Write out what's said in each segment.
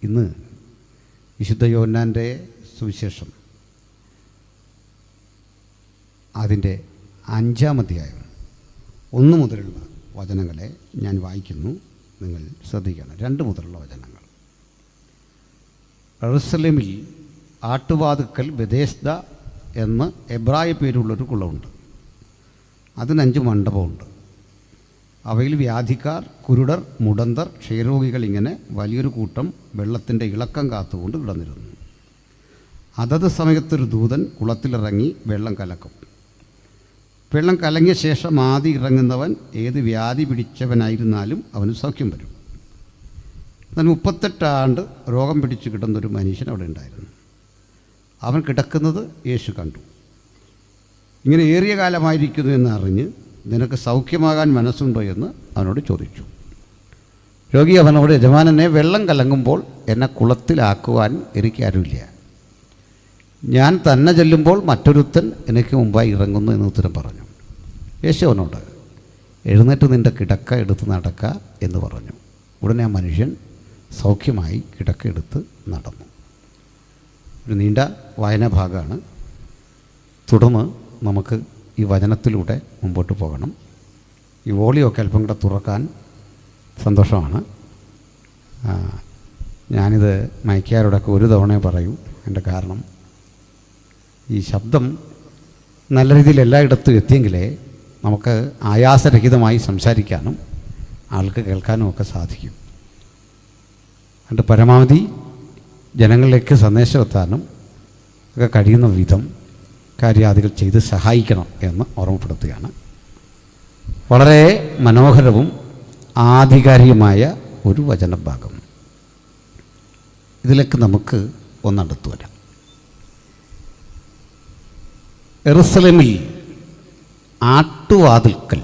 ഇന്ന് വിശുദ്ധ യോഹന്നാൻ്റെ സുവിശേഷം അതിൻ്റെ 5-ാം അധ്യായം 1 മുതലുള്ള വചനങ്ങളെ ഞാൻ വായിക്കുന്നു. നിങ്ങൾ ശ്രദ്ധിക്കണം. 2 മുതലുള്ള വചനങ്ങൾ. യെരൂശലേമിൽ ആട്ടുവാതുക്കൽ ബെഥെസ്ദ എന്ന് എബ്രായ പേരുള്ളൊരു കുളമുണ്ട്. അതിന് 5 മണ്ഡപമുണ്ട്. അവയിൽ വ്യാധിക്കാർ, കുരുടർ, മുടന്തർ, ക്ഷയരോഗികൾ ഇങ്ങനെ വലിയൊരു കൂട്ടം വെള്ളത്തിൻ്റെ ഇളക്കം കാത്തുകൊണ്ട് കിടന്നിരുന്നു. അതത് സമയത്തൊരു ദൂതൻ കുളത്തിലിറങ്ങി വെള്ളം കലക്കും. വെള്ളം കലങ്ങിയ ശേഷം ആദ്യം ഇറങ്ങുന്നവൻ ഏത് വ്യാധി പിടിച്ചവനായിരുന്നാലും അവന് സൗഖ്യം വരും. എന്നാൽ 38 ആണ്ട് രോഗം പിടിച്ചു കിടന്നൊരു മനുഷ്യൻ അവിടെ ഉണ്ടായിരുന്നു. അവൻ കിടക്കുന്നത് യേശു കണ്ടു. ഇങ്ങനെ ഏറിയ കാലമായിരിക്കുന്നു എന്നറിഞ്ഞ് നിനക്ക് സൗഖ്യമാകാൻ മനസ്സുണ്ടോ എന്ന് അവനോട് ചോദിച്ചു. രോഗി അവനോട്, യജമാനനെ, വെള്ളം കലങ്ങുമ്പോൾ എന്നെ കുളത്തിലാക്കുവാൻ എനിക്കാരുമില്ല. ഞാൻ തന്നെ ചെല്ലുമ്പോൾ മറ്റൊരുത്തൻ എനിക്ക് മുമ്പായി ഇറങ്ങുന്നു എന്ന് ഉത്തരം പറഞ്ഞു. യേശു അവനോട്, എഴുന്നേറ്റ് നിൻ്റെ കിടക്ക എടുത്ത് നടക്ക എന്ന് പറഞ്ഞു. ഉടനെ ആ മനുഷ്യൻ സൗഖ്യമായി കിടക്ക എടുത്ത് നടന്നു. ഒരു നീണ്ട വായനാ ഭാഗമാണ്. തുടർന്ന് നമുക്ക് ഈ വചനത്തിലൂടെ മുമ്പോട്ട് പോകണം. ഈ വോളിയൊക്കെ അല്പം കൂടെ തുറക്കാൻ സന്തോഷമാണ്. ഞാനിത് മൈക്കാരോടൊക്കെ ഒരു തവണ പറയൂ. എൻ്റെ കാരണം ഈ ശബ്ദം നല്ല രീതിയിൽ എല്ലായിടത്തും എത്തിയെങ്കിലേ നമുക്ക് ആയാസരഹിതമായി സംസാരിക്കാനും ആൾക്ക് കേൾക്കാനും ഒക്കെ സാധിക്കും. അതുകൊണ്ട് പരമാവധി ജനങ്ങളിലേക്ക് സന്ദേശം എത്താനും ഒക്കെ കഴിയുന്ന വിധം കാര്യാദികൾ ചെയ്ത് സഹായിക്കണം എന്ന് ഓർമ്മപ്പെടുത്തുകയാണ്. വളരെ മനോഹരവും ആധികാരികമായ ഒരു വചനഭാഗം. ഇതിലേക്ക് നമുക്ക് ഒന്നടുത്ത് വരാം. യെരൂശലേമിൽ ആട്ടുവാതിൽക്കൽ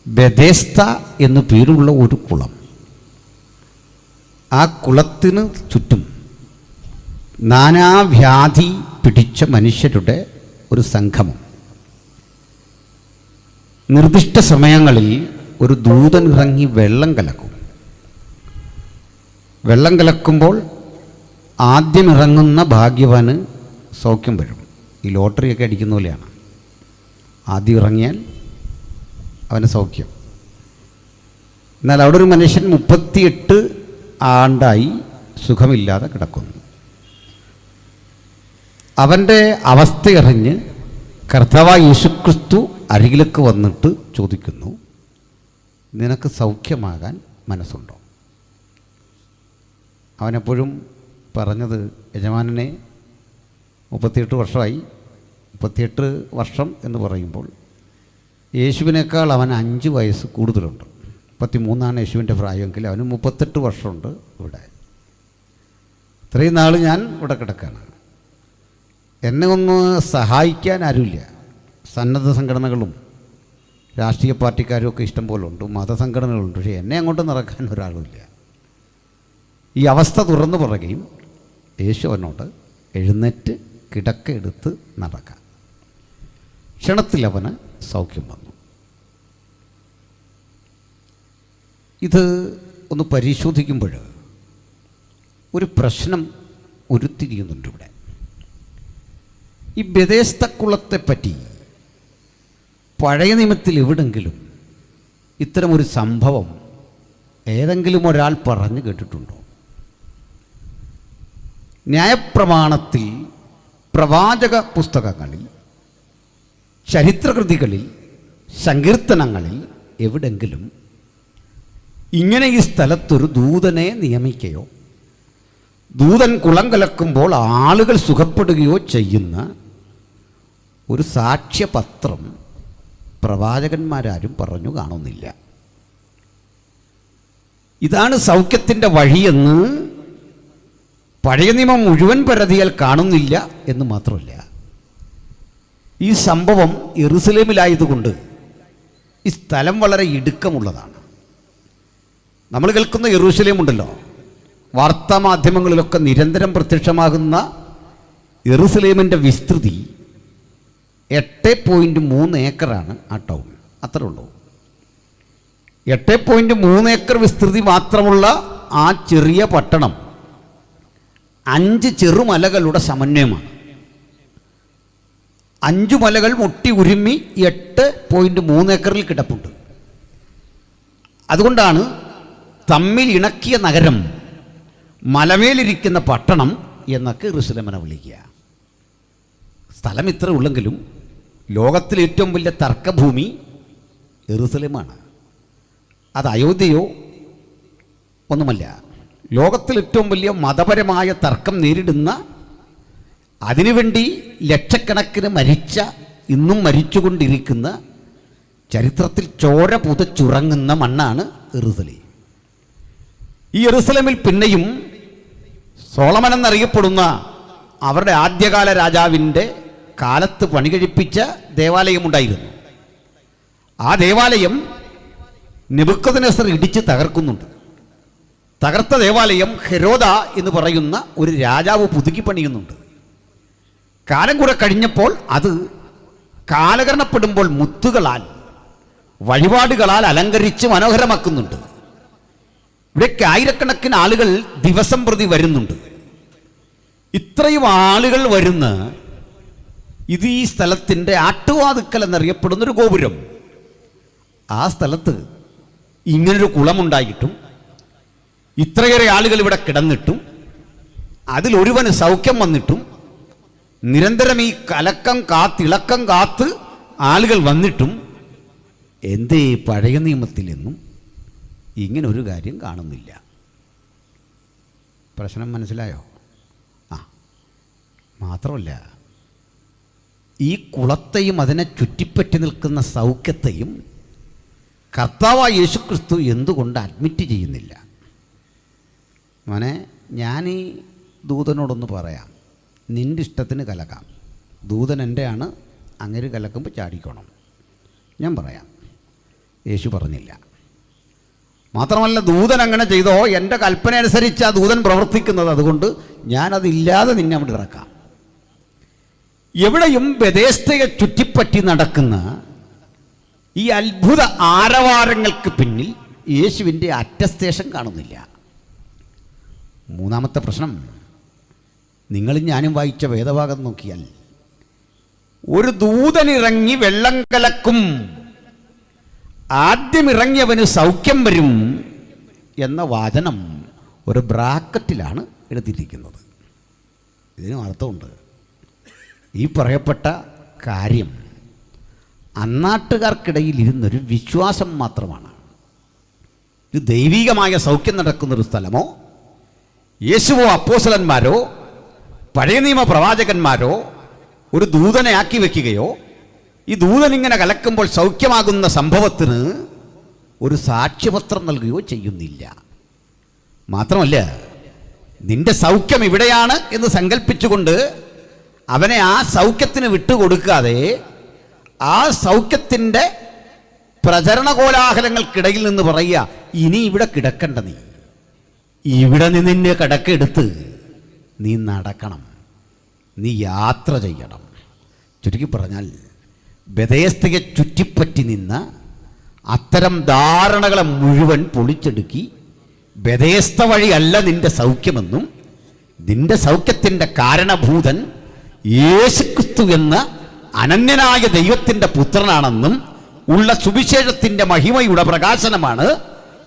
ബെഥെസ്ദ എന്നു പേരുള്ള ഒരു കുളം. ആ കുളത്തിന് ചുറ്റും നാനാവ്യാധി പിടിച്ച മനുഷ്യരുടെ ഒരു സംഗമം. നിർദ്ദിഷ്ട സമയങ്ങളിൽ ഒരു ദൂതൻ ഇറങ്ങി വെള്ളം കലക്കും. വെള്ളം കലക്കുമ്പോൾ ആദ്യം ഇറങ്ങുന്ന ഭാഗ്യവാന് സൗഖ്യം വരും. ഈ ലോട്ടറിയൊക്കെ അടിക്കുന്ന പോലെയാണ്. ആദ്യം ഇറങ്ങിയാൽ അവന് സൗഖ്യം. എന്നാൽ അവിടെ ഒരു മനുഷ്യൻ 38 ആണ്ടായി സുഖമില്ലാതെ കിടക്കുന്നു. അവൻ്റെ അവസ്ഥയറിഞ്ഞ് കർത്താവായ യേശുക്രിസ്തു അരികിലേക്ക് വന്നിട്ട് ചോദിക്കുന്നു, നിനക്ക് സൗഖ്യമാകാൻ മനസ്സുണ്ടോ? അവനെപ്പോഴും പറഞ്ഞത്, യജമാനനെ 38 വർഷമായി. 38 വർഷം എന്ന് പറയുമ്പോൾ യേശുവിനേക്കാൾ അവൻ 5 വയസ്സ് കൂടുതലുണ്ട്. 33 യേശുവിൻ്റെ പ്രായമെങ്കിൽ അവന് 38 വർഷമുണ്ട് ഇവിടെ. ഇത്രയും നാൾ ഞാൻ ഇവിടെ കിടക്കുകയാണ്. എന്നെ ഒന്ന് സഹായിക്കാൻ ആരുമില്ല. സന്നദ്ധ സംഘടനകളും രാഷ്ട്രീയ പാർട്ടിക്കാരും ഒക്കെ ഇഷ്ടം പോലെ ഉണ്ട്, മതസംഘടനകളുണ്ട്. പക്ഷേ എന്നെ അങ്ങോട്ട് നടക്കാൻ ഒരാളുമില്ല. ഈ അവസ്ഥ തുറന്നു പറയുകയും യേശു അവനോട് എഴുന്നേറ്റ് കിടക്ക എടുത്ത് നടക്കാം. ക്ഷണത്തിൽ അവന് സൗഖ്യം വന്നു. ഇത് ഒന്ന് പരിശോധിക്കുമ്പോൾ ഒരു പ്രശ്നം ഉരുത്തിരിയുന്നുണ്ട് ഇവിടെ. ഈ ബെഥെസ്ദ കുളത്തെപ്പറ്റി പഴയ നിയമത്തിൽ എവിടെങ്കിലും ഇത്തരമൊരു സംഭവം ഏതെങ്കിലും ഒരാൾ പറഞ്ഞു കേട്ടിട്ടുണ്ടോ? ന്യായപ്രമാണത്തിൽ, പ്രവാചക പുസ്തകങ്ങളിൽ, ചരിത്രകൃതികളിൽ, സങ്കീർത്തനങ്ങളിൽ എവിടെങ്കിലും ഇങ്ങനെ ഈ സ്ഥലത്തൊരു ദൂതനെ നിയമിക്കുകയോ ദൂതൻ കുളം കലക്കുമ്പോൾ ആളുകൾ സുഖപ്പെടുകയോ ചെയ്യുന്ന ഒരു സാക്ഷ്യപത്രം പ്രവാചകന്മാരാരും പറഞ്ഞു കാണുന്നില്ല. ഇതാണ് സൗഖ്യത്തിൻ്റെ വഴിയെന്ന് പഴയ നിയമം മുഴുവൻ പരതിയാൽ കാണുന്നില്ല എന്ന് മാത്രമല്ല, ഈ സംഭവം യെരൂശലേമിലായതുകൊണ്ട് ഈ സ്ഥലം വളരെ ഇടുക്കമുള്ളതാണ്. നമ്മൾ കേൾക്കുന്ന യെരൂശലേം ഉണ്ടല്ലോ, വാർത്താമാധ്യമങ്ങളിലൊക്കെ നിരന്തരം പ്രത്യക്ഷമാകുന്ന യെരൂശലേമിൻ്റെ വിസ്തൃതി 8.3 ഏക്കറാണ് ആ ടൗൺ. അത്രേ ഉള്ളൂ. 8.3 ഏക്കർ വിസ്തൃതി മാത്രമുള്ള ആ ചെറിയ പട്ടണം 5 ചെറുമലകളുടെ സമന്വയമാണ്. 5 മലകൾ മുട്ടി ഉരുമ്മി 8.3 ഏക്കറിൽ കിടപ്പുണ്ട്. അതുകൊണ്ടാണ് തമ്മിൽ ഇണക്കിയ നഗരം, മലമേലിരിക്കുന്ന പട്ടണം എന്നൊക്കെ യെരൂശലേമിനെ വിളിക്കുക. സ്ഥലം ഇത്ര ഉള്ളെങ്കിലും ലോകത്തിലെ ഏറ്റവും വലിയ തർക്കഭൂമി യെരൂശലേമാണ്. അത് അയോധ്യയോ ഒന്നുമല്ല. ലോകത്തിൽ ഏറ്റവും വലിയ മതപരമായ തർക്കം നേരിടുന്ന, അതിനുവേണ്ടി ലക്ഷക്കണക്കിന് ഇന്നും മരിച്ചുകൊണ്ടിരിക്കുന്ന, ചരിത്രത്തിൽ ചോര പുതച്ചുറങ്ങുന്ന മണ്ണാണ് യെരൂശലേം. ഈ യെരൂശലേമിൽ പിന്നെയും സോളമൻ എന്നറിയപ്പെടുന്ന അവരുടെ ആദ്യകാല രാജാവിൻ്റെ കാലത്ത് പണി കഴിപ്പിച്ച ദേവാലയമുണ്ടായിരുന്നു. ആ ദേവാലയം നെബൂഖദ്നേസർ ഇടിച്ച് തകർക്കുന്നുണ്ട്. തകർത്ത ദേവാലയം ഹെരോദ എന്ന് പറയുന്ന ഒരു രാജാവ് പുതുക്കി പണിയുന്നുണ്ട്. കാലം കൂടെ കഴിഞ്ഞപ്പോൾ അത് കാലകരണപ്പെടുമ്പോൾ മുത്തുകളാൽ, വഴിപാടുകളാൽ അലങ്കരിച്ച് മനോഹരമാക്കുന്നുണ്ട്. ഇവിടേക്ക് ആയിരക്കണക്കിന് ആളുകൾ ദിവസം പ്രതി വരുന്നുണ്ട്. ഇത്രയും ആളുകൾ വരുന്ന ഇത് ഈ സ്ഥലത്തിൻ്റെ ആട്ടുവാതുക്കൽ എന്നറിയപ്പെടുന്നൊരു ഗോപുരം. ആ സ്ഥലത്ത് ഇങ്ങനൊരു കുളമുണ്ടായിട്ടും ഇത്രയേറെ ആളുകൾ ഇവിടെ കിടന്നിട്ടും അതിലൊരുവന് സൗഖ്യം വന്നിട്ടും നിരന്തരം ഈ ഇളക്കം കാത്ത് ആളുകൾ വന്നിട്ടും എന്തേ പഴയ നിയമത്തിൽ നിന്നും ഇങ്ങനൊരു കാര്യം കാണുന്നില്ല? പ്രശ്നം മനസ്സിലായോ? മാത്രമല്ല, ഈ കുളത്തെയും അതിനെ ചുറ്റിപ്പറ്റി നിൽക്കുന്ന സൗഖ്യത്തെയും കർത്താവായ യേശുക്രിസ്തു എന്തുകൊണ്ട് അഡ്മിറ്റ് ചെയ്യുന്നില്ല? മോനെ, ഞാൻ ഈ ദൂതനോടൊന്ന് പറയാം, നിൻ്റെ ഇഷ്ടത്തിന് കലക്കാം. ദൂതൻ എൻ്റെയാണ്, അങ്ങനെ കലക്കുമ്പോൾ ചാടിക്കണം. ഞാൻ പറയാം. യേശു പറഞ്ഞില്ല. മാത്രമല്ല, ദൂതൻ അങ്ങനെ ചെയ്തോ, എൻ്റെ കൽപ്പന അനുസരിച്ച് ആ ദൂതൻ പ്രവർത്തിക്കുന്നത്, അതുകൊണ്ട് ഞാനതില്ലാതെ നിന്നെ അവിടെ ഇറക്കാം. എവിടെയും ബെഥേസ്ദയെ ചുറ്റിപ്പറ്റി നടക്കുന്ന ഈ അത്ഭുത ആരവാരങ്ങൾക്ക് പിന്നിൽ യേശുവിൻ്റെ അറ്റസ്റ്റേഷൻ കാണുന്നില്ല. മൂന്നാമത്തെ പ്രശ്നം, നിങ്ങളും ഞാനും വായിച്ച വേദഭാഗം നോക്കിയാൽ, ഒരു ദൂതനിറങ്ങി വെള്ളം കലക്കും, ആദ്യം ഇറങ്ങിയവന് സൗഖ്യം വരും എന്ന വചനം ഒരു ബ്രാക്കറ്റിലാണ് എഴുതിയിരിക്കുന്നത്. ഇതിനും അർത്ഥമുണ്ട്. ഈ പറയപ്പെട്ട കാര്യം അന്നാട്ടുകാർക്കിടയിൽ ഇരുന്നൊരു വിശ്വാസം മാത്രമാണ്. ഇത് ദൈവികമായ സൗഖ്യം നടക്കുന്നൊരു സ്ഥലമോ, യേശുവോ അപ്പോസ്തലന്മാരോ പഴയ നിയമ പ്രവാചകന്മാരോ ഒരു ദൂതനെ ആക്കി വയ്ക്കുകയോ, ഈ ദൂതൻ ഇങ്ങനെ കലക്കുമ്പോൾ സൗഖ്യമാകുന്ന സംഭവത്തിന് ഒരു സാക്ഷ്യപത്രം നൽകുകയോ ചെയ്യുന്നില്ല. മാത്രമല്ല, നിന്റെ സൗഖ്യം ഇവിടെയാണ് എന്ന് സങ്കല്പിച്ചുകൊണ്ട് അവനെ ആ സൗഖ്യത്തിന് വിട്ടുകൊടുക്കാതെ ആ സൗഖ്യത്തിൻ്റെ പ്രചരണ കോലാഹലങ്ങൾക്കിടയിൽ നിന്ന് പറയുക, ഇനി ഇവിടെ കിടക്കണ്ട, നീ ഇവിടെ നിന്നെ കിടക്കെടുത്ത് നീ നടക്കണം, നീ യാത്ര ചെയ്യണം. ചുരുക്കി പറഞ്ഞാൽ, ബെഥേസ്ദയെ ചുറ്റിപ്പറ്റി നിന്ന അത്തരം ധാരണകളെ മുഴുവൻ പൊളിച്ചെടുക്കി, ബെഥേസ്ദ വഴിയല്ല നിന്റെ സൗഖ്യമെന്നും നിന്റെ സൗഖ്യത്തിൻ്റെ കാരണഭൂതൻ യേശുക്രിസ്തു എന്ന അനന്യനായ ദൈവത്തിൻ്റെ പുത്രനാണെന്നും ഉള്ള സുവിശേഷത്തിൻ്റെ മഹിമയുടെ പ്രകാശനമാണ്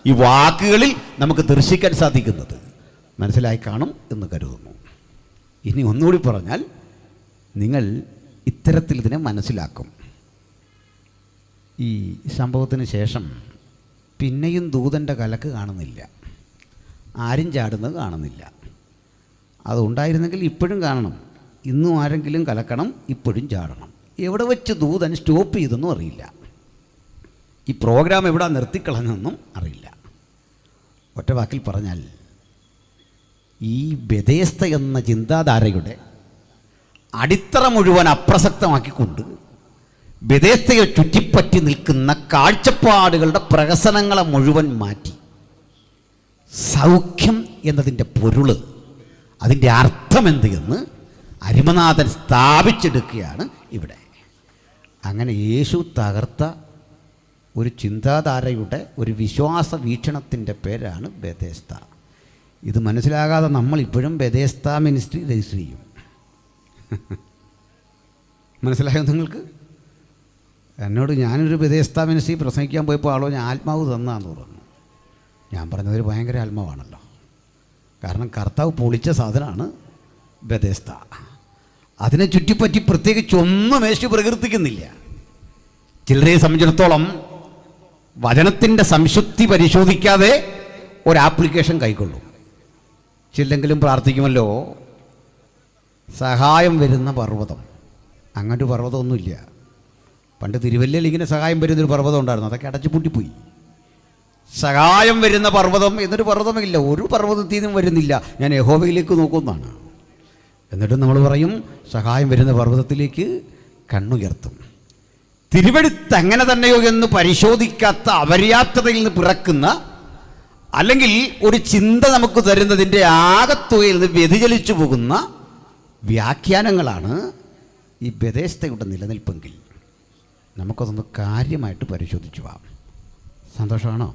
ഈ വാക്കുകളിൽ നമുക്ക് ദർശിക്കാൻ സാധിക്കുന്നത്. മനസ്സിലായി കാണും എന്ന് കരുതുന്നു. ഇനി ഒന്നുകൂടി പറഞ്ഞാൽ നിങ്ങൾ ഇത്തരത്തിൽ ഇതിനെ മനസ്സിലാക്കും. ഈ സംഭവത്തിന് ശേഷം പിന്നെയും ദൂതൻ്റെ കലക്ക് കാണുന്നില്ല, ആരും ചാടുന്നത് കാണുന്നില്ല. അതുണ്ടായിരുന്നെങ്കിൽ ഇപ്പോഴും കാണണം. ഇന്നും ആരെങ്കിലും കലക്കണം, ഇപ്പോഴും ചാടണം. എവിടെ വെച്ച് ദൂതൻ സ്റ്റോപ്പ് ചെയ്തെന്നും അറിയില്ല. ഈ പ്രോഗ്രാം എവിടെ നിർത്തിക്കളഞ്ഞെന്നും അറിയില്ല. ഒറ്റ വാക്കിൽ പറഞ്ഞാൽ, ഈ ബെഥേസ്ദ എന്ന ചിന്താധാരയുടെ അടിത്തറ മുഴുവൻ അപ്രസക്തമാക്കിക്കൊണ്ട് ബെഥേസ്ദയെ ചുറ്റിപ്പറ്റി നിൽക്കുന്ന കാഴ്ചപ്പാടുകളുടെ പ്രഹസനങ്ങളെ മുഴുവൻ മാറ്റി സൗഖ്യം എന്നതിൻ്റെ പൊരുള്, അതിൻ്റെ അർത്ഥമെന്ത് എന്ന് അരിമനാഥൻ സ്ഥാപിച്ചെടുക്കുകയാണ് ഇവിടെ. അങ്ങനെ യേശു തകർത്ത ഒരു ചിന്താധാരയുടെ ഒരു വിശ്വാസ വീക്ഷണത്തിൻ്റെ പേരാണ് ബെഥേസ്ദ. ഇത് മനസ്സിലാകാതെ നമ്മൾ ഇപ്പോഴും ബെഥേസ്ത മിനിസ്ട്രി രജിസ്റ്റർ ചെയ്യും. മനസ്സിലായോ നിങ്ങൾക്ക്? എന്നോട് ഞാനൊരു ബെഥേസ്ത മിനിസ്ട്രി പ്രസംഗിക്കാൻ പോയപ്പോൾ ആളോ ഞാൻ ആത്മാവ് തന്നാന്ന് പറഞ്ഞു. ഞാൻ പറഞ്ഞതൊരു ഭയങ്കര ആത്മാവാണല്ലോ. കാരണം കർത്താവ് പൊളിച്ച സാധനമാണ് ബെഥേസ്ത. അതിനെ ചുറ്റിപ്പറ്റി പ്രത്യേകിച്ച് ഒന്നും യേശു പ്രകീർത്തിക്കുന്നില്ല. ചിലരെ സംബന്ധിച്ചിടത്തോളം വചനത്തിൻ്റെ സംശുദ്ധി പരിശോധിക്കാതെ ഒരു ആപ്ലിക്കേഷൻ കൈക്കൊള്ളും. ചില്ലെങ്കിലും പ്രാർത്ഥിക്കുമല്ലോ, സഹായം വരുന്ന പർവ്വതം. അങ്ങനൊരു പർവ്വതമൊന്നുമില്ല. പണ്ട് തിരുവല്ലയിൽ ഇങ്ങനെ സഹായം വരുന്നൊരു പർവ്വതം ഉണ്ടായിരുന്നു, അതൊക്കെ അടച്ചുപൂട്ടിപ്പോയി. സഹായം വരുന്ന പർവ്വതം എന്നൊരു പർവ്വതമില്ല, ഒരു പർവ്വതത്തിൽ നിന്നും വരുന്നില്ല. ഞാൻ യഹോവയിലേക്ക് നോക്കുന്നതാണ്. എന്നിട്ട് നമ്മൾ പറയും സഹായം വരുന്ന പർവ്വതത്തിലേക്ക് കണ്ണുയർത്തും. തിരുവെഴുത്ത് അങ്ങനെ തന്നെയോ എന്ന് പരിശോധിക്കാത്ത അപര്യാപ്തതയിൽ നിന്ന് പിറക്കുന്ന, അല്ലെങ്കിൽ ഒരു ചിന്ത നമുക്ക് തരുന്നതിൻ്റെ ആകത്തുകയിൽ നിന്ന് വ്യതിചലിച്ചു പോകുന്ന വ്യാഖ്യാനങ്ങളാണ് ഈ ബെഥേസ്തയുടെ നിലനിൽപ്പെങ്കിൽ നമുക്കതൊന്ന് കാര്യമായിട്ട് പരിശോധിച്ചു പോവാം. സന്തോഷമാണോ?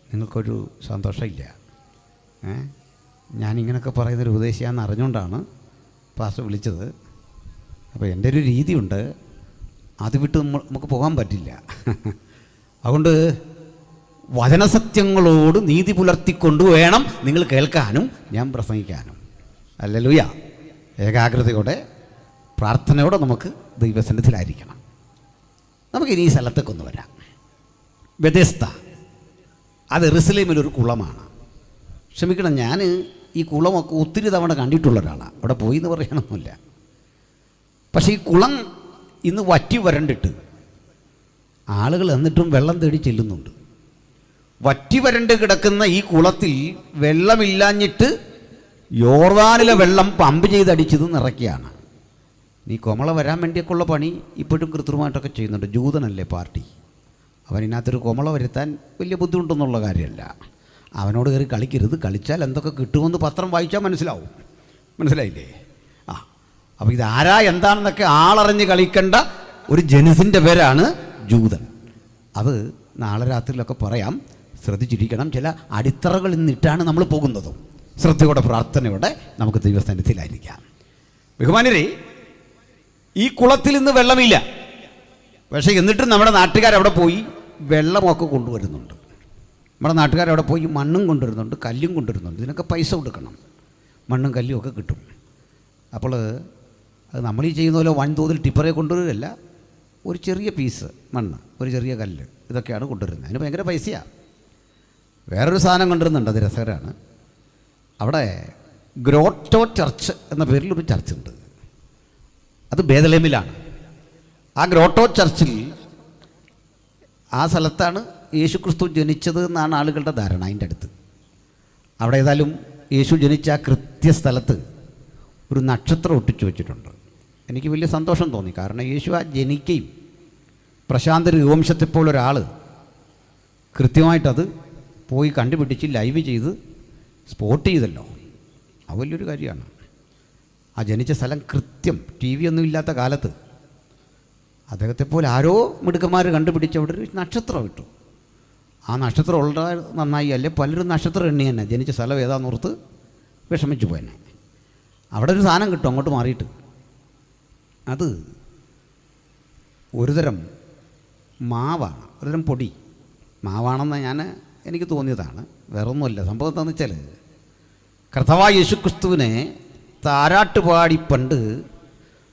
നിങ്ങൾക്കൊരു സന്തോഷമില്ല? ഞാനിങ്ങനെയൊക്കെ പറയുന്നൊരു ഉപദേശിയാണെന്ന് അറിഞ്ഞുകൊണ്ടാണ് പാസ്റ്റർ വിളിച്ചത്. അപ്പോൾ എൻ്റെ ഒരു രീതിയുണ്ട്, അത് വിട്ട് നമുക്ക് പോകാൻ പറ്റില്ല. അതുകൊണ്ട് വചനസത്യങ്ങളോട് നീതി പുലർത്തിക്കൊണ്ട് വേണം നിങ്ങൾ കേൾക്കാനും ഞാൻ പ്രസംഗിക്കാനും. ഹല്ലേലൂയ. ഏകാഗ്രതയോടെ പ്രാർത്ഥനയോടെ നമുക്ക് ദൈവസന്നിധിയിലായിരിക്കണം. നമുക്കിനി ഈ സ്ഥലത്തേക്ക് ഒന്ന് വരാം. ബെഥെസ്ത അത് യെരുശലേമിലൊരു കുളമാണ്. ക്ഷമിക്കണം, ഞാൻ ഈ കുളമൊക്കെ ഒത്തിരി തവണ കണ്ടിട്ടുള്ള ഒരാളാണ്. അവിടെ പോയി എന്ന് പറയാനൊന്നുമില്ല. പക്ഷേ ഈ കുളം ഇന്ന് വറ്റി വരണ്ടിട്ട് ആളുകൾ എന്നിട്ടും വെള്ളം തേടി ചെല്ലുന്നുണ്ട്. വറ്റി വരണ്ട് കിടക്കുന്ന ഈ കുളത്തിൽ വെള്ളമില്ലാഞ്ഞിട്ട് യോർദാനിലെ വെള്ളം പമ്പ് ചെയ്തടിച്ചത് നിറയ്ക്കുകയാണ്. നീ കൊമള വരാൻ വേണ്ടിയൊക്കെയുള്ള പണി ഇപ്പോഴും കൃത്രിമമായിട്ടൊക്കെ ചെയ്യുന്നുണ്ട്. ജൂതനല്ലേ പാർട്ടി, അവനകത്തൊരു കൊമള വരുത്താൻ വലിയ ബുദ്ധിമുട്ടൊന്നുള്ള കാര്യമല്ല. അവനോട് കയറി കളിക്കരുത്, കളിച്ചാൽ എന്തൊക്കെ കിട്ടുമെന്ന് പത്രം വായിച്ചാൽ മനസ്സിലാവും. മനസ്സിലായില്ലേ? അപ്പോൾ ഇതാരാ എന്താണെന്നൊക്കെ ആളറിഞ്ഞ് കളിക്കേണ്ട ഒരു ജനസിൻ്റെ പേരാണ് ജൂതൻ. അത് നാളെ രാത്രിയിലൊക്കെ പറയാം, ശ്രദ്ധിച്ചിരിക്കണം. ചില അടിത്തറകൾ നിന്നിട്ടാണ് നമ്മൾ പോകുന്നതും. ശ്രദ്ധയോടെ പ്രാർത്ഥനയോടെ നമുക്ക് ദൈവസന്നിധിയിലായിരിക്കാം. ബഹുമാനരെ, ഈ കുളത്തിൽ നിന്ന് വെള്ളമില്ല. പക്ഷേ എന്നിട്ടും നമ്മുടെ നാട്ടുകാരവിടെ പോയി വെള്ളമൊക്കെ കൊണ്ടുവരുന്നുണ്ട്. നമ്മുടെ നാട്ടുകാരവിടെ പോയി മണ്ണും കൊണ്ടുവരുന്നുണ്ട്, കല്ലും കൊണ്ടുവരുന്നുണ്ട്. ഇതിനൊക്കെ പൈസ കൊടുക്കണം. മണ്ണും കല്ലും ഒക്കെ കിട്ടും. അപ്പോൾ അത് നമ്മൾ ഈ ചെയ്യുന്ന പോലെ വൻതോതിൽ ടിപ്പറെ കൊണ്ടുവരികയല്ല, ഒരു ചെറിയ പീസ് മണ്ണ്, ഒരു ചെറിയ കല്ല്, ഇതൊക്കെയാണ് കൊണ്ടുവരുന്നത്. അതിന് ഭയങ്കര പൈസയാണ്. വേറൊരു സാധനം കൊണ്ടുവരുന്നുണ്ട്, അത് രസകരമാണ്. അവിടെ ഗ്രോട്ടോ ചർച്ച് എന്ന പേരിലൊരു ചർച്ചുണ്ട്. അത് ബേത്ലഹേമിലാണ്. ആ ഗ്രോട്ടോ ചർച്ചിൽ ആ സ്ഥലത്താണ് യേശു ക്രിസ്തു ജനിച്ചത് എന്നാണ് ആളുകളുടെ ധാരണ. അതിൻ്റെ അടുത്ത് അവിടെ ഏതായാലും യേശു ജനിച്ച ആ കൃത്യസ്ഥലത്ത് ഒരു നക്ഷത്രം ഒട്ടിച്ചു വെച്ചിട്ടുണ്ട്. എനിക്ക് വലിയ സന്തോഷം തോന്നി. കാരണം യേശു ആ ജനിക്കുകയും പ്രശാന്ത രഘുവംശത്തെപ്പോലൊരാൾ കൃത്യമായിട്ടത് പോയി കണ്ടുപിടിച്ച് ലൈവ് ചെയ്ത് സ്പോട്ട് ചെയ്തല്ലോ. അത് വലിയൊരു കാര്യമാണ്. ആ ജനിച്ച സ്ഥലം കൃത്യം, ടി വി ഒന്നും ഇല്ലാത്ത കാലത്ത് അദ്ദേഹത്തെപ്പോലെ ആരോ മിടുക്കന്മാർ കണ്ടുപിടിച്ച് അവിടെ ഒരു നക്ഷത്രം ഇട്ടു. ആ നക്ഷത്രം ഉള്ള നന്നായി, അല്ലേ പലരും നക്ഷത്രം എണ്ണി തന്നെ ജനിച്ച സ്ഥലം ഏതാന്നോർത്ത് വിഷമിച്ചു പോയെന്നെ. അവിടെ ഒരു സാധനം കിട്ടും അങ്ങോട്ട് മാറിയിട്ട്. അത് ഒരുതരം മാവാണ്, ഒരുതരം പൊടി മാവാണെന്ന് എനിക്ക് തോന്നിയതാണ്, വേറൊന്നുമല്ല. സംഭവം എന്താണെന്ന് വെച്ചാൽ കർത്താവായ യേശുക്രിസ്തുവിനെ താരാട്ട് പാടി പണ്ട്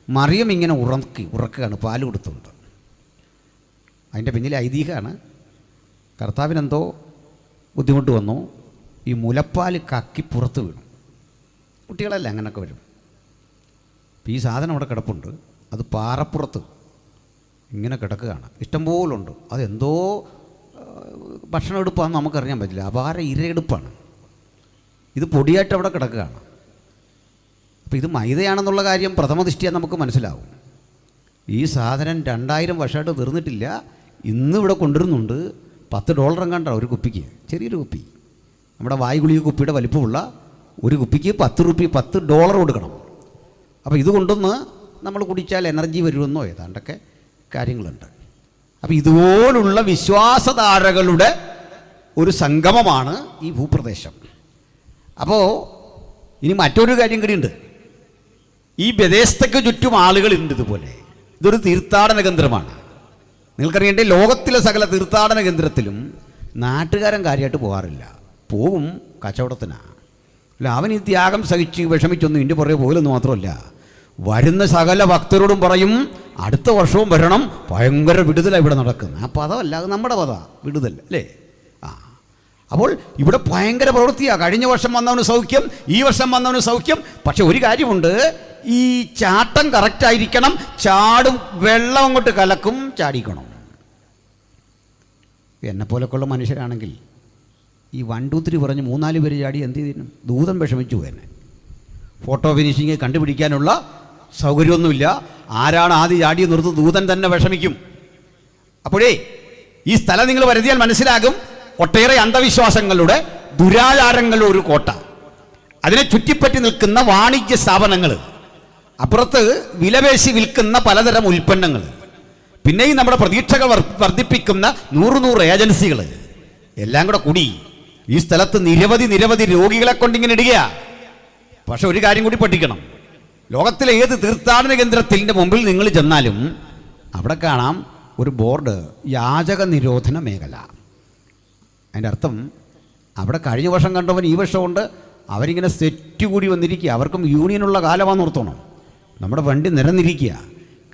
മറിയം ഇങ്ങനെ ഉറക്കുകയാണ് പാല് കൊടുത്തുകൊണ്ട്. അതിൻ്റെ പിന്നിലെ ഐതിഹ്യമാണ്, കർത്താവിനെന്തോ ബുദ്ധിമുട്ട് വന്നു, ഈ മുലപ്പാൽ കക്കി പുറത്ത് വീണു. കുട്ടികളല്ല അങ്ങനെയൊക്കെ വരും. ഈ സാധനം അവിടെ കിടപ്പുണ്ട്. അത് പാറപ്പുറത്ത് ഇങ്ങനെ കിടക്കുകയാണ്, ഇഷ്ടംപോലുണ്ട്. അതെന്തോ ഭക്ഷണം എടുപ്പാണെന്ന് നമുക്കറിയാൻ പറ്റില്ല, അപാര ഇരയെടുപ്പാണ്. ഇത് പൊടിയായിട്ട് അവിടെ കിടക്കുകയാണ്. അപ്പോൾ ഇത് മൈദയാണെന്നുള്ള കാര്യം പ്രഥമ ദൃഷ്ടിയാ നമുക്ക് മനസ്സിലാവും. ഈ സാധനം 2000 വർഷമായിട്ട് തീർന്നിട്ടില്ല. ഇന്ന് ഇവിടെ കൊണ്ടുവരുന്നുണ്ട്. $10 എങ്ങാണ്ടാണ് ഒരു കുപ്പിക്ക്, ചെറിയൊരു കുപ്പി. നമ്മുടെ വായുഗുളിക കുപ്പിയുടെ വലിപ്പമുള്ള ഒരു കുപ്പിക്ക് $10 കൊടുക്കണം. അപ്പോൾ ഇത് കൊണ്ടൊന്ന് നമ്മൾ കുടിച്ചാൽ എനർജി വരുമെന്നോ ഏതാണ്ടൊക്കെ കാര്യങ്ങളുണ്ട്. അപ്പോൾ ഇതുപോലുള്ള വിശ്വാസധാരകളുടെ ഒരു സംഗമമാണ് ഈ ഭൂപ്രദേശം. അപ്പോൾ ഇനി മറ്റൊരു കാര്യം കൂടിയുണ്ട്. ഈ ബെഥേസ്ദയ്ക്ക് ചുറ്റും ആളുകളുണ്ട്. ഇതുപോലെ ഇതൊരു തീർത്ഥാടന കേന്ദ്രമാണ്. നിങ്ങൾക്കറിയേണ്ടേ, ലോകത്തിലെ സകല തീർത്ഥാടന കേന്ദ്രത്തിലും നാട്ടുകാരൻ കാര്യമായിട്ട് പോകാറില്ല. പോവും കച്ചവടത്തിനാണ്. അല്ല, അവൻ ഈ ത്യാഗം സഹിച്ച് വിഷമിച്ചൊന്നും ഇതിൻ്റെ പുറകെ പോകലെന്ന് മാത്രമല്ല, വരുന്ന സകല ഭക്തരോടും പറയും അടുത്ത വർഷവും വരണം, ഭയങ്കര വിടുതലാണ് ഇവിടെ നടക്കുന്നത്. ആ പദമല്ല, അത് നമ്മുടെ പദ വിടുതൽ അല്ലേ. അപ്പോൾ ഇവിടെ ഭയങ്കര പ്രവൃത്തിയാണ്. കഴിഞ്ഞ വർഷം വന്നവന് സൗഖ്യം, ഈ വർഷം വന്നവന് സൗഖ്യം. പക്ഷെ ഒരു കാര്യമുണ്ട്, ഈ ചാട്ടം കറക്റ്റായിരിക്കണം. ചാടും, വെള്ളം അങ്ങോട്ട് കലക്കും, ചാടിക്കണം. എന്നെപ്പോലൊക്കെയുള്ള മനുഷ്യരാണെങ്കിൽ ഈ 1 2 3 പറഞ്ഞ് 3 4 പേര് ചാടി എന്ത് ചെയ്തിരുന്നു? ദൂതൻ വിഷമിച്ചു എന്നെ. ഫോട്ടോ ഫിനിഷിങ് കണ്ടുപിടിക്കാനുള്ള സൗകര്യമൊന്നുമില്ല. ആരാണ് ആദ്യം ചാടിയ നിർത്ത് ദൂതൻ തന്നെ വിഷമിക്കും. അപ്പോഴേ ഈ സ്ഥലം നിങ്ങൾ വരുത്തിയാൽ മനസ്സിലാകും, ഒട്ടേറെ അന്ധവിശ്വാസങ്ങളുടെ, ദുരാചാരങ്ങളുടെ ഒരു കോട്ട. അതിനെ ചുറ്റിപ്പറ്റി നിൽക്കുന്ന വാണിജ്യ സ്ഥാപനങ്ങൾ, അപ്പുറത്ത് വിലപേശി വിൽക്കുന്ന പലതരം ഉൽപ്പന്നങ്ങൾ, പിന്നെയും നമ്മുടെ പ്രതീക്ഷകൾ വർദ്ധിപ്പിക്കുന്ന 100 ഏജൻസികൾ, എല്ലാം കൂടെ കൂടി ഈ സ്ഥലത്ത് നിരവധി രോഗികളെ കൊണ്ടിങ്ങനെ ഇടുക. പക്ഷെ ഒരു കാര്യം കൂടി പഠിക്കണം. ലോകത്തിലെ ഏത് തീർത്ഥാടന കേന്ദ്രത്തിൻ്റെ മുമ്പിൽ നിങ്ങൾ ചെന്നാലും അവിടെ കാണാം ഒരു ബോർഡ്, യാചക നിരോധന മേഖല. അതിൻ്റെ അർത്ഥം അവിടെ കഴിഞ്ഞ വർഷം കണ്ടവൻ ഈ വർഷമുണ്ട്, അവരിങ്ങനെ സെറ്റ് കൂടി വന്നിരിക്കുക. അവർക്കും യൂണിയനുള്ള കാലമാണെന്ന് ഓർത്തോണം. നമ്മുടെ വണ്ടി നിരന്നിരിക്കുക.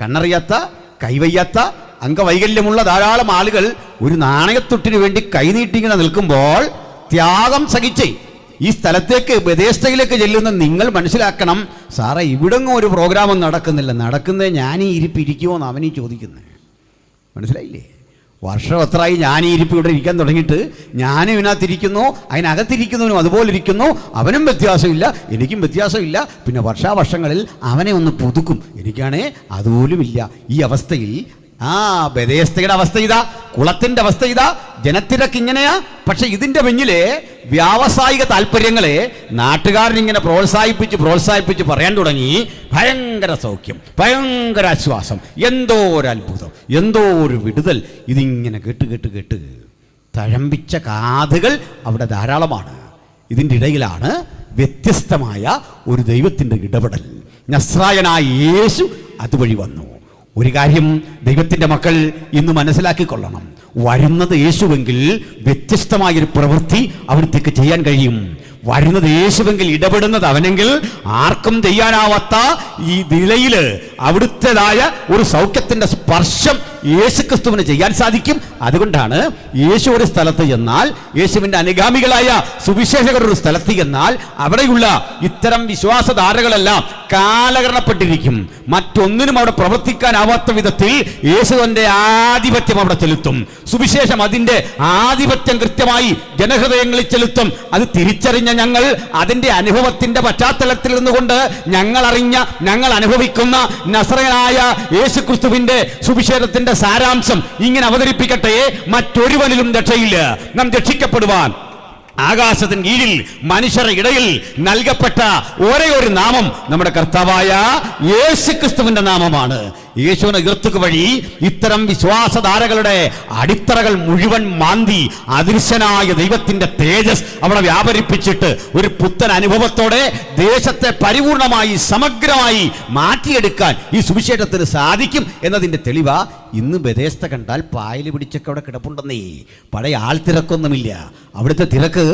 കണ്ണറിയാത്ത, കൈവയ്യാത്ത, അംഗവൈകല്യമുള്ള ധാരാളം ആളുകൾ ഒരു നാണയത്തൊട്ടിന് വേണ്ടി കൈനീട്ടിങ്ങനെ നിൽക്കുമ്പോൾ ത്യാഗം സഹിച്ച് ഈ സ്ഥലത്തേക്ക്, ബെഥേസ്ദയിലേക്ക് ചെല്ലുന്ന നിങ്ങൾ മനസ്സിലാക്കണം, സാറേ ഇവിടെങ്ങും ഒരു പ്രോഗ്രാമും നടക്കുന്നില്ല. നടക്കുന്നത് ഞാൻ ഈ ഇരിപ്പിരിക്കുമോ എന്ന് അവനീ ചോദിക്കുന്നത്. മനസ്സിലായില്ലേ? വർഷം എത്രയായി ഞാൻ ഈ ഇരിപ്പ് ഇവിടെ ഇരിക്കാൻ തുടങ്ങിയിട്ട്. ഞാനും ഇതിനകത്തിരിക്കുന്നു, അതിനകത്തിരിക്കുന്നവനും അതുപോലെ ഇരിക്കുന്നു. അവനും വ്യത്യാസമില്ല, എനിക്കും വ്യത്യാസമില്ല. പിന്നെ വർഷാവർഷങ്ങളിൽ അവനെ ഒന്ന് പുതുക്കും, എനിക്കാണേ അതുപോലുമില്ല. ഈ അവസ്ഥയിൽ ബെഥേസ്ദയുടെ അവസ്ഥ ഇതാ, കുളത്തിൻ്റെ അവസ്ഥ ഇതാ, ജനത്തിരക്ക് ഇങ്ങനെയാ. പക്ഷെ ഇതിൻ്റെ പിന്നിലെ വ്യാവസായിക താല്പര്യങ്ങളെ നാട്ടുകാരനിങ്ങനെ പ്രോത്സാഹിപ്പിച്ച് പറയാൻ തുടങ്ങി. ഭയങ്കര സൗഖ്യം, ഭയങ്കര ആശ്വാസം, എന്തോ ഒരു അത്ഭുതം, എന്തോ ഒരു വിടുതൽ. ഇതിങ്ങനെ കേട്ട് തഴമ്പിച്ച കാതുകൾ അവിടെ ധാരാളമാണ്. ഇതിൻ്റെ ഇടയിലാണ് വ്യത്യസ്തമായ ഒരു ദൈവത്തിൻ്റെ ഇടപെടൽ. നസ്രായനായ യേശു അതുവഴി വന്നു. ഒരു കാര്യം ദൈവത്തിൻ്റെ മക്കൾ ഇന്ന് മനസ്സിലാക്കിക്കൊള്ളണം, വരുന്നത് യേശുവെങ്കിൽ വ്യത്യസ്തമായൊരു പ്രവൃത്തി അവിടത്തേക്ക് ചെയ്യാൻ കഴിയും. വരുന്നത് യേശുവെങ്കിൽ, ഇടപെടുന്നത് അവനെങ്കിൽ, ആർക്കും ചെയ്യാനാവാത്ത ഈ നിലയിൽ അവിടുത്തേതായ ഒരു സൗഖ്യത്തിൻ്റെ സ്പർശം യേശുക്രിസ്തുവിന് ചെയ്യാൻ സാധിക്കും. അതുകൊണ്ടാണ് യേശു ഒരു സ്ഥലത്ത് ചെന്നാൽ, യേശുവിൻ്റെ അനുഗാമികളായ സുവിശേഷകർ ഒരു സ്ഥലത്ത് ചെന്നാൽ അവിടെയുള്ള ഇത്തരം വിശ്വാസധാരകളെല്ലാം കാലഹരണപ്പെട്ടിരിക്കും. മറ്റൊന്നിനും അവിടെ പ്രവർത്തിക്കാനാവാത്ത വിധത്തിൽ യേശുവിൻ്റെ ആധിപത്യം അവിടെ ചെലുത്തും. സുവിശേഷം അതിൻ്റെ ആധിപത്യം കൃത്യമായി ജനഹൃദയങ്ങളിൽ ചെലുത്തും. അത് തിരിച്ചറിഞ്ഞ ഞങ്ങൾ അതിൻ്റെ അനുഭവത്തിൻ്റെ പശ്ചാത്തലത്തിൽ നിന്നുകൊണ്ട് ഞങ്ങൾ അനുഭവിക്കുന്ന നസ്രയനായ യേശുക്രിസ്തുവിൻ്റെ സുവിശേഷത്തിൻ്റെ സാരാംശം ഇങ്ങനെ അവതരിപ്പിക്കട്ടെ. മറ്റൊരുവനിലും രക്ഷയില്ല. നാം രക്ഷിക്കപ്പെടുവാൻ ആകാശത്തിന് കീഴിൽ മനുഷ്യരുടെ ഇടയിൽ നൽകപ്പെട്ട ഒരേ ഒരു നാമം നമ്മുടെ കർത്താവായ യേശുക്രിസ്തുവിന്റെ നാമമാണ്. യേശുവിനെ ഉയർത്തുക വഴി ഇത്തരം വിശ്വാസധാരകളുടെ അടിത്തറകൾ മുഴുവൻ മാന്തി അദൃശ്യനായ ദൈവത്തിന്റെ തേജസ് അവിടെ വ്യാപരിപ്പിച്ചിട്ട് ഒരു പുത്തൻ അനുഭവത്തോടെ ദേശത്തെ പരിപൂർണമായി സമഗ്രമായി മാറ്റിയെടുക്കാൻ ഈ സുവിശേഷത്തിന് സാധിക്കും എന്നതിന്റെ തെളിവാ ഇന്ന് ബെഥേസ്ദ കണ്ടാൽ പായൽ പിടിച്ചൊക്കെ അവിടെ കിടപ്പുണ്ടെന്നേ. പഴയ ആൾ തിരക്കൊന്നുമില്ല. അവിടുത്തെ തിരക്ക്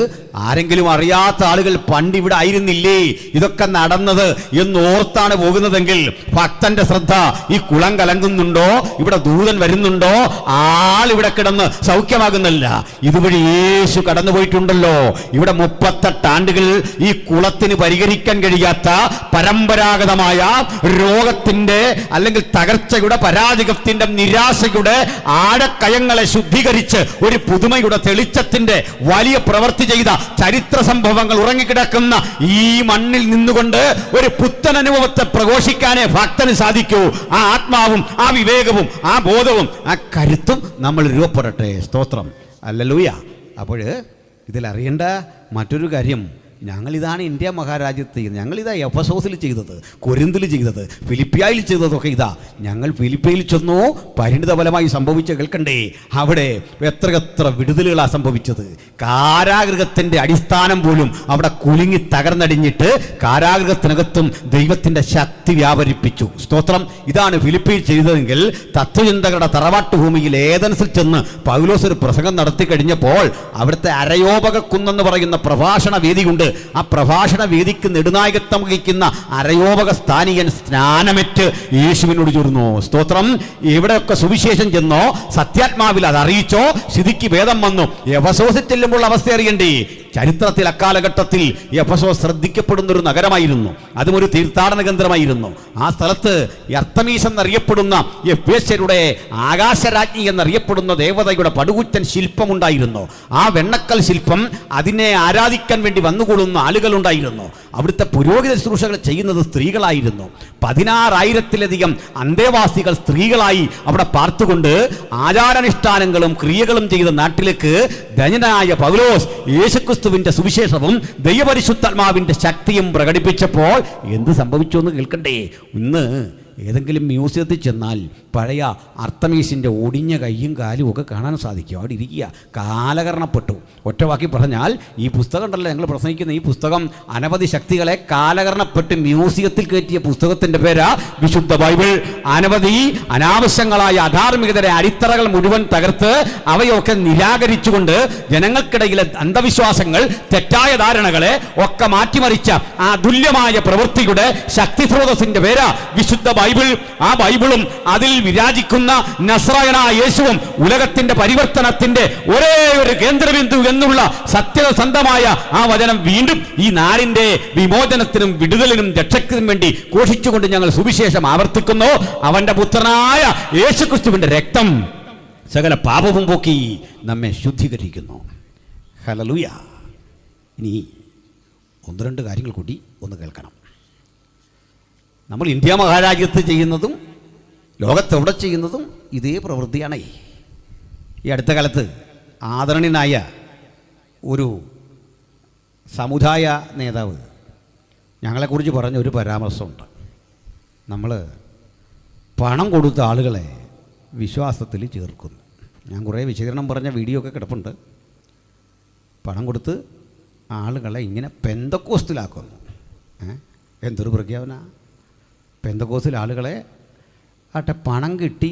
ആരെങ്കിലും അറിയാത്ത ആളുകൾ പണ്ട് ഇവിടെ ആയിരുന്നില്ലേ ഇതൊക്കെ നടന്നത് എന്നോർത്താണ് പോകുന്നതെങ്കിൽ ഭക്തന്റെ ശ്രദ്ധ ഈ കുളം കലങ്ങുന്നുണ്ടോ, ഇവിടെ ദൂതൻ വരുന്നുണ്ടോ, ആൾ ഇവിടെ കിടന്ന് സൗഖ്യമാകുന്നില്ല. ഇതുവഴി യേശു കടന്നുപോയിട്ടുണ്ടല്ലോ. ഇവിടെ 38 ആണ്ടുകൾ ഈ കുളത്തിന് പരിഹരിക്കാൻ കഴിയാത്ത പരമ്പരാഗതമായ രോഗത്തിന്റെ അല്ലെങ്കിൽ തകർച്ചയുടെ, പരാജയത്തിന്റെ, നിരാശയുടെ ആഴക്കയങ്ങളെ ശുദ്ധീകരിച്ച് ഒരു പുതുമയുടെ തെളിച്ചത്തിന്റെ വലിയ പ്രവൃത്തി ചെയ്ത ചരിത്ര സംഭവങ്ങൾ ഉറങ്ങിക്കിടക്കുന്ന ഈ മണ്ണിൽ നിന്നുകൊണ്ട് ഒരു പുത്തൻ അനുഭവത്തെ പ്രഘോഷിക്കാനേ ഭക്തന് സാധിക്കൂ. ആ ആത്മാവും ആ വിവേകവും ആ ബോധവും ആ കരുത്തും നമ്മൾ രൂപപ്പെടട്ടെ. സ്തോത്രം, ഹല്ലേലൂയ. അപ്പോൾ ഇതിലറിയേണ്ട മറ്റൊരു കാര്യം, ഞങ്ങളിതാണ് ഇന്ത്യ മഹാരാജ്യത്ത് ചെയ്തത്, ഞങ്ങളിതാ എഫെസോസിൽ ചെയ്തത്, കൊരിന്തിൽ ചെയ്തത്, ഫിലിപ്പി ഫിലിപ്പിയായിൽ ചെയ്തതൊക്കെ ഇതാ. ഞങ്ങൾ ഫിലിപ്പിയിൽ ചെന്നു, പരിണിതഫലമായി സംഭവിച്ച കേൾക്കണ്ടേ? അവിടെ എത്രയെത്ര വിടുതലുകളാണ് സംഭവിച്ചത്. കാരാഗൃഹത്തിൻ്റെ അടിസ്ഥാനം പോലും അവിടെ കുലുങ്ങി തകർന്നടിഞ്ഞിട്ട് കാരാഗൃഹത്തിനകത്തും ദൈവത്തിൻ്റെ ശക്തി വ്യാപരിപ്പിച്ചു. സ്തോത്രം. ഇതാണ് ഫിലിപ്പിയിൽ ചെയ്തതെങ്കിൽ തത്വചിന്തകളുടെ തറവാട്ട് ഭൂമിയിൽ ഏതൻസിൽ ചെന്ന് പൗലോസ് ഒരു പ്രസംഗം നടത്തി കഴിഞ്ഞപ്പോൾ അവിടുത്തെ അരയോപകുന്നെന്ന് പറയുന്ന പ്രഭാഷണ വേദിയുണ്ട്. ആ പ്രഭാഷണ വേദിക്ക് നെടുനായകത്വം വഹിക്കുന്ന അരയോപക സ്ഥാനികൻ സ്നാനമേറ്റ് യേശുവിനോട് ചൊല്ലുന്നു. സ്തോത്രം. എവിടെയൊക്കെ സുവിശേഷം ചെന്നോ, സത്യാത്മാവിൽ അത് അറിയിച്ചോ, സ്ഥിതിക്ക് ഭേദം വന്നു. എഫെസോസിൽ ചെല്ലുമ്പോൾ അവസ്ഥ അറിയണ്ടേ? ചരിത്രത്തിൽ അക്കാലഘട്ടത്തിൽ എഫെസോസ് ശ്രദ്ധിക്കപ്പെടുന്നൊരു നഗരമായിരുന്നു. അതും ഒരു തീർത്ഥാടന കേന്ദ്രമായിരുന്നു. ആ സ്ഥലത്ത് അർത്തമീസ് എന്നറിയപ്പെടുന്ന എഫേസ്യരുടെ ആകാശരാജ്ഞി എന്നറിയപ്പെടുന്ന ദേവതയുടെ പടുകൂറ്റൻ ശില്പമുണ്ടായിരുന്നു. ആ വെണ്ണക്കൽ ശില്പം, അതിനെ ആരാധിക്കാൻ വേണ്ടി വന്നുകൂടുന്ന ആളുകളുണ്ടായിരുന്നു. അവിടുത്തെ പുരോഹിത ശുശ്രൂഷകൾ ചെയ്യുന്നത് സ്ത്രീകളായിരുന്നു. 16,000-ലധികം അന്തേവാസികൾ സ്ത്രീകളായി അവിടെ പാർത്തുകൊണ്ട് ആചാരാനുഷ്ഠാനങ്ങളും ക്രിയകളും ചെയ്ത നാട്ടിലേക്ക് ധന്യനായ പൗലോസ് യേശുക്രിസ്തുവിന്റെ സുവിശേഷവും ദൈവപരിശുദ്ധാത്മാവിന്റെ ശക്തിയും പ്രകടിപ്പിച്ചപ്പോൾ എന്ത് സംഭവിച്ചു എന്ന് കേൾക്കണ്ടേ? ഇന്ന് ഏതെങ്കിലും മ്യൂസിയത്തിൽ ചെന്നാൽ പഴയ അർത്തമീസിൻ്റെ ഒടിഞ്ഞ കയ്യും കാലും ഒക്കെ കാണാൻ സാധിക്കും. അവിടെ ഇരിക്കുക, കാലകരണപ്പെട്ടു. ഒറ്റവാക്കി പറഞ്ഞാൽ ഈ പുസ്തകം ഉണ്ടല്ലോ, ഞങ്ങൾ പ്രസംഗിക്കുന്ന ഈ പുസ്തകം അനവധി ശക്തികളെ കാലകരണപ്പെട്ട് മ്യൂസിയത്തിൽ കയറ്റിയ പുസ്തകത്തിൻ്റെ പേരാ വിശുദ്ധ ബൈബിൾ. അനവധി അനാവശ്യങ്ങളായ അധാർമികതയുടെ അടിത്തറകൾ മുഴുവൻ തകർത്ത് അവയൊക്കെ നിരാകരിച്ചുകൊണ്ട് ജനങ്ങൾക്കിടയിലെ അന്ധവിശ്വാസങ്ങൾ, തെറ്റായ ധാരണകളെ ഒക്കെ മാറ്റിമറിച്ച ആ തുല്യമായ പ്രവൃത്തിയുടെ ശക്തി സ്രോതസ്സിൻ്റെ പേരാ വിശുദ്ധ ബൈബിൾ. ആ ബൈബിളും അതിൽ വിരാജിക്കുന്ന നസ്രായനായ യേശുവും ഉലകത്തിന്റെ പരിവർത്തനത്തിന്റെ ഒരേ ഒരു കേന്ദ്രബിന്ദു എന്നുള്ള സത്യസന്ധമായ ആ വചനം വീണ്ടും ഈ നാടിന്റെ വിമോചനത്തിനും വിടുതലിനും രക്ഷയ്ക്കും വേണ്ടി ഘോഷിച്ചുകൊണ്ട് ഞങ്ങൾ സുവിശേഷം ആവർത്തിക്കുന്നു. അവന്റെ പുത്രനായ യേശുക്രിസ്തുവിന്റെ രക്തം സകല പാപവും പോക്കി നമ്മെ ശുദ്ധീകരിക്കുന്നു. ഹല്ലേലൂയ. ഇനി 1-2 കാര്യങ്ങൾ കൂടി ഒന്ന് കേൾക്കണം. നമ്മൾ ഇന്ത്യ മഹാരാജ്യത്ത് ചെയ്യുന്നതും ലോകത്തെവിടെ ചെയ്യുന്നതും ഇതേ പ്രവൃത്തിയാണ്. ഈ അടുത്ത കാലത്ത് ആദരണീയനായ ഒരു സമുദായ നേതാവ് ഞങ്ങളെക്കുറിച്ച് പറഞ്ഞ ഒരു പരാമർശമുണ്ട്. നമ്മൾ പണം കൊടുത്ത ആളുകളെ വിശ്വാസത്തിൽ ചേർക്കുന്നു. ഞാൻ കുറേ വിശദീകരണം പറഞ്ഞ വീഡിയോ ഒക്കെ കിടപ്പുണ്ട്. പണം കൊടുത്ത് ആളുകളെ ഇങ്ങനെ പെന്തക്കോസ്തിലാക്കുന്നു. എന്തൊരു പ്രഖ്യാപന! പെന്തക്കോസ്തിൽ ആളുകളെ ആട്ടെ, പണം കിട്ടി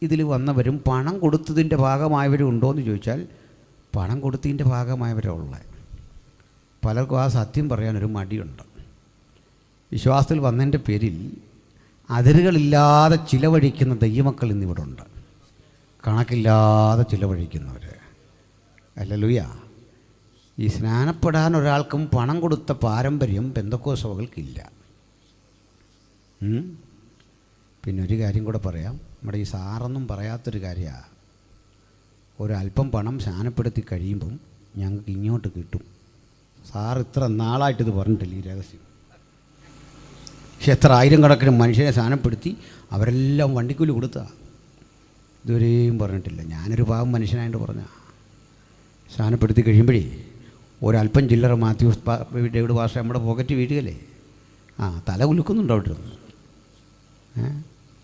ഇതിൽ വന്നവരും പണം കൊടുത്തതിൻ്റെ ഭാഗമായവരും ഉണ്ടോ എന്ന് ചോദിച്ചാൽ പണം കൊടുത്തതിൻ്റെ ഭാഗമായവരുള്ള പലർക്കും ആ സത്യം പറയാനൊരു മടിയുണ്ട്. വിശ്വാസത്തിൽ വന്നതിൻ്റെ പേരിൽ അതിരുകളില്ലാതെ ചിലവഴിക്കുന്ന ദൈവമക്കൾ ഇന്നിവിടെ ഉണ്ട്. കണക്കില്ലാതെ ചിലവഴിക്കുന്നവർ. ഹല്ലേലൂയ. ഈ സ്നാനപ്പെടാൻ ഒരാൾക്കും പണം കൊടുത്ത പാരമ്പര്യം പെന്തക്കോസ്തകൾക്കില്ല. പിന്നെ ഒരു കാര്യം കൂടെ പറയാം. നമ്മുടെ ഈ സാറൊന്നും പറയാത്തൊരു കാര്യമാണ്. ഒരല്പം പണം സ്നാനപ്പെടുത്തി കഴിയുമ്പം ഞങ്ങൾക്ക് ഇങ്ങോട്ട് കിട്ടും. സാർ ഇത്ര നാളായിട്ടിത് പറഞ്ഞിട്ടില്ല ഈ രഹസ്യം. പക്ഷെ എത്ര ആയിരം കണക്കിന് മനുഷ്യരെ സ്നാനപ്പെടുത്തി അവരെല്ലാം വണ്ടിക്കൂലി കൊടുത്താ ഇതുവരെയും പറഞ്ഞിട്ടില്ല. ഞാനൊരു പാവം മനുഷ്യനായിട്ട് പറഞ്ഞ സ്നാനപ്പെടുത്തി കഴിയുമ്പോഴേ ഒരല്പം ചില്ലറ മാത്യൂസ് ഡേവിഡ് ഭാഷ നമ്മുടെ പോക്കറ്റ് വീഴുകയല്ലേ. തല കുലുക്കുന്നുണ്ടോ അവിടെ ഇരുന്ന്?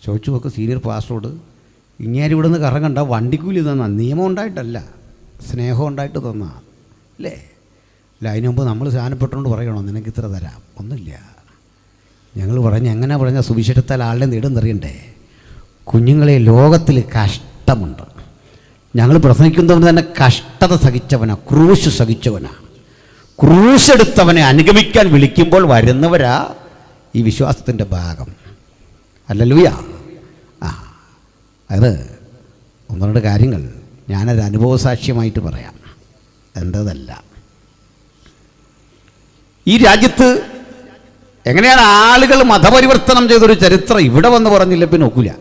ചോദിച്ചു നോക്ക് സീനിയർ പാസ്റ്ററോട്. ഇങ്ങനെ ഇവിടെ നിന്ന് കറങ്ങണ്ട, വണ്ടിക്കൂലി തന്നാ. നിയമം ഉണ്ടായിട്ടല്ല, സ്നേഹം ഉണ്ടായിട്ട് തന്നാ അല്ലേ? അല്ല, അതിന് മുമ്പ് നമ്മൾ സ്നാനപ്പെട്ടുകൊണ്ട് പറയണോ നിനക്ക് ഇത്ര തരാം? ഒന്നുമില്ല. ഞങ്ങൾ എങ്ങനെ പറഞ്ഞാൽ സുവിശേഷത്താൽ ആളുടെ നേടുന്നറിയണ്ടേ? കുഞ്ഞുങ്ങളെ, ലോകത്തിൽ കഷ്ടമുണ്ട്. ഞങ്ങൾ പ്രസംഗിക്കുന്നവന് തന്നെ കഷ്ടത സഹിച്ചവനാ, ക്രൂശ് സഹിച്ചവനാ. ക്രൂശ് എടുത്തവനെ അനുഗമിക്കാൻ വിളിക്കുമ്പോൾ വരുന്നവരാ ഈ വിശ്വാസത്തിൻ്റെ ഭാഗം. ഹല്ലേലൂയ. അത് 1-2 കാര്യങ്ങൾ ഞാനൊരു അനുഭവസാക്ഷ്യമായിട്ട് പറയാം. എൻ്റേതല്ല. ഈ രാജ്യത്ത് എങ്ങനെയാണ് ആളുകൾ മതപരിവർത്തനം ചെയ്തൊരു ചരിത്രം ഇവിടെ വന്ന് പറഞ്ഞില്ല പിന്നെ ഒക്കില്ല.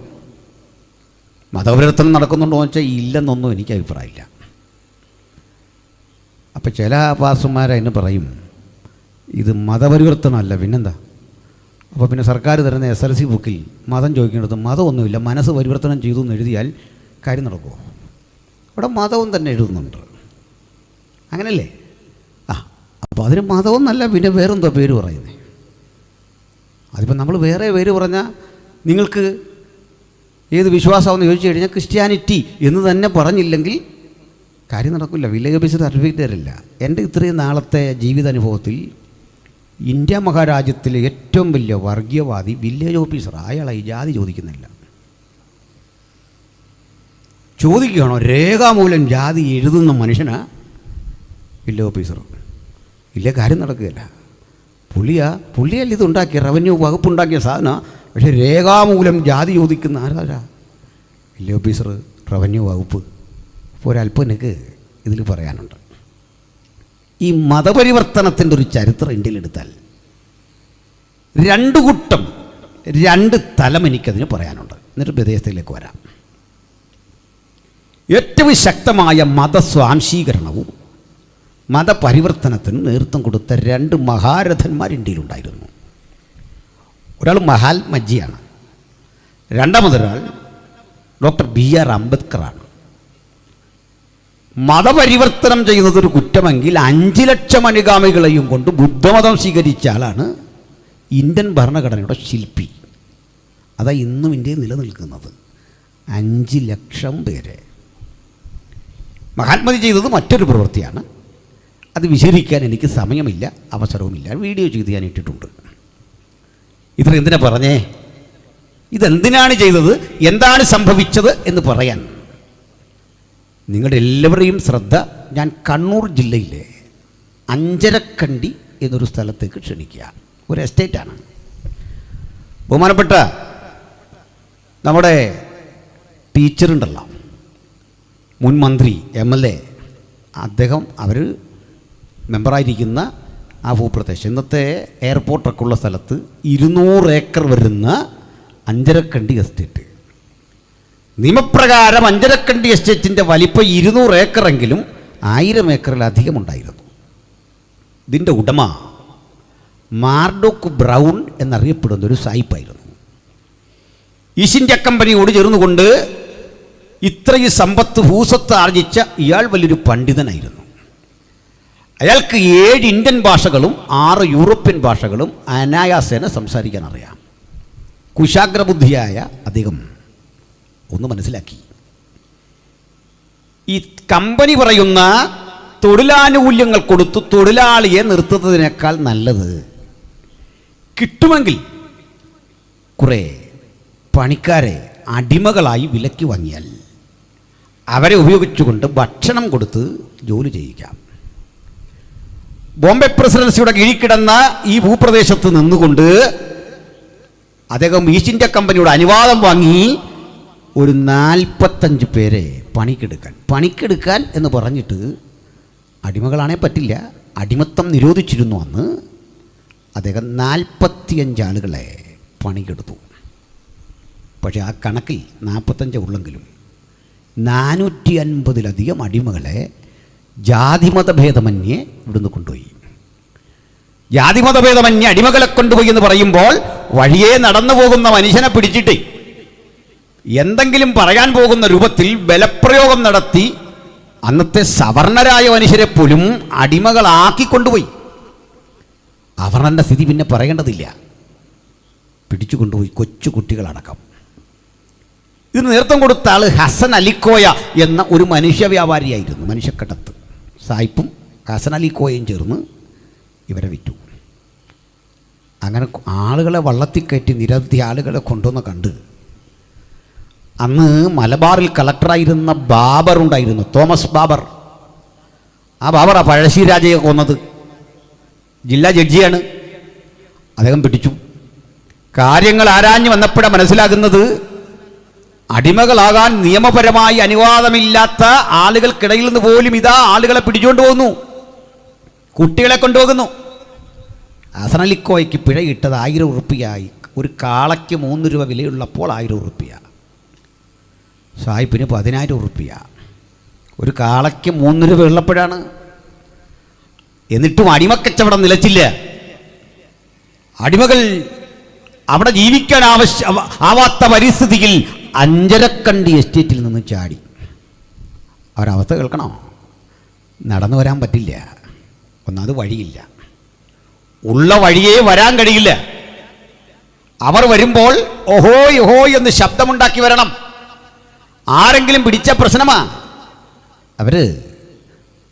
മതപരിവർത്തനം നടക്കുന്നുണ്ടോ എന്ന് വെച്ചാൽ ഇല്ലെന്നൊന്നും എനിക്ക് അഭിപ്രായമില്ല. അപ്പം ചില പാസ്റ്റർമാരതിന് പറയും ഇത് മതപരിവർത്തനമല്ല പിന്നെന്താ. അപ്പോൾ പിന്നെ സർക്കാർ തരുന്ന SLC ബുക്കിൽ മതം ചോദിക്കേണ്ടത് മതമൊന്നുമില്ല, മനസ്സ് പരിവർത്തനം ചെയ്തു എന്ന് എഴുതിയാൽ കാര്യം നടക്കുമോ? ഇവിടെ മതവും തന്നെ എഴുതുന്നുണ്ട്. അങ്ങനല്ലേ? അപ്പോൾ അതിന് മതമൊന്നല്ല പിന്നെ വേറെന്തോ പേര് പറയുന്നത്. അതിപ്പോൾ നമ്മൾ വേറെ പേര് പറഞ്ഞാൽ നിങ്ങൾക്ക് ഏത് വിശ്വാസമാണെന്ന് ചോദിച്ചു കഴിഞ്ഞാൽ ക്രിസ്ത്യാനിറ്റി എന്ന് തന്നെ പറഞ്ഞില്ലെങ്കിൽ കാര്യം നടക്കില്ല. വില്ലേജ് ഓഫീസർ സർട്ടിഫിക്കറ്റ് തരില്ല. എൻ്റെ ഇത്രയും നാളത്തെ ജീവിതാനുഭവത്തിൽ ഇന്ത്യ മഹാരാജ്യത്തിലെ ഏറ്റവും വലിയ വർഗീയവാദി വില്ലേജ് ഓഫീസർ. അയാളായി ജാതി ചോദിക്കുന്നില്ല. ചോദിക്കുകയാണോ? രേഖാമൂലം ജാതി എഴുതുന്ന മനുഷ്യനാ വില്ലേജ് ഓഫീസർ. ഇല്ല, കാര്യം നടക്കുകയില്ല. പുള്ളിയല്ല ഇതുണ്ടാക്കിയ റവന്യൂ വകുപ്പുണ്ടാക്കിയ സാധനം. പക്ഷേ രേഖാമൂലം ജാതി ചോദിക്കുന്ന ആരാ? വില്ലേജ് ഓഫീസർ, റവന്യൂ വകുപ്പ്. ഇപ്പോൾ ഒരല്പം എനിക്ക് ഇതിൽ പറയാനുണ്ട്. ഈ മതപരിവർത്തനത്തിൻ്റെ ഒരു ചരിത്രം ഇന്ത്യയിലെടുത്താൽ രണ്ട് കൂട്ടം, രണ്ട് തലം എനിക്കതിന് പറയാനുണ്ട്. എന്നിട്ട് വിദേശത്തിലേക്ക് വരാം. ഏറ്റവും ശക്തമായ മതസ്വാംശീകരണവും മതപരിവർത്തനത്തിന് നേതൃത്വം കൊടുത്ത രണ്ട് മഹാരഥന്മാർ ഇന്ത്യയിലുണ്ടായിരുന്നു. ഒരാൾ മഹാത്മജിയാണ്, രണ്ടാമതൊരാൾ ഡോക്ടർ BR അംബേദ്കറാണ്. മതപരിവർത്തനം ചെയ്യുന്നതൊരു കുറ്റമെങ്കിൽ 5 ലക്ഷം അനുഗാമികളെയും കൊണ്ട് ബുദ്ധമതം സ്വീകരിച്ച ആളാണ് ഇന്ത്യൻ ഭരണഘടനയുടെ ശില്പി. അതാ ഇന്നും ഇന്ത്യയിൽ നിലനിൽക്കുന്നത്. 5 ലക്ഷം പേരെ. മഹാത്മജി ചെയ്തത് മറ്റൊരു പ്രവൃത്തിയാണ്. അത് വിശദീകരിക്കാൻ എനിക്ക് സമയമില്ല, അവസരവുമില്ല. വീഡിയോ ചെയ്ത് ഞാൻ ഇട്ടിട്ടുണ്ട്. ഇത്ര എന്തിനാ പറഞ്ഞേ? ഇതെന്തിനാണ് ചെയ്തത്, എന്താണ് സംഭവിച്ചത് എന്ന് പറയാൻ നിങ്ങളുടെ എല്ലാവരെയും ശ്രദ്ധ ഞാൻ കണ്ണൂർ ജില്ലയിലെ അഞ്ചരക്കണ്ടി എന്നൊരു സ്ഥലത്തേക്ക് ക്ഷണിക്കുക. ഒരു എസ്റ്റേറ്റാണ്. ബഹുമാനപ്പെട്ട നമ്മുടെ ടീച്ചറുണ്ടല്ലോ, മുൻ മന്ത്രി, MLA, അദ്ദേഹം അവർ മെമ്പറായിരിക്കുന്ന ആ ഭൂപ്രദേശം, ഇന്നത്തെ എയർപോർട്ടൊക്കെ ഉള്ള സ്ഥലത്ത് 200 ഏക്കർ വരുന്ന അഞ്ചരക്കണ്ടി എസ്റ്റേറ്റ്. നിയമപ്രകാരം അഞ്ചരക്കണ്ടി എസ്റ്റേറ്റിൻ്റെ വലിപ്പം 200 ഏക്കറെങ്കിലും 1000 ഏക്കറിലധികം ഉണ്ടായിരുന്നു. ഇതിൻ്റെ ഉടമ മാർഡോക്ക് ബ്രൗൺ എന്നറിയപ്പെടുന്നൊരു സായിപ്പായിരുന്നു. ഈസ്റ്റ് ഇന്ത്യ കമ്പനിയോട് ചേർന്നുകൊണ്ട് ഇത്രയും സമ്പത്ത്, ഭൂസ്വത്ത് ആർജിച്ച ഇയാൾ വലിയൊരു പണ്ഡിതനായിരുന്നു. അയാൾക്ക് 7 ഇന്ത്യൻ ഭാഷകളും 6 യൂറോപ്യൻ ഭാഷകളും അനായാസേന സംസാരിക്കാൻ അറിയാം. കുശാഗ്രബുദ്ധിയായ അദ്ദേഹം ഒന്ന് മനസ്സിലാക്കി, ഈ കമ്പനി പറയുന്ന തൊഴിലാനുകൂല്യങ്ങൾ കൊടുത്ത് തൊഴിലാളിയെ നിർത്തുന്നതിനേക്കാൾ നല്ലത് കിട്ടുമെങ്കിൽ കുറേ പണിക്കാരെ അടിമകളായി വിലയ്ക്ക് വാങ്ങിയാൽ അവരെ ഉപയോഗിച്ചുകൊണ്ട് ഭക്ഷണം കൊടുത്ത് ജോലി ചെയ്യിക്കാം. ബോംബെ പ്രസിഡൻസിയുടെ കീഴിൽ കിടന്ന ഈ ഭൂപ്രദേശത്ത് നിന്നുകൊണ്ട് അദ്ദേഹം ഈസ്റ്റ് ഇന്ത്യ കമ്പനിയുടെ അനുവാദം വാങ്ങി ഒരു 45 പേരെ പണിക്കെടുക്കാൻ എന്ന് പറഞ്ഞിട്ട്, അടിമകളാണേ പറ്റില്ല, അടിമത്തം നിരോധിച്ചിരുന്നു അന്ന്. അദ്ദേഹം 45 ആളുകളെ പണിക്കെടുത്തു. പക്ഷേ ആ കണക്കിൽ 45 ഉള്ളെങ്കിലും 450-ലധികം അടിമകളെ ജാതിമതഭേദമന്യേ ഇവിടുന്ന് കൊണ്ടുപോയി. ജാതിമതഭേദമന്യേ അടിമകളെ കൊണ്ടുപോയി എന്ന് പറയുമ്പോൾ വഴിയെ നടന്നു പോകുന്ന മനുഷ്യനെ പിടിച്ചിട്ട് എന്തെങ്കിലും പറയാൻ പോകുന്ന രൂപത്തിൽ ബലപ്രയോഗം നടത്തി അന്നത്തെ സവർണരായ മനുഷ്യരെ പോലും അടിമകളാക്കിക്കൊണ്ടുപോയി. അവർണന്റെ സ്ഥിതി പിന്നെ പറയേണ്ടതില്ല. പിടിച്ചു കൊണ്ടുപോയി കൊച്ചു കുട്ടികളടക്കം. ഇതിന് നേതൃത്വം കൊടുത്ത ആൾ ഹസൻ അലിക്കോയ എന്ന ഒരു മനുഷ്യ വ്യാപാരിയായിരുന്നു. മനുഷ്യക്കടത്ത് സായിപ്പും ഹസൻ അലിക്കോയയും ചേർന്ന് ഇവരെ വിറ്റു. അങ്ങനെ ആളുകളെ വള്ളത്തിൽ കയറ്റി നിരവധി ആളുകളെ കൊണ്ടുവന്ന് കണ്ട്, അന്ന് മലബാറിൽ കളക്ടറായിരുന്ന ബാബർ ഉണ്ടായിരുന്നു, തോമസ് ബാബർ. ആ ബാബറാ പഴശ്ശി രാജയെ കൊന്നത്. ജില്ലാ ജഡ്ജിയാണ്. അദ്ദേഹം പിടിച്ചു. കാര്യങ്ങൾ ആരാഞ്ഞു വന്നപ്പോഴാണ് മനസ്സിലാകുന്നത്, അടിമകളാകാൻ നിയമപരമായി അനുവാദമില്ലാത്ത ആളുകൾക്കിടയിൽ നിന്ന് പോലും ഇതാ ആളുകളെ പിടിച്ചുകൊണ്ട് പോകുന്നു, കുട്ടികളെ കൊണ്ടുപോകുന്നു. ഹസൻ അലിക്കോയ്ക്ക് പിഴ ഇട്ടത് 1000 ഉറുപ്പികയായി. ഒരു കാളയ്ക്ക് 3 രൂപ വിലയുള്ളപ്പോൾ 1000 ഉറുപ്പിക. സായിപ്പിന് 10000 ഉറുപ്പിക. ഒരു കാളയ്ക്ക് 3 രൂപ ഉള്ളപ്പോഴാണ്. എന്നിട്ടും അടിമക്കച്ചവടം നിലച്ചില്ല. അടിമകൾ അവിടെ ജീവിക്കാൻ ആവാത്ത പരിസ്ഥിതിയിൽ അഞ്ചരക്കണ്ടി എസ്റ്റേറ്റിൽ നിന്ന് ചാടി. അവരവസ്ഥ കേൾക്കണോ? നടന്നു വരാൻ പറ്റില്ല. ഒന്നത് വഴിയില്ല. ഉള്ള വഴിയേ വരാൻ കഴിയില്ല. അവർ വരുമ്പോൾ ഓഹോ യോഹോ എന്ന് ശബ്ദമുണ്ടാക്കി വരണം. ആരെങ്കിലും പിടിച്ച പ്രശ്നമാ. അവര്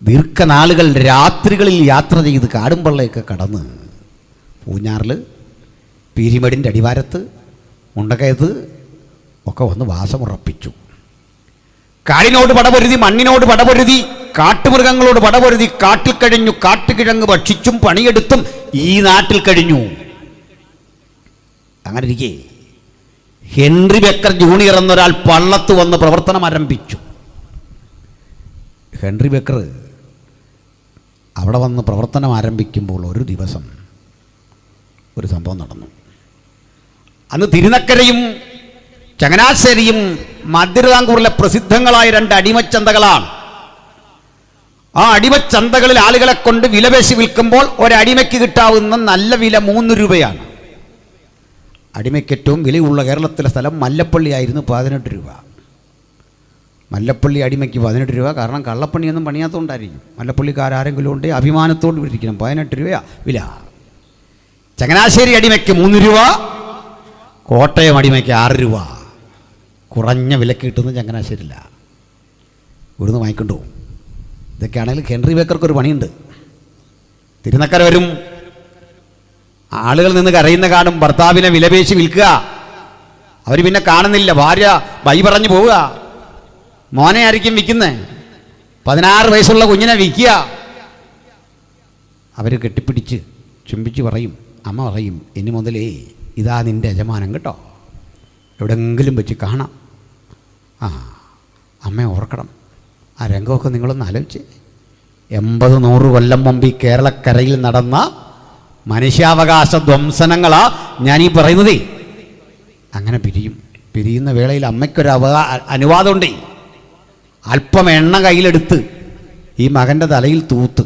ദീർഘനാളുകൾ രാത്രികളിൽ യാത്ര ചെയ്ത് കാടുംപള്ളയൊക്കെ കടന്ന് പൂഞ്ഞാറിൽ പീരിമേടിൻ്റെ അടിവാരത്ത് മുണ്ടക്കയത്ത് ഒക്കെ വന്ന് വാസമുറപ്പിച്ചു. കാടിനോട് പടപൊരുതി, മണ്ണിനോട് പടപൊരുതി, കാട്ടുമൃഗങ്ങളോട് പടപൊരുതി കാട്ടിൽ കഴിഞ്ഞു. കാട്ടുകിഴങ്ങ് ഭക്ഷിച്ചും പണിയെടുത്തും ഈ നാട്ടിൽ കഴിഞ്ഞു. അങ്ങനെ ഇരിക്കെ ഹെൻറി ബെക്കർ ജൂനിയർ എന്നൊരാൾ പള്ളത്ത് വന്ന് പ്രവർത്തനം ആരംഭിച്ചു. ഹെൻറി ബെക്കർ അവിടെ വന്ന് പ്രവർത്തനം ആരംഭിക്കുമ്പോൾ ഒരു ദിവസം ഒരു സംഭവം നടന്നു. അന്ന് തിരുനക്കരയും ചങ്ങനാശ്ശേരിയും മധ്യതിരുവിതാംകൂറിലെ പ്രസിദ്ധങ്ങളായ 2 അടിമച്ചന്തകളാണ്. ആ അടിമച്ചന്തകളിൽ ആളുകളെ കൊണ്ട് വിലപേശി വിൽക്കുമ്പോൾ ഒരടിമയ്ക്ക് കിട്ടാവുന്ന നല്ല വില 3 രൂപയാണ്. അടിമയ്ക്ക് ഏറ്റവും വിലയുള്ള കേരളത്തിലെ സ്ഥലം മല്ലപ്പള്ളി ആയിരുന്നു, 18 രൂപ. മല്ലപ്പള്ളി അടിമയ്ക്ക് 18 രൂപ. കാരണം കള്ളപ്പണിയൊന്നും പണിയാത്തതുകൊണ്ടായിരിക്കും. മല്ലപ്പള്ളിക്കാരെങ്കിലും ഉണ്ട് അഭിമാനത്തോട് ഇരിക്കണം. 18 രൂപ വില. ചങ്ങനാശ്ശേരി അടിമയ്ക്ക് 3 രൂപ, കോട്ടയം അടിമയ്ക്ക് 6 രൂപ. കുറഞ്ഞ വിലക്ക് കിട്ടുന്നത് ചങ്ങനാശ്ശേരിയില്ല. ഇവിടുന്ന് വാങ്ങിക്കൊണ്ടു. ഇതൊക്കെയാണെങ്കിൽ ഹെൻറി ബേക്കർക്കൊരു പണിയുണ്ട്. തിരുനക്കര വരും, ആളുകൾ നിന്ന് കരയുന്ന കാണും, ഭർത്താവിനെ വിലപേശി വിൽക്കുക. അവർ പിന്നെ കാണുന്നില്ല. ഭാര്യ ബൈ പറഞ്ഞു പോവുക. മോനെ ആയിരിക്കും വിൽക്കുന്നത്, 16 വയസ്സുള്ള കുഞ്ഞിനെ വിൽക്കുക. അവർ കെട്ടിപ്പിടിച്ച് ചുംബിച്ച് പറയും, അമ്മ പറയും, ഇനി മുതലേ ഇതാ നിൻ്റെ യജമാനം കേട്ടോ, എവിടെയെങ്കിലും വെച്ച് കാണാം. അമ്മ ഓർക്കണം. ആ രംഗമൊക്കെ നിങ്ങളൊന്ന് ആലോചിച്ച്. 80-100 കൊല്ലം മുമ്പ് ഈ കേരളക്കരയിൽ നടന്ന മനുഷ്യാവകാശ ധ്വംസനങ്ങളാ ഞാനീ പറയുന്നതേ. അങ്ങനെ പിരിയുന്ന വേളയിൽ അമ്മയ്ക്കൊരു അനുവാദമുണ്ട്. അല്പം എണ്ണ കയ്യിലെടുത്ത് ഈ മകൻ്റെ തലയിൽ തൂത്ത്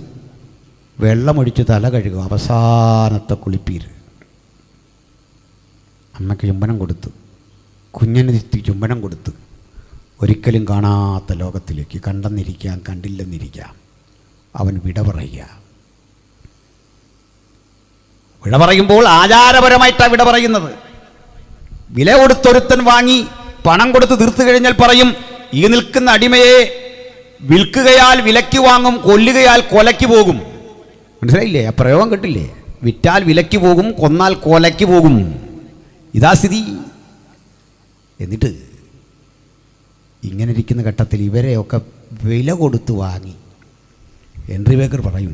വെള്ളമൊഴിച്ച് തല കഴുകും. അവസാനത്തെ കുളിപ്പീര്. അമ്മയ്ക്ക് ചുംബനം കൊടുത്ത്, കുഞ്ഞിന് ചുംബനം കൊടുത്ത്, ഒരിക്കലും കാണാത്ത ലോകത്തിലേക്ക്, കണ്ടെന്നിരിക്കാം കണ്ടില്ലെന്നിരിക്കാം, അവൻ വിട പറയുക. വിട പറയുമ്പോൾ ആചാരപരമായിട്ടാണ് വിട പറയുന്നത്. വില കൊടുത്തൊരുത്തൻ വാങ്ങി പണം കൊടുത്ത് തീർത്തു കഴിഞ്ഞാൽ പറയും, ഈ നിൽക്കുന്ന അടിമയെ വിൽക്കുകയാൽ വിലയ്ക്ക് വാങ്ങും, കൊല്ലുകയാൽ കൊലയ്ക്ക് പോകും. മനസ്സിലായില്ലേ? ആ പ്രയോഗം കിട്ടില്ലേ? വിറ്റാൽ വിലയ്ക്ക് പോകും, കൊന്നാൽ കൊലയ്ക്ക് പോകും. ഇതാ സ്ഥിതി. എന്നിട്ട് ഇങ്ങനെ ഇരിക്കുന്ന ഘട്ടത്തിൽ ഇവരെയൊക്കെ വില കൊടുത്ത് വാങ്ങി. ഹെൻറി ബേക്കർ പറയും,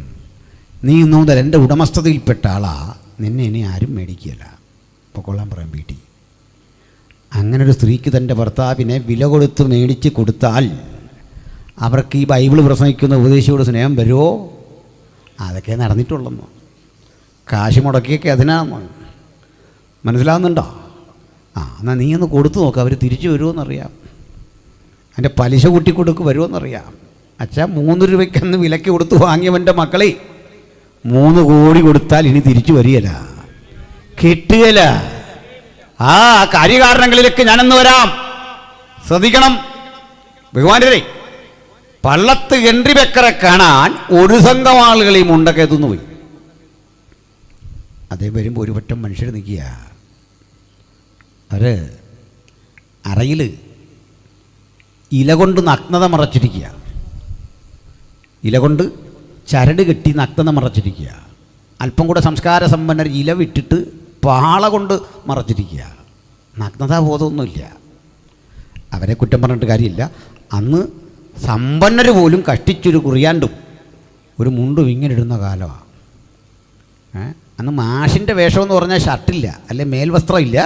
നീ ഇന്നു മുതൽ എൻ്റെ ഉടമസ്ഥതയിൽപ്പെട്ട ആളാ, നിന്നെ ഇനി ആരും മേടിക്കുകയില്ല, പൊക്കോളാൻ പറയാം വീട്ടിൽ. അങ്ങനൊരു സ്ത്രീക്ക് തൻ്റെ ഭർത്താവിനെ വില കൊടുത്ത് മേടിച്ച് കൊടുത്താൽ അവർക്ക് ഈ ബൈബിൾ പ്രസംഗിക്കുന്ന ഉപദേശിയോട് സ്നേഹം വരുമോ? അതൊക്കെ നടന്നിട്ടുള്ളെന്നോ. കാശ് മുടക്കിയൊക്കെ അതിനാണെന്നോ. മനസ്സിലാവുന്നുണ്ടോ? എന്നാൽ നീ ഒന്ന് കൊടുത്തു നോക്കാം, അവർ തിരിച്ചു വരുമോയെന്നറിയാം. അതിൻ്റെ പലിശ കൂട്ടിക്കൊടുക്ക് വരുമോയെന്നറിയാം. അച്ഛാ 3 രൂപയ്ക്കന്ന് വിലയ്ക്ക് കൊടുത്ത് വാങ്ങിയവൻ്റെ മക്കളെ 3 കോടി കൊടുത്താൽ ഇനി തിരിച്ചു വരികയില്ല, കിട്ടുകയില്ല. ആ കാര്യകാരണങ്ങളിലേക്ക് ഞാനെന്ന് വരാം, ശ്രദ്ധിക്കണം ബഹുമാനരെ. പള്ളത്ത് ഹെൻറി ബെക്കറെ കാണാൻ ഒരു സംഘം ആളുകൾ ഈ മുണ്ടക്കയത്തുനിന്ന് പോയി. അതേ വരുമ്പോൾ ഒരു വട്ടം മനുഷ്യർ നിൽക്കുക. അവർ അറയിൽ ഇല കൊണ്ട് നഗ്നത മറച്ചിരിക്കുക. ഇല കൊണ്ട് ചരട് കെട്ടി നഗ്നത മറച്ചിരിക്കുക. അല്പം കൂടെ സംസ്കാര സമ്പന്നർ ഇല വിട്ടിട്ട് പാള കൊണ്ട് മറച്ചിരിക്കുക. നഗ്നതാബോധമൊന്നുമില്ല. അവരെ കുറ്റം പറഞ്ഞിട്ട് കാര്യമില്ല. അന്ന് സമ്പന്നർ പോലും കഷ്ടിച്ചൊരു കുറിയാണ്ടും ഒരു മുണ്ടും ഇങ്ങനെ ഇടുന്ന കാലമാണ്. അന്ന് മാഷിൻ്റെ വേഷമെന്ന് പറഞ്ഞാൽ ഷർട്ടില്ല, അല്ലെ മേൽവസ്ത്രമില്ല.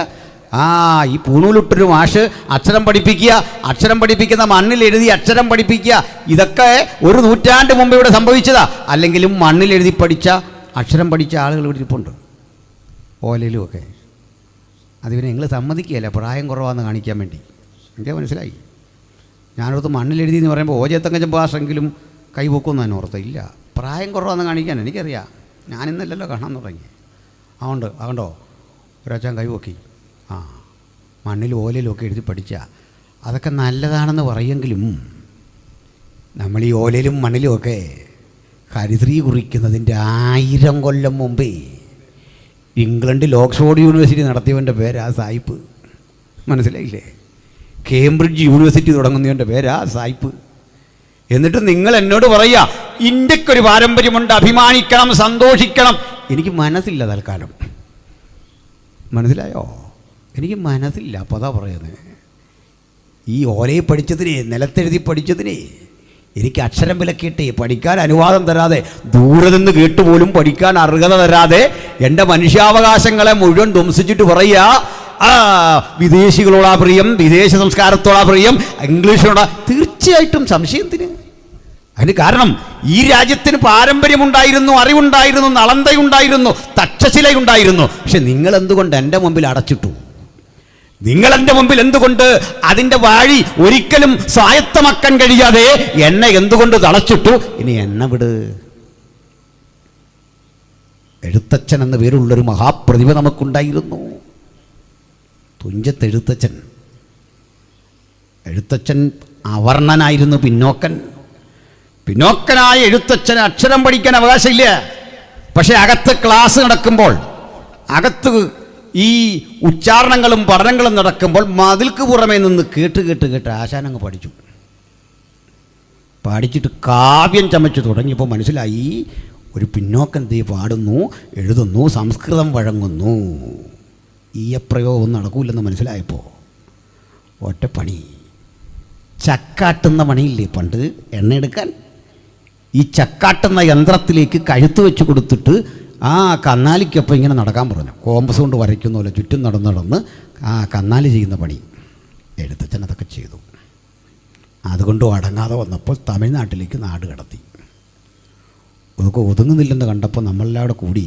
ഈ പൂണൂലിട്ടൊരു മാഷ് അക്ഷരം പഠിപ്പിക്കുക, അക്ഷരം പഠിപ്പിക്കുന്ന മണ്ണിലെഴുതി അക്ഷരം പഠിപ്പിക്കുക. ഇതൊക്കെ ഒരു നൂറ്റാണ്ട് മുമ്പ് ഇവിടെ സംഭവിച്ചതാ. അല്ലെങ്കിലും മണ്ണിലെഴുതി പഠിച്ച, അക്ഷരം പഠിച്ച ആളുകൾ ഇവിടെ ഇരിപ്പുണ്ട്, ഓലയിലുമൊക്കെ. അതിന് നിങ്ങൾ സമ്മതിക്കുകയല്ല, പ്രായം കുറവാന്ന് കാണിക്കാൻ വേണ്ടി. എനിക്ക് മനസ്സിലായി. ഞാനോർത്ത് മണ്ണിലെഴുതി എന്ന് പറയുമ്പോൾ ഓജത്തങ്കച്ചൻ ഭാഷെങ്കിലും കൈവെക്കുമെന്ന് ഞാൻ ഓർത്ത്. ഇല്ല, പ്രായം കുറവാന്ന് കാണിക്കാൻ എനിക്കറിയാം. ഞാനിന്നല്ലല്ലോ കാണാൻ തുടങ്ങി. അതുകൊണ്ടോ ഒരച്ഛൻ കൈവക്കി. മണ്ണിൽ ഓലയിലൊക്കെ എഴുതി പഠിച്ച അതൊക്കെ നല്ലതാണെന്ന് പറയുമെങ്കിലും നമ്മൾ ഈ ഓലയിലും മണ്ണിലുമൊക്കെ ഹരിശ്രീ കുറിക്കുന്നതിൻ്റെ 1000 കൊല്ലം മുമ്പേ ഇംഗ്ലണ്ടിൽ ഓക്സ്ഫോർഡ് യൂണിവേഴ്സിറ്റി നടത്തിയവൻ്റെ പേരാ സായിപ്പ്. മനസ്സിലായില്ലേ? കേംബ്രിഡ്ജ് യൂണിവേഴ്സിറ്റി തുടങ്ങുന്നവൻ്റെ പേരാ സായിപ്പ്. എന്നിട്ട് നിങ്ങൾ എന്നോട് പറയുക ഇന്ത്യക്കൊരു പാരമ്പര്യമുണ്ട്, അഭിമാനിക്കണം, സന്തോഷിക്കണം. എനിക്ക് മനസ്സില്ല തൽക്കാലം. മനസ്സിലായോ? എനിക്ക് മനസ്സില്ല. അപ്പോൾ അതാ പറയുന്നത്, ഈ ഓലയിൽ പഠിച്ചതിനെ, നിലത്തെഴുതി പഠിച്ചതിനെ എനിക്ക് അക്ഷരം വിലക്കിയിട്ട് പഠിക്കാൻ അനുവാദം തരാതെ, ദൂരെ നിന്ന് കേട്ടുപോലും പഠിക്കാൻ അർഹത തരാതെ എൻ്റെ മനുഷ്യാവകാശങ്ങളെ മുഴുവൻ ധ്വംസിച്ചിട്ട് പറയുക വിദേശികളോടാ പ്രിയം, വിദേശ സംസ്കാരത്തോടാ പ്രിയം, ഇംഗ്ലീഷിനോടാ. തീർച്ചയായിട്ടും സംശയത്തിന്. അതിന് കാരണം ഈ രാജ്യത്തിന് പാരമ്പര്യമുണ്ടായിരുന്നു, അറിവുണ്ടായിരുന്നു, നളന്തയുണ്ടായിരുന്നു, തക്ഷശിലയുണ്ടായിരുന്നു. പക്ഷെ നിങ്ങൾ എന്തുകൊണ്ട് എൻ്റെ മുമ്പിൽ അടച്ചിട്ടു? നിങ്ങൾ എൻ്റെ മുമ്പിൽ എന്തുകൊണ്ട് അതിൻ്റെ വഴി ഒരിക്കലും സ്വായത്തമാക്കാൻ കഴിയാതെ എന്നെ എന്തുകൊണ്ട് തളച്ചിട്ടു? ഇനി എന്നെ വിട്. എഴുത്തച്ഛൻ എന്ന പേരുള്ളൊരു മഹാപ്രതിഭ നമുക്കുണ്ടായിരുന്നു. തുഞ്ചത്ത് എഴുത്തച്ഛൻ. എഴുത്തച്ഛൻ അവർണനായിരുന്നു, പിന്നോക്കനായ എഴുത്തച്ഛന് അക്ഷരം പഠിക്കാൻ അവകാശമില്ല. പക്ഷെ അകത്ത് ക്ലാസ് നടക്കുമ്പോൾ, അകത്ത് ഈ ഉച്ചാരണങ്ങളും പഠനങ്ങളും നടക്കുമ്പോൾ മതിൽക്ക് പുറമേ നിന്ന് കേട്ട് ആശാനങ്ങ് പഠിച്ചിട്ട് കാവ്യം ചമച്ചു തുടങ്ങിയപ്പോൾ മനസ്സിലായി ഒരു പിന്നോക്കൻ തീ പാടുന്നു, എഴുതുന്നു, സംസ്കൃതം വഴങ്ങുന്നു. ഈയപ്രയോഗം നടക്കൂലെന്ന് മനസ്സിലായപ്പോൾ ഒറ്റപ്പണി. ചക്കാട്ടുന്ന പണിയില്ലേ പണ്ട് എണ്ണയെടുക്കാൻ? ഈ ചക്കാട്ടുന്ന യന്ത്രത്തിലേക്ക് കഴുത്ത് വെച്ച് കൊടുത്തിട്ട് ആ കന്നാലിക്കൊപ്പം ഇങ്ങനെ നടക്കാൻ പറഞ്ഞു. കോമ്പസ് കൊണ്ട് വരയ്ക്കുന്ന പോലെ ചുറ്റും നടന്ന് ആ കന്നാലി ചെയ്യുന്ന പണി. എഴുത്തച്ഛൻ അതൊക്കെ ചെയ്തു. അതുകൊണ്ട് അടങ്ങാതെ വന്നപ്പോൾ തമിഴ്നാട്ടിലേക്ക് നാട് കടത്തി. അതൊക്കെ ഒതുങ്ങുന്നില്ലെന്ന് കണ്ടപ്പോൾ നമ്മളെല്ലാവരും കൂടി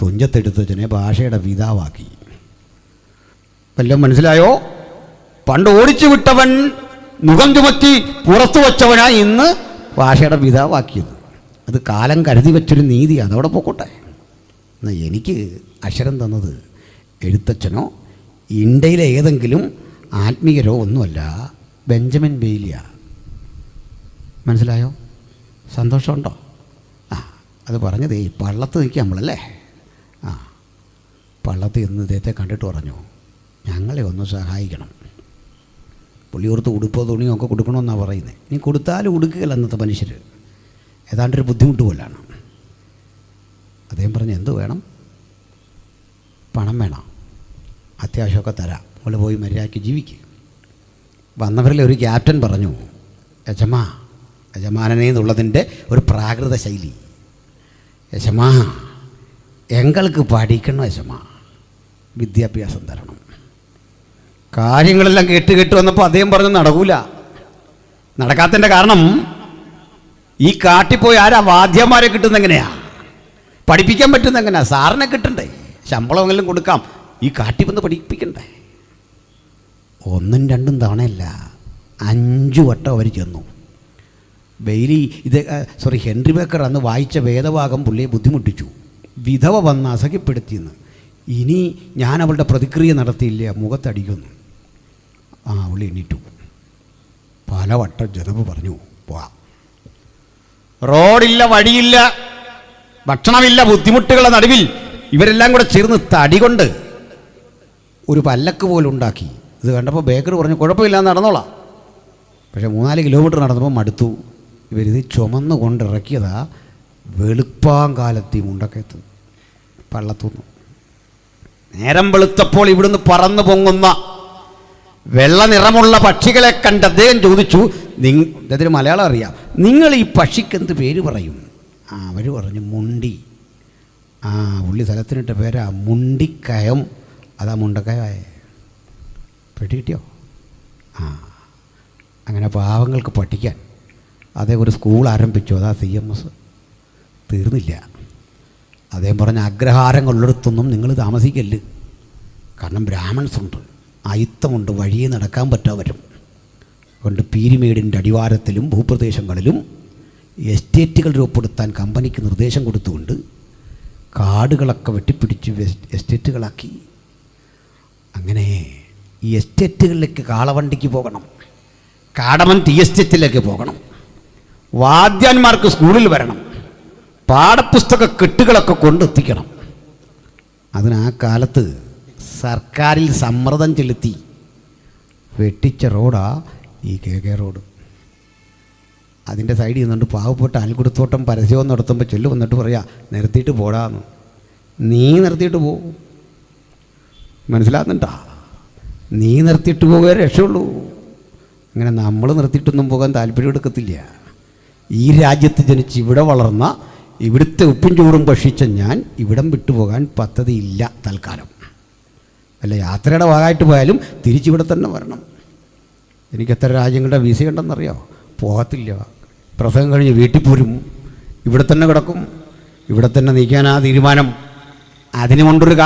തുഞ്ചത്തെഴുത്തച്ഛനെ ഭാഷയുടെ പിതാവാക്കി. വല്ലതും മനസ്സിലായോ? പണ്ട് ഓടിച്ചു വിട്ടവൻ മുഖം ചുമത്തി പുറത്തു വച്ചവനാ ഇന്ന് ഭാഷയുടെ പിതാവാക്കിയത്. അത് കാലം കരുതി വെച്ചൊരു നീതി, അതവിടെ പോക്കോട്ടെ. എന്നാൽ എനിക്ക് അക്ഷരം തന്നത് എഴുത്തച്ഛനോ ഇന്ത്യയിലെ ഏതെങ്കിലും ആത്മീയരോ ഒന്നുമല്ല, ബെഞ്ചമിൻ ബെയ്ലിയാ. മനസ്സിലായോ? സന്തോഷമുണ്ടോ? അത് പറഞ്ഞത് ഈ പള്ളത്ത് നിൽക്കുക നമ്മളല്ലേ. പള്ളത്ത് ഇന്ന് ഇദ്ദേഹത്തെ കണ്ടിട്ട് പറഞ്ഞു, ഞങ്ങളെ ഒന്ന് സഹായിക്കണം. പുള്ളിയോർത്ത് ഉടുപ്പോ തുണിയോ ഒക്കെ കൊടുക്കണമെന്നാണ് പറയുന്നത്. ഇനി കൊടുത്താലും ഉടുക്കുകയല്ല അന്നത്തെ മനുഷ്യർ. ഏതാണ്ടൊരു ബുദ്ധിമുട്ട് പോലാണ്. അദ്ദേഹം പറഞ്ഞു, എന്ത് വേണം? പണം വേണം, അത്യാവശ്യമൊക്കെ തരാം, നമ്മൾ പോയി മര്യാദയ്ക്ക് ജീവിക്കുക. വന്നവരിൽ ഒരു ക്യാപ്റ്റൻ പറഞ്ഞു, യജമാനനെ എന്നുള്ളതിൻ്റെ ഒരു പ്രാകൃത ശൈലി. യജമാ, എങ്ങൾക്ക് പഠിക്കണം യജമാ, വിദ്യാഭ്യാസം തരണം. കാര്യങ്ങളെല്ലാം കേട്ട് വന്നപ്പോൾ അദ്ദേഹം പറഞ്ഞു, നടക്കൂല. നടക്കാത്തതിൻ്റെ കാരണം ഈ കാട്ടിപ്പോയി ആരാ വാദ്യന്മാരെ കിട്ടുന്ന എങ്ങനെയാ? പഠിപ്പിക്കാൻ പറ്റുന്ന എങ്ങനെയാ? സാറിനെ കിട്ടണ്ടേ, ശമ്പളമെങ്കിലും കൊടുക്കാം, ഈ കാട്ടി വന്ന് പഠിപ്പിക്കണ്ടേ? 1 2 തവണയല്ല, 5 വട്ടം അവർ ചെന്നു. ബെയ്ലി ഹെൻറി ബേക്കർ അന്ന് വായിച്ച വേദഭാഗം പുള്ളിയെ ബുദ്ധിമുട്ടിച്ചു. വിധവ വന്ന് അസഹ്യപ്പെടുത്തിയെന്ന്. ഇനി ഞാൻ അവളുടെ പ്രതിക്രിയ നടത്തിയില്ല, മുഖത്തടിക്കുന്നു. പുള്ളി എണീറ്റു. പലവട്ടം ജനബ് പറഞ്ഞു, പോവാം. റോഡില്ല, വഴിയില്ല, ഭക്ഷണമില്ല, ബുദ്ധിമുട്ടുകളുടെ നടുവിൽ ഇവരെല്ലാം കൂടെ ചേർന്ന് തടി കൊണ്ട് ഒരു പല്ലക്ക് പോലും ഉണ്ടാക്കി. ഇത് കണ്ടപ്പോൾ ബേക്കർ പറഞ്ഞു, കുഴപ്പമില്ല, നടന്നോളാം. പക്ഷേ 3-4 കിലോമീറ്റർ നടന്നപ്പോൾ മടുത്തു. ഇവരിത് ചുമന്ന് കൊണ്ടിറക്കിയതാ വെളുപ്പാങ്കാലത്ത് മുണ്ടക്കയത്ത് പള്ളത്തുനിന്ന്. നേരം വെളുത്തപ്പോൾ ഇവിടുന്ന് പറന്നു പൊങ്ങുന്ന വെള്ള നിറമുള്ള പക്ഷികളെ കണ്ട് അദ്ദേഹം ചോദിച്ചു, അദ്ദേഹത്തിന് മലയാളം അറിയാം, നിങ്ങൾ ഈ പക്ഷിക്ക് എന്ത് പേര് പറയും? അവർ പറഞ്ഞു, മുണ്ടി. പുള്ളി സ്ഥലത്തിനിട്ട പേരാ മുണ്ടിക്കയം. അതാ മുണ്ടക്കയമായ. പെട്ടി കിട്ടിയോ? അങ്ങനെ പാവങ്ങൾക്ക് പഠിക്കാൻ അദ്ദേഹം ഒരു സ്കൂൾ ആരംഭിച്ചു. അതാ CMS. തീർന്നില്ല. അദ്ദേഹം പറഞ്ഞ അഗ്രഹാരങ്ങളുള്ളിടത്തൊന്നും നിങ്ങൾ താമസിക്കല്ല്. കാരണം ബ്രാഹ്മൺസ് ഉണ്ട്, അയിത്തമുണ്ട്, വഴിയെ നടക്കാൻ പറ്റാവരും. അതുകൊണ്ട് പീരിമേടിൻ്റെ അടിവാരത്തിലും ഭൂപ്രദേശങ്ങളിലും എസ്റ്റേറ്റുകൾ രൂപപ്പെടുത്താൻ കമ്പനിക്ക് നിർദ്ദേശം കൊടുത്തുകൊണ്ട് കാടുകളൊക്കെ വെട്ടിപ്പിടിച്ച് എസ്റ്റേറ്റുകളാക്കി. അങ്ങനെ ഈ എസ്റ്റേറ്റുകളിലേക്ക് കാളവണ്ടിക്ക് പോകണം, കാടമൻ ടീ എസ്റ്റേറ്റിലേക്ക് പോകണം, വാദ്യാന്മാർക്ക് സ്കൂളിൽ വരണം, പാഠപുസ്തക കെട്ടുകളൊക്കെ കൊണ്ടെത്തിക്കണം. അതിന് ആ കാലത്ത് സർക്കാരിൽ സമ്മർദ്ദം ചെലുത്തി വെട്ടിച്ച റോഡാ ഈ KK റോഡ്. അതിൻ്റെ സൈഡിൽ നിന്നുകൊണ്ട് പാവപ്പെട്ട അൽക്കുടത്തോട്ടം പരസ്യവും നടത്തുമ്പോൾ ചൊല്ലു വന്നിട്ട് പറയാ നിർത്തിയിട്ട് പോടാന്ന്. നീ നിർത്തിയിട്ട് പോ, മനസ്സിലാകുന്നുണ്ടാ? നീ നിർത്തിയിട്ട് പോകേ രക്ഷയുള്ളൂ. അങ്ങനെ നമ്മൾ നിർത്തിയിട്ടൊന്നും പോകാൻ താല്പര്യം എടുക്കത്തില്ല. ഈ രാജ്യത്ത് ജനിച്ച് ഇവിടെ വളർന്ന, ഇവിടുത്തെ ഉപ്പും ചോറും ഭക്ഷിച്ച ഞാൻ ഇവിടം വിട്ടുപോകാൻ പദ്ധതിയില്ല തൽക്കാലം. അല്ല, യാത്രയുടെ ഭാഗമായിട്ട് പോയാലും തിരിച്ചിവിടെ തന്നെ വരണം. എനിക്ക് എത്ര രാജ്യങ്ങളുടെ വിസ ഉണ്ടെന്നറിയാമോ? പോകത്തില്ല. പ്രസംഗം കഴിഞ്ഞ് വീട്ടിൽ പോരും, ഇവിടെ തന്നെ കിടക്കും, ഇവിടെ തന്നെ നീക്കാനാ തീരുമാനം. അതിന് കൊണ്ടൊരു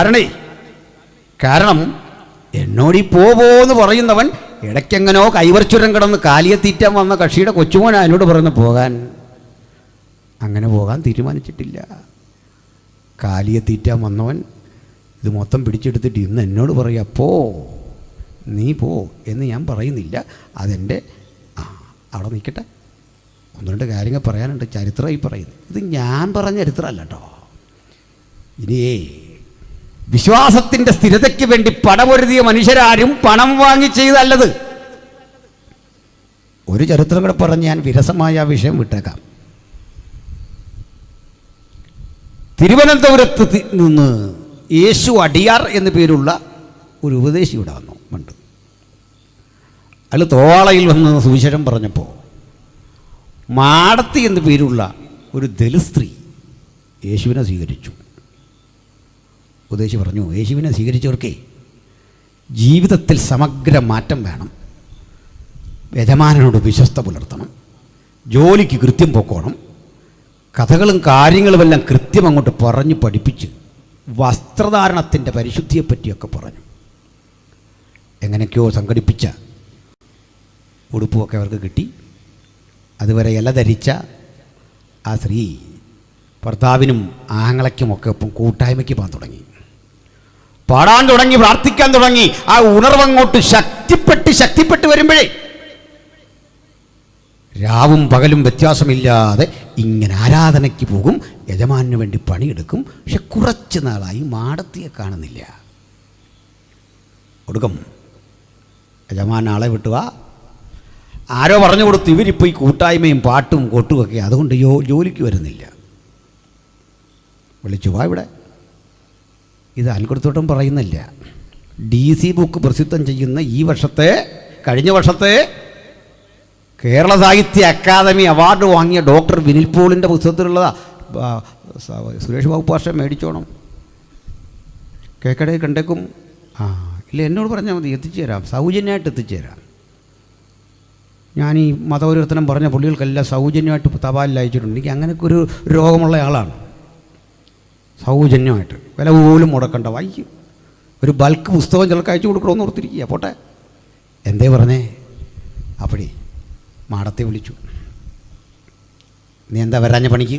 കാരണം എന്നോട് ഈ പോവോന്ന് പറയുന്നവൻ ഇടയ്ക്കെങ്ങനോ കൈവർച്ചുരം കിടന്ന് കാലിയെ തീറ്റാൻ വന്ന കക്ഷിയുടെ കൊച്ചുമോൻ എന്നോട് പറയുന്നു പോകാൻ. അങ്ങനെ പോകാൻ തീരുമാനിച്ചിട്ടില്ല. കാലിയെ തീറ്റാൻ വന്നവൻ ഇത് മൊത്തം പിടിച്ചെടുത്തിട്ട് ഇന്ന് എന്നോട് പറയാ പോ, നീ പോ എന്ന് ഞാൻ പറയുന്നില്ല. അതെൻ്റെ അവിടെ നിൽക്കട്ടെ. ഒന്ന് രണ്ട് കാര്യങ്ങൾ പറയാനുണ്ട്. ചരിത്രമായി പറയുന്നത് ഇത് ഞാൻ പറഞ്ഞ ചരിത്രമല്ല കേട്ടോ. ഇനിയേ വിശ്വാസത്തിൻ്റെ സ്ഥിരതയ്ക്ക് വേണ്ടി പടപൊരുതിയ മനുഷ്യരാരും പണം വാങ്ങി ചെയ്തല്ലത്. ഒരു ചരിത്രം കൂടെ പറഞ്ഞ് ഞാൻ വിരസമായ ആ വിഷയം വിട്ടേക്കാം. തിരുവനന്തപുരത്ത് നിന്ന് യേശു അടിയാർ എന്നു പേരുള്ള ഒരു ഉപദേശി ഇവിടെ വന്നു പണ്ട്. അയാൾ തോവാളയിൽ വന്ന് സുവിശേഷം പറഞ്ഞപ്പോൾ മാടത്തി എന്നു പേരുള്ള ഒരു ദലിത് സ്ത്രീ യേശുവിനെ സ്വീകരിച്ചു. ഉപദേശി പറഞ്ഞു, യേശുവിനെ സ്വീകരിച്ചവർക്കേ ജീവിതത്തിൽ സമഗ്ര മാറ്റം വേണം, യജമാനനോട് വിശ്വസ്ത പുലർത്തണം, ജോലിക്ക് കൃത്യം പൊക്കോണം, കഥകളും കാര്യങ്ങളുമെല്ലാം കൃത്യം അങ്ങോട്ട് പറഞ്ഞ് പഠിപ്പിച്ച് വസ്ത്രധാരണത്തിൻ്റെ പരിശുദ്ധിയെപ്പറ്റിയൊക്കെ പറഞ്ഞു. എങ്ങനെയൊക്കെയോ സംഘടിപ്പിച്ച ഉടുപ്പുമൊക്കെ അവർക്ക് കിട്ടി. അതുവരെ ഇല ധരിച്ച ആ സ്ത്രീ ഭർത്താവിനും ആങ്ങളയ്ക്കുമൊക്കെ ഒപ്പം കൂട്ടായ്മയ്ക്ക് പോകാൻ തുടങ്ങി, പാടാൻ തുടങ്ങി, പ്രാർത്ഥിക്കാൻ തുടങ്ങി. ആ ഉണർവങ്ങോട്ട് ശക്തിപ്പെട്ട് വരുമ്പോഴേ രാവും പകലും വ്യത്യാസമില്ലാതെ ഇങ്ങനെ ആരാധനയ്ക്ക് പോകും, യജമാനു വേണ്ടി പണിയെടുക്കും. പക്ഷെ കുറച്ച് നാളായി മാടത്തിയെ കാണുന്നില്ല. ഒടുക്കം യജമാൻ ആളെ വിട്ടുക, ആരോ പറഞ്ഞു കൊടുത്തു ഇവരിപ്പോൾ ഈ കൂട്ടായ്മയും പാട്ടും കൊട്ടുമൊക്കെ അതുകൊണ്ട് ജോലിക്ക് വരുന്നില്ല. വിളിച്ചു വാ ഇവിടെ. ഇത് അൽക്കുടത്തോട്ടം പറയുന്നില്ല. DC ബുക്ക് പ്രസിദ്ധം ചെയ്യുന്ന കഴിഞ്ഞ വർഷത്തെ കേരള സാഹിത്യ അക്കാദമി അവാർഡ് വാങ്ങിയ ഡോക്ടർ വിനിൽ പോളിൻ്റെ പുസ്തകത്തിലുള്ളതാ. സുരേഷ് ബാബു പാഷ മേടിച്ചോണം, കേക്കടയിൽ കണ്ടേക്കും. ഇല്ല, എന്നോട് പറഞ്ഞാൽ മതി, എത്തിച്ചു തരാം, സൗജന്യമായിട്ട് എത്തിച്ചു തരാം. ഞാൻ ഈ മതപരിവർത്തനം പറഞ്ഞ പുള്ളികൾക്കെല്ലാം സൗജന്യമായിട്ട് തപാലിൽ അയച്ചിട്ടുണ്ട്. എനിക്ക് അങ്ങനെയൊക്കെ ഒരു രോഗമുള്ള ആളാണ്. സൗജന്യമായിട്ട് വില പോലും മുടക്കണ്ട, വായിക്കും. ഒരു ബൾക്ക് പുസ്തകം ചിലർക്ക് അയച്ചു കൊടുക്കണമെന്ന് ഓർത്തിരിക്കുക. പോട്ടെ, എന്തേ പറഞ്ഞേ? അപ്പടി മാടത്തെ വിളിച്ചു. നീ എന്താ വരാഞ്ഞ പണിക്ക്?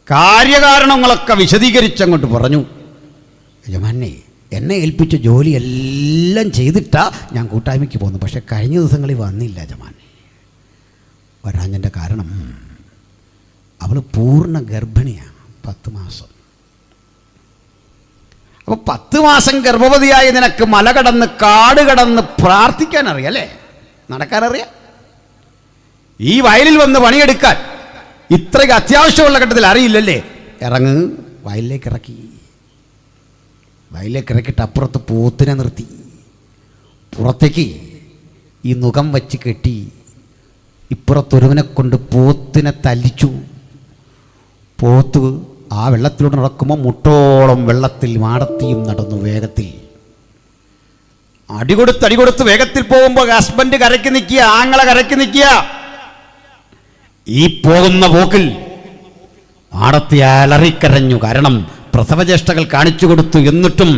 കാര്യകാരണങ്ങളൊക്കെ വിശദീകരിച്ചങ്ങോട്ട് പറഞ്ഞു. യജമാനെ, എന്നെ ഏൽപ്പിച്ച ജോലിയെല്ലാം ചെയ്തിട്ടാ ഞാൻ കൂട്ടായ്മയ്ക്ക് പോകുന്നു. പക്ഷെ കഴിഞ്ഞ ദിവസങ്ങളിൽ വന്നില്ല യജമാനെ. വരാഞ്ഞൻ്റെ കാരണം അവൾ പൂർണ്ണ ഗർഭിണിയാണ്, 10 മാസം. അപ്പോൾ 10 മാസം ഗർഭവതിയായ നിനക്ക് മല കടന്ന് കാട് കടന്ന് പ്രാർത്ഥിക്കാൻ അറിയാം അല്ലേ? നടക്കാനറിയാം. ഈ വയലിൽ വന്ന് പണിയെടുക്കാൻ ഇത്രയ്ക്ക് അത്യാവശ്യമുള്ള ഘട്ടത്തിൽ അറിയില്ലല്ലേ? ഇറങ്ങ്. വയലിലേക്ക് ഇറക്കിയിട്ട് അപ്പുറത്ത് പോത്തിനെ നിർത്തി, പുറത്തേക്ക് ഈ നുകം വച്ച് കെട്ടി, ഇപ്പുറത്തൊരുവനെ കൊണ്ട് പോത്തിനെ തല്ലിച്ചു. പോത്ത് ആ വെള്ളത്തിലൂടെ നടക്കുമ്പോൾ മുട്ടോളം വെള്ളത്തിൽ മാടത്തിയും നടന്നു വേഗത്തിൽ. അടികൊടുത്ത് വേഗത്തിൽ പോകുമ്പോൾ ഹസ്ബൻഡ് കരയ്ക്ക് നിൽക്കുക, ആങ്ങളെ കരയ്ക്ക് നിൽക്കുക. ഈ പോകുന്ന പോക്കിൽ മാടത്തി അലറിക്കരഞ്ഞു. കാരണം പ്രസവചേഷ്ടകൾ കാണിച്ചു കൊടുത്തു. എന്നിട്ടും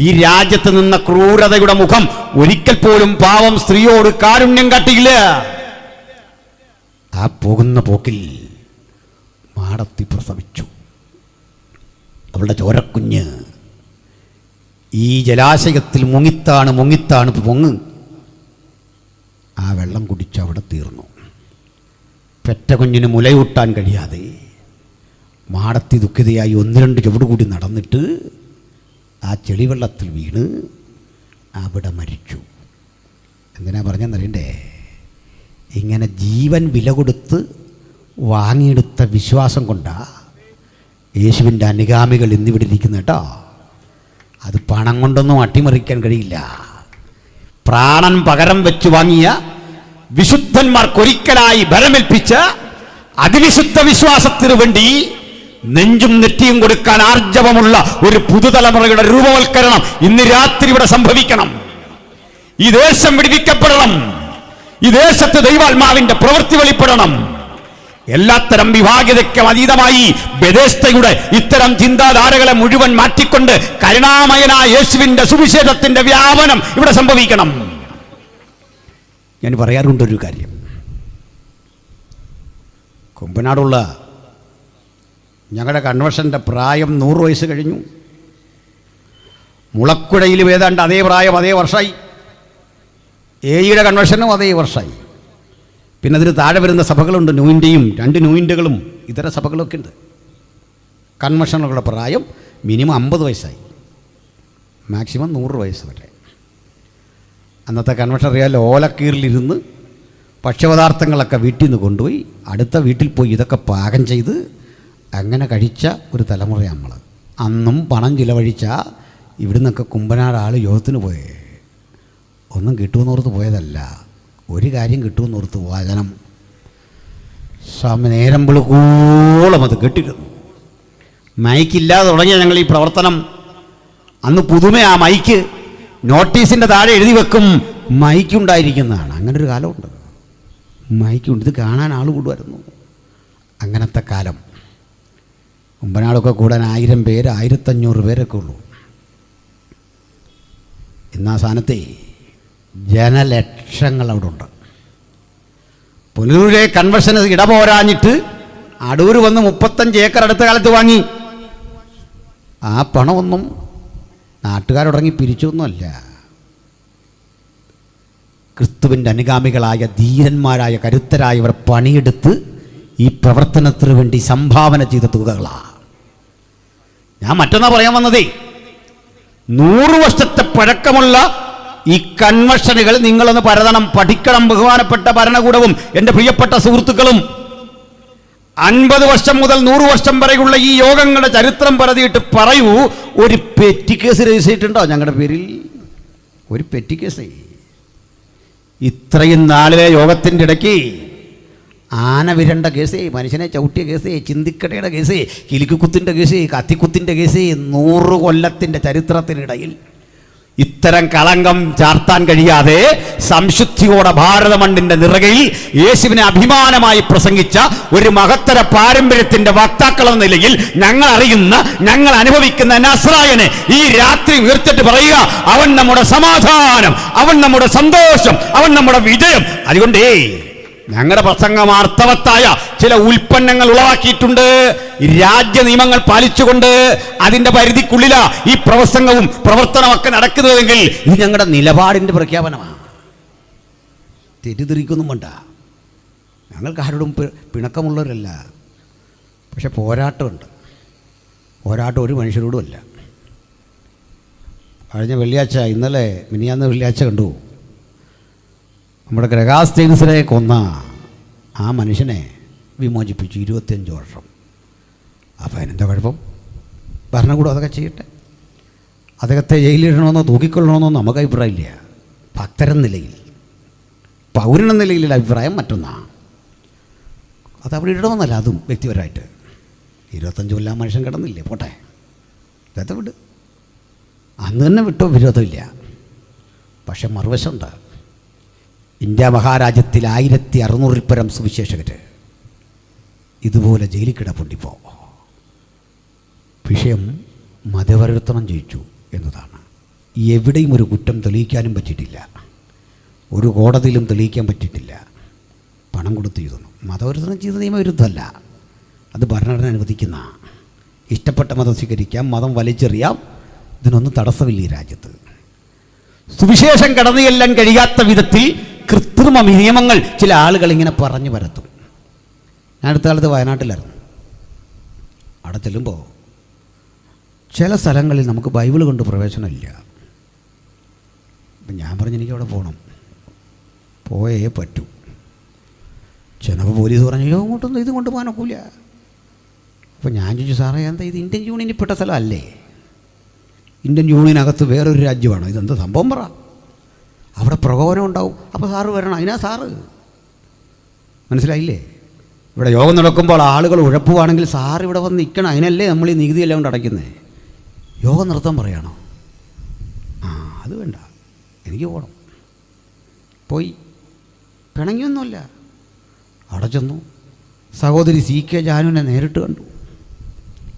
ഈ രാജ്യത്ത് നിന്ന ക്രൂരതയുടെ മുഖം ഒരിക്കൽ പോലും പാവം സ്ത്രീയോട് കാരുണ്യം കാട്ടിയില്ല. ആ പോകുന്ന പോക്കിൽ മാടത്തി പ്രസവിച്ചു. അവളുടെ ചോരക്കുഞ്ഞ് ഈ ജലാശയത്തിൽ മുങ്ങിത്താണ് പൊങ്ങ്. ആ വെള്ളം കുടിച്ച് അവിടെ തീർന്നു. പെറ്റ കുഞ്ഞിന് മുലയൂട്ടാൻ കഴിയാതെ മാടത്തി ദുഃഖിതയായി 1-2 ചുവട് കൂടി നടന്നിട്ട് ആ ചെളിവെള്ളത്തിൽ വീണ് അവിടെ മരിച്ചു. എന്തിനാ പറഞ്ഞെന്നറിയണ്ടേ? ഇങ്ങനെ ജീവൻ വില കൊടുത്ത് വാങ്ങിയെടുത്ത വിശ്വാസം കൊണ്ടാണ് യേശുവിൻ്റെ അനുഗാമികൾ ഇന്നിവിടെ ഇരിക്കുന്നത് കേട്ടോ. അത് പണം കൊണ്ടൊന്നും അട്ടിമറിക്കാൻ കഴിയില്ല. പ്രാണൻ പകരം വെച്ച് വാങ്ങിയ വിശുദ്ധന്മാർക്കൊരിക്കലായി ബലമേൽപ്പിച്ച അതിവിശുദ്ധ വിശ്വാസത്തിനു വേണ്ടി നെഞ്ചും നെറ്റിയും കൊടുക്കാൻ ആർജവമുള്ള ഒരു പുതുതലമുറയുടെ രൂപവൽക്കരണം ഇന്ന് രാത്രി ഇവിടെ സംഭവിക്കണം. ഈ ദേശം വിടുവിക്കപ്പെടണം. ഈ ദേശത്ത് ദൈവാത്മാവിന്റെ പ്രവൃത്തി വെളിപ്പെടണം. എല്ലാത്തരം വിഭാഗ്യതയ്ക്കും അതീതമായി ബെഥെസ്ദയുടെ ഇത്തരം ചിന്താധാരകളെ മുഴുവൻ മാറ്റിക്കൊണ്ട് കരുണാമയനായ യേശുവിന്റെ സുവിശേഷത്തിന്റെ വ്യാപനം ഇവിടെ സംഭവിക്കണം. ഞാൻ പറയാറുണ്ടൊരു കാര്യം. കുമ്പനാടുള്ള ഞങ്ങളുടെ കൺവെൻഷൻ്റെ പ്രായം 100 വയസ്സ് കഴിഞ്ഞു. മുളക്കുഴയിലും ഏതാണ്ട് അതേ പ്രായം, അതേ വർഷമായി. ഏയുടെ കൺവെൻഷനും അതേ വർഷമായി. പിന്നെ അതിന് താഴെ വരുന്ന സഭകളുണ്ട്, ന്യൂയിൻ്റെയും 2 ന്യൂയിൻ്റെകളും ഇതര സഭകളൊക്കെ ഉണ്ട്. കൺവെൻഷനുകളുടെ പ്രായം മിനിമം 50 വയസ്സായി, മാക്സിമം 100 വയസ്സ് വരെ. അന്നത്തെ കൺവെൻഷൻ അറിയാമല്ലോ, ഓലക്കീറിലിരുന്ന് ഭക്ഷ്യപദാർത്ഥങ്ങളൊക്കെ വീട്ടിൽ നിന്ന് കൊണ്ടുപോയി അടുത്ത വീട്ടിൽ പോയി ഇതൊക്കെ പാകം ചെയ്ത് അങ്ങനെ കഴിച്ച ഒരു തലമുറയാണ് നമ്മൾ. അന്നും പണം ചിലവഴിച്ച ഇവിടുന്നൊക്കെ കുമ്പനാട് ആൾ യോഗത്തിന് പോയേ. ഒന്നും കിട്ടുമെന്നോർത്ത് പോയതല്ല, ഒരു കാര്യം കിട്ടുമെന്നോർത്ത് വചനം. സ്വാമി നേരം വെളുക്കോളം അത് കേട്ടിരുന്നു. മൈക്കില്ലാതെ തുടങ്ങിയ ഞങ്ങൾ ഈ പ്രവർത്തനം. അന്ന് പുതുമ ആ മൈക്ക് നോട്ടീസിൻ്റെ താഴെ എഴുതി വെക്കും മൈക്കുണ്ടായിരിക്കുന്നതാണ്. അങ്ങനൊരു കാലമുണ്ട്, മൈക്കുണ്ട്. ഇത് കാണാൻ ആൾ കൂടുമായിരുന്നു. അങ്ങനത്തെ കാലം. കുമ്പനാടൊക്കെ കൂടാൻ 1000 പേര് 1500 പേരൊക്കെ ഉള്ളൂ. ഇന്നാ സ്ഥാനത്തെ ജനലക്ഷങ്ങൾ അവിടെ ഉണ്ട്. പുനലൂരെ കൺവെൻഷന് ഇടപോരാഞ്ഞിട്ട് അടൂർ വന്ന് 35 ഏക്കർ അടുത്ത കാലത്ത് വാങ്ങി. ആ പണമൊന്നും നാട്ടുകാരുടങ്ങി പിരിച്ചൊന്നുമല്ല. ക്രിസ്തുവിൻ്റെ അനുഗാമികളായ ധീരന്മാരായ കരുത്തരായവർ പണിയെടുത്ത് ഈ പ്രവർത്തനത്തിന് വേണ്ടി സംഭാവന ചെയ്ത തുകകളാണ്. ഞാൻ മറ്റൊന്നാ പറയാൻ വന്നതേ, 100 വർഷത്തെ പഴക്കമുള്ള ഈ കൺവെൻഷനുകൾ നിങ്ങളൊന്ന് പരതണം, പഠിക്കണം. ബഹുമാനപ്പെട്ട ഭരണകൂടവും എൻ്റെ പ്രിയപ്പെട്ട സുഹൃത്തുക്കളും 50 വർഷം മുതൽ 100 വർഷം വരെയുള്ള ഈ യോഗങ്ങളുടെ ചരിത്രം പരതിയിട്ട് പറയൂ, ഒരു പെറ്റി കേസ് രജിസ്റ്റർ ചെയ്തിട്ടുണ്ടോ ഞങ്ങളുടെ പേരിൽ? ഒരു പെറ്റി കേസ്. ഇത്രയും നാളിലെ യോഗത്തിൻ്റെ ഇടയ്ക്ക് ആന വിരണ്ട കേസ്, മനുഷ്യനെ ചവിട്ടിയ കേസ്, ചിന്തിക്കടയുടെ കേസ്, കിലിക്കുത്തിൻ്റെ കേസ്, കത്തിക്കുത്തിൻ്റെ കേസ്, 100 കൊല്ലത്തിൻ്റെ ചരിത്രത്തിനിടയിൽ ഇത്തരം കളങ്കം ചാർത്താൻ കഴിയാതെ സംശുദ്ധിയോടെ ഭാരതമണ്ണിന്റെ നിറകയിൽ യേശുവിനെ അഭിമാനമായി പ്രസംഗിച്ച ഒരു മഹത്തര പാരമ്പര്യത്തിന്റെ വക്താക്കൾ എന്ന നിലയിൽ ഞങ്ങൾ അറിയുന്ന, ഞങ്ങൾ അനുഭവിക്കുന്ന നസ്രായനെ ഈ രാത്രി ഉയർത്തിട്ട് പറയുക, അവൻ നമ്മുടെ സമാധാനം, അവൻ നമ്മുടെ സന്തോഷം, അവൻ നമ്മുടെ വിജയം. അതുകൊണ്ടേ ഞങ്ങളുടെ പ്രസംഗം അർത്ഥവത്തായ ചില ഉൽപ്പന്നങ്ങൾ ഉളവാക്കിയിട്ടുണ്ട്. രാജ്യ നിയമങ്ങൾ പാലിച്ചുകൊണ്ട് അതിൻ്റെ പരിധിക്കുള്ളിലാ ഈ പ്രസംഗവും പ്രവർത്തനമൊക്കെ നടക്കുന്നതെങ്കിൽ ഇത് ഞങ്ങളുടെ നിലപാടിൻ്റെ പ്രഖ്യാപനമാണ്. തെറ്റിദ്ധരിക്കൊന്നും വേണ്ട. ഞങ്ങൾക്ക് ആരോടും പിണക്കമുള്ളവരല്ല. പക്ഷെ പോരാട്ടമുണ്ട്. പോരാട്ടം ഒരു മനുഷ്യരോടുമല്ല. കഴിഞ്ഞ വെള്ളിയാഴ്ച, ഇന്നലെ മിനിയാന്ന് വെള്ളിയാഴ്ച കണ്ടു, നമ്മുടെ ഗ്രഹാസ്റ്റേൻസിനെ കൊന്ന ആ മനുഷ്യനെ വിമോചിപ്പിച്ചു 25 വർഷം. അപ്പോൾ അതിനെന്താ കുഴപ്പം? ഭരണകൂടം അതൊക്കെ ചെയ്യട്ടെ. അദ്ദേഹത്തെ ജയിലിടണമെന്നോ തൂക്കിക്കൊള്ളണമെന്നോ നമുക്ക് അഭിപ്രായമില്ല. ഭക്തരെന്ന നിലയിൽ, പൗരനെന്ന നിലയിലുള്ള അഭിപ്രായം മറ്റൊന്നാണ്. അത് അവിടെ ഇടണമെന്നല്ല, അതും വ്യക്തിപരമായിട്ട്. 25 കൊല്ലം മനുഷ്യൻ കിടന്നില്ലേ, പോട്ടെ, ഇതൊക്കെ വിട്. അന്ന് തന്നെ വിട്ടോ, വിരോധമില്ല. പക്ഷെ മറുവശമുണ്ട്. ഇന്ത്യ മഹാരാജ്യത്തിൽ 1600 പരം സുവിശേഷകർ ഇതുപോലെ ജയിലിൽ കിടപ്പുണ്ടിപ്പോൾ. വിഷയം മതപരിവർത്തനം ജയിച്ചു എന്നതാണ്. എവിടെയും ഒരു കുറ്റം തെളിയിക്കാനും പറ്റിയിട്ടില്ല, ഒരു കോടതിയിലും തെളിയിക്കാൻ പറ്റിയിട്ടില്ല. പണം കൊടുത്ത് ചെയ്തു. മതപരിവർത്തനം ചെയ്ത നിയമവിരുദ്ധമല്ല, അത് ഭരണഘടന അനുവദിക്കുന്ന. ഇഷ്ടപ്പെട്ട മതം സ്വീകരിക്കാം, മതം വലിച്ചെറിയാം, ഇതിനൊന്നും തടസ്സമില്ല ഈ രാജ്യത്ത്. സുവിശേഷം കടന്നു ചെല്ലാൻ കഴിയാത്ത വിധത്തിൽ കൃത്രിമ നിയമങ്ങൾ ചില ആളുകൾ ഇങ്ങനെ പറഞ്ഞു പരത്തും. ഞാൻ അടുത്ത കാലത്ത് വയനാട്ടിലായിരുന്നു. അവിടെ ചെല്ലുമ്പോൾ ചില സ്ഥലങ്ങളിൽ നമുക്ക് ബൈബിൾ കൊണ്ട് പ്രവേശനമില്ല. അപ്പം ഞാൻ പറഞ്ഞു എനിക്കവിടെ പോകണം, പോയേ പറ്റൂ. ചിലപ്പോൾ പോലീസ് പറഞ്ഞു അയ്യോ അങ്ങോട്ടൊന്നും ഇത് കൊണ്ട് പോകാനൊക്കില്ല. അപ്പോൾ ഞാൻ ചോദിച്ചു സാറേ എന്താ ഇത് ഇന്ത്യൻ യൂണിയനിൽ പെട്ട സ്ഥലമല്ലേ? ഇന്ത്യൻ യൂണിയനകത്ത് വേറൊരു രാജ്യമാണ്, ഇതെന്താ സംഭവം പറ, അവിടെ പ്രകോപനം ഉണ്ടാവും. അപ്പോൾ സാറ് വരണം, അതിനാ സാറ്. മനസ്സിലായില്ലേ? ഇവിടെ യോഗം നടക്കുമ്പോൾ ആളുകൾ ഉഴപ്പുവാണെങ്കിൽ സാറ് ഇവിടെ വന്ന് നിൽക്കണം, അതിനല്ലേ നമ്മൾ ഈ നികുതിയെല്ലാം കൊണ്ട് അടയ്ക്കുന്നത്. യോഗം നിർത്താൻ പറയണോ? അത് വേണ്ട, എനിക്ക് പോകണം. പോയി പിണങ്ങിയൊന്നുമല്ല. അവിടെ ചെന്നു സഹോദരി CK ജാനുവിനെ നേരിട്ട് കണ്ടു,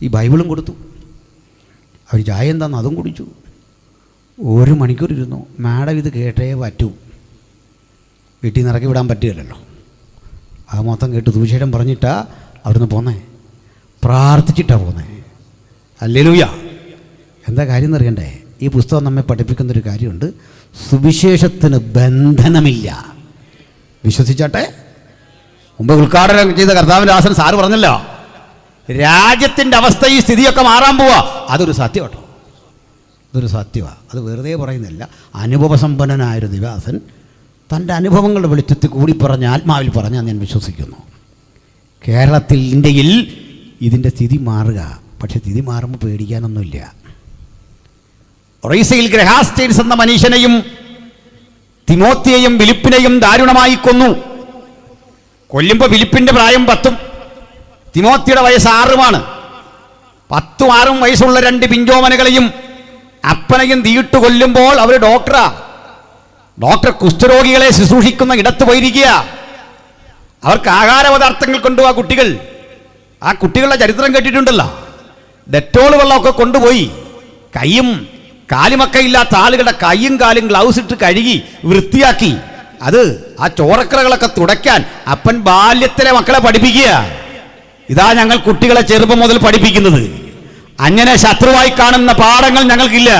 ഈ ബൈബിളും കൊടുത്തു. അവർ ചായ എന്താന്ന് അതും കുടിച്ചു. 1 മണിക്കൂർ ഇരുന്നു. മാഡം ഇത് കേട്ടേ പറ്റൂ, വീട്ടിൽ നിന്ന് ഇറക്കി വിടാൻ പറ്റുകയില്ലല്ലോ. അത് മൊത്തം കേട്ട് സുവിശേഷം പറഞ്ഞിട്ടാ അവിടുന്ന് പോന്നേ, പ്രാർത്ഥിച്ചിട്ടാണ് പോന്നേ. ഹല്ലേലൂയ. എന്താ കാര്യം എന്നറിയണ്ടേ? ഈ പുസ്തകം നമ്മെ പഠിപ്പിക്കുന്നൊരു കാര്യമുണ്ട്, സുവിശേഷത്തിന് ബന്ധനമില്ല. വിശ്വസിച്ചാട്ടെ. മുമ്പ് ഉദ്ഘാടനം ചെയ്ത കർത്താവിൻ്റെ ദാസൻ സാറ് പറഞ്ഞല്ലോ, രാജ്യത്തിൻ്റെ അവസ്ഥ ഈ സ്ഥിതിയൊക്കെ മാറാൻ പോവാ. അതൊരു സത്യം കേട്ടോ, അതൊരു സത്യമാണ്. അത് വെറുതെ പറയുന്നില്ല. അനുഭവസമ്പന്നനായൊരു ദിവാസൻ തൻ്റെ അനുഭവങ്ങളുടെ വെളിച്ചത്തിൽ കൂടി പറഞ്ഞ, ആത്മാവിൽ പറഞ്ഞാൽ ഞാൻ വിശ്വസിക്കുന്നു. കേരളത്തിൽ, ഇന്ത്യയിൽ ഇതിൻ്റെ സ്ഥിതി മാറുക. പക്ഷെ സ്ഥിതി മാറുമ്പോൾ പേടിക്കാനൊന്നുമില്ല. ഒറീസയിൽ ഗ്രഹാസ്റ്റേൻസ് എന്ന മനുഷ്യനെയും തിമോത്തിയെയും ഫിലിപ്പിനെയും ദാരുണമായി കൊന്നു. കൊല്ലുമ്പോൾ ഫിലിപ്പിൻ്റെ പ്രായം 10, തിമോത്തിയുടെ വയസ്സ് 6. 10ഉം 6ഉം വയസ്സുള്ള 2 പിഞ്ചോമനകളെയും അപ്പനെയും തീയിട്ട് കൊല്ലുമ്പോൾ അവർ ഡോക്ടർ കുഷ്ഠരോഗികളെ ശുശ്രൂഷിക്കുന്ന ഇടത്ത് പോയിരിക്കുക. അവർക്ക് ആഹാരപദാർത്ഥങ്ങൾ കൊണ്ടുപോവാ കുട്ടികൾ. ആ കുട്ടികളുടെ ചരിത്രം കേട്ടിട്ടുണ്ടല്ലോ. ഡെറ്റോൾ വെള്ളമൊക്കെ കൊണ്ടുപോയി കൈയും കാലുമൊക്കെ ഇല്ലാത്ത ആളുകളുടെ കൈയും കാലും ഗ്ലൗസ് ഇട്ട് കഴുകി വൃത്തിയാക്കി അത് ആ ചോരക്കറകളൊക്കെ തുടയ്ക്കാൻ അപ്പൻ ബാല്യത്തിലെ മക്കളെ പഠിപ്പിക്കുക. ഇതാ ഞങ്ങൾ കുട്ടികളെ ചെറുപ്പം മുതൽ പഠിപ്പിക്കുന്നത്. അങ്ങനെ ശത്രുവായി കാണുന്ന പാഠങ്ങൾ ഞങ്ങൾക്കില്ല.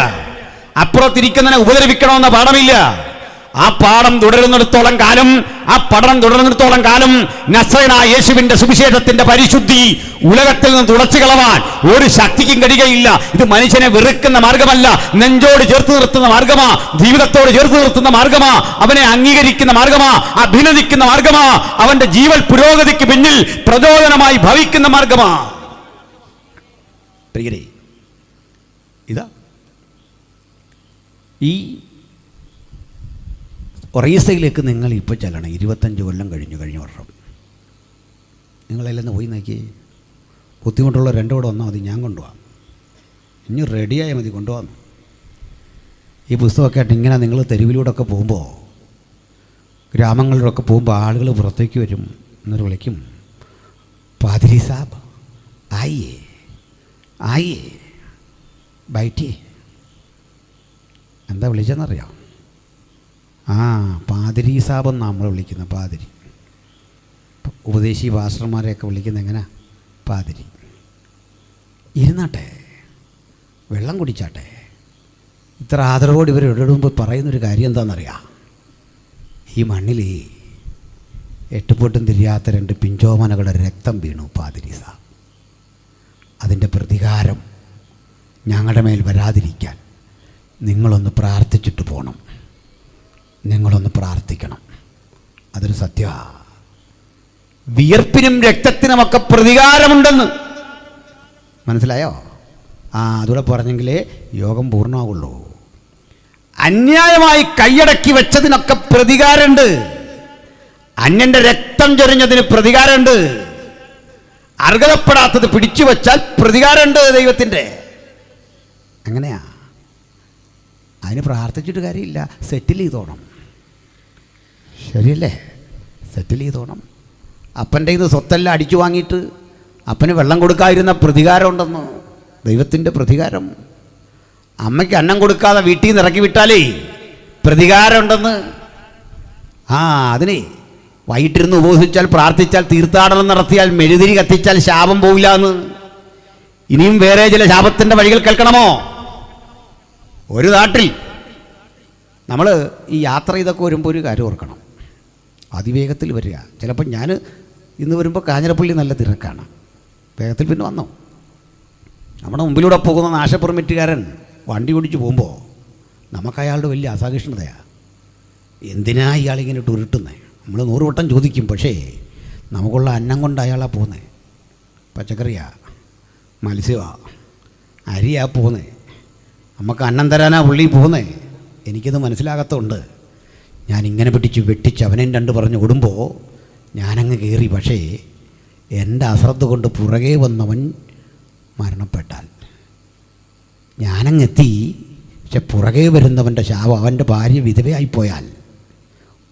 അപ്പുറത്തിരിക്കുന്നതിനെ ഉപദ്രവിക്കണമെന്ന പാഠമില്ല. ആ പാഠം തുടരുന്നിടത്തോളം കാലം, ആ പഠനം തുടരുന്നിടത്തോളം കാലം നസ്രയനായ യേശുവിന്റെ സുവിശേഷത്തിന്റെ പരിശുദ്ധി ഉലകത്തിൽ നിന്ന് തുടച്ചു കളവാൻ ഒരു ശക്തിക്കും കഴിയുകയില്ല. ഇത് മനുഷ്യനെ വെറുക്കുന്ന മാർഗമല്ല, നെഞ്ചോട് ചേർത്ത് നിർത്തുന്ന മാർഗമാ, ജീവിതത്തോട് ചേർത്ത് നിർത്തുന്ന മാർഗമാ, അവനെ അംഗീകരിക്കുന്ന മാർഗമാ, അഭിനന്ദിക്കുന്ന മാർഗമാ, അവന്റെ ജീവൽ പുരോഗതിക്ക് പിന്നിൽ പ്രചോദനമായി ഭവിക്കുന്ന മാർഗമാ. പ്രിയരേ, ഇതാ ഈ ഒറീസയിലേക്ക് നിങ്ങൾ ഇപ്പോൾ ചെല്ലണം. 25 കൊല്ലം കഴിഞ്ഞ വർഷം നിങ്ങളെല്ലാം പോയി നോക്കി. ബുദ്ധിമുട്ടുള്ള 2 കൂടെ വന്നാൽ മതി, ഞാൻ കൊണ്ടുപോകാം. ഇനി റെഡിയായാൽ മതി, കൊണ്ടുപോകാം. ഈ പുസ്തകമൊക്കെ ആയിട്ട് ഇങ്ങനെ നിങ്ങൾ തെരുവിലൂടെയൊക്കെ പോകുമ്പോൾ, ഗ്രാമങ്ങളിലൊക്കെ പോകുമ്പോൾ ആളുകൾ പുറത്തേക്ക് വരും, എന്നൊരു വിളിക്കും, പാതിരി സാബ് ആയിയേ ആയിയേ ബൈറ്റിയേ. എന്താ വിളിച്ചതെന്നറിയാം? പാതിരി സാബെന്ന് നമ്മൾ വിളിക്കുന്ന പാതിരി. ഉപദേശി പാസ്റ്റർമാരെയൊക്കെ വിളിക്കുന്ന എങ്ങനെ? പാതിരി. ഇരുന്നാട്ടെ, വെള്ളം കുടിച്ചാട്ടെ. ഇത്ര ആദരവോട് ഇവർ ഇടുമ്പോൾ പറയുന്നൊരു കാര്യം എന്താണെന്നറിയാം? ഈ മണ്ണിൽ 8 പൊട്ടും തിരിയാത്ത 2 പിഞ്ചോമനകളുടെ രക്തം വീണു പാതിരി സാബ്. അതിൻ്റെ പ്രതികാരം ഞങ്ങളുടെ മേൽ വരാതിരിക്കാൻ നിങ്ങളൊന്ന് പ്രാർത്ഥിച്ചിട്ട് പോകണം, നിങ്ങളൊന്ന് പ്രാർത്ഥിക്കണം. അതൊരു സത്യമാണ്. വിയർപ്പിനും രക്തത്തിനുമൊക്കെ പ്രതികാരമുണ്ടെന്ന് മനസ്സിലായോ? അതുകൂടെ പറഞ്ഞെങ്കിലേ യോഗം പൂർണ്ണമാവുള്ളൂ. അന്യായമായി കൈയടക്കി വെച്ചതിനൊക്കെ പ്രതികാരമുണ്ട്. അന്യന്റെ രക്തം ചൊരിഞ്ഞതിന് പ്രതികാരമുണ്ട്. അർഹതപ്പെടാത്തത് പിടിച്ചു വച്ചാൽ പ്രതികാരമുണ്ട് ദൈവത്തിൻ്റെ. അങ്ങനെയാ. അതിന് പ്രാർത്ഥിച്ചിട്ട് കാര്യമില്ല, സെറ്റിൽ ചെയ്തോണം. ശരിയല്ലേ? സെറ്റിൽ ചെയ്തോണം. അപ്പൻ്റെ ഇത് സ്വത്തെല്ലാം അടിച്ചു വാങ്ങിയിട്ട് അപ്പന് വെള്ളം കൊടുക്കാതിരുന്ന പ്രതികാരം ഉണ്ടെന്ന്, ദൈവത്തിൻ്റെ പ്രതികാരം. അമ്മയ്ക്ക് അന്നം കൊടുക്കാതെ വീട്ടിൽ നിന്ന് ഇറക്കി വിട്ടാലേ പ്രതികാരം ഉണ്ടെന്ന്. അതിനെ വൈകിട്ടിരുന്ന് ഉപവസിച്ചാൽ, പ്രാർത്ഥിച്ചാൽ, തീർത്ഥാടനം നടത്തിയാൽ, മെഴുതിരി കത്തിച്ചാൽ ശാപം പോവില്ല എന്ന്. ഇനിയും വേറെ ചില ശാപത്തിൻ്റെ വഴികൾ കേൾക്കണമോ? ഒരു നാട്ടിൽ നമ്മൾ ഈ യാത്ര ചെയ്തൊക്കെ വരുമ്പോൾ ഒരു കാര്യം ഓർക്കണം, അതിവേഗത്തിൽ വരിക. ചിലപ്പോൾ ഞാൻ ഇന്ന് വരുമ്പോൾ കാഞ്ഞിരപ്പള്ളി നല്ല തിരക്കാണ്, വേഗത്തിൽ പിന്നെ വന്നോ. നമ്മുടെ മുമ്പിലൂടെ പോകുന്ന നാശപ്പെർമിറ്റുകാരൻ വണ്ടി ഓടിച്ച് പോകുമ്പോൾ നമുക്ക് അയാളുടെ വലിയ അസഹിഷ്ണുതയാണ്. എന്തിനാ ഇയാളിങ്ങനെ ഉരുട്ടുന്നത്? നമ്മൾ 100 വട്ടം ചോദിക്കും. പക്ഷേ നമുക്കുള്ള അന്നം കൊണ്ട് അയാളാ പോകുന്നത്. പച്ചക്കറിയാ, മത്സ്യമാ, അരിയാ പോകുന്നത്. നമുക്ക് അന്നം തരാനാ പുള്ളി പോകുന്നത്. എനിക്കത് മനസ്സിലാകത്തുണ്ട്. ഞാനിങ്ങനെ പിടിച്ച് വെട്ടിച്ച് അവനെ 2 പറഞ്ഞ് ഓടുമ്പോൾ ഞാനങ്ങ് കയറി. പക്ഷേ എൻ്റെ അശ്രദ്ധ കൊണ്ട് പുറകെ വന്നവൻ മരണപ്പെട്ടാൽ ഞാനങ്ങെത്തി. പക്ഷെ പുറകെ വരുന്നവൻ്റെ ശാപം, അവൻ്റെ ഭാര്യ വിധവയായിപ്പോയാൽ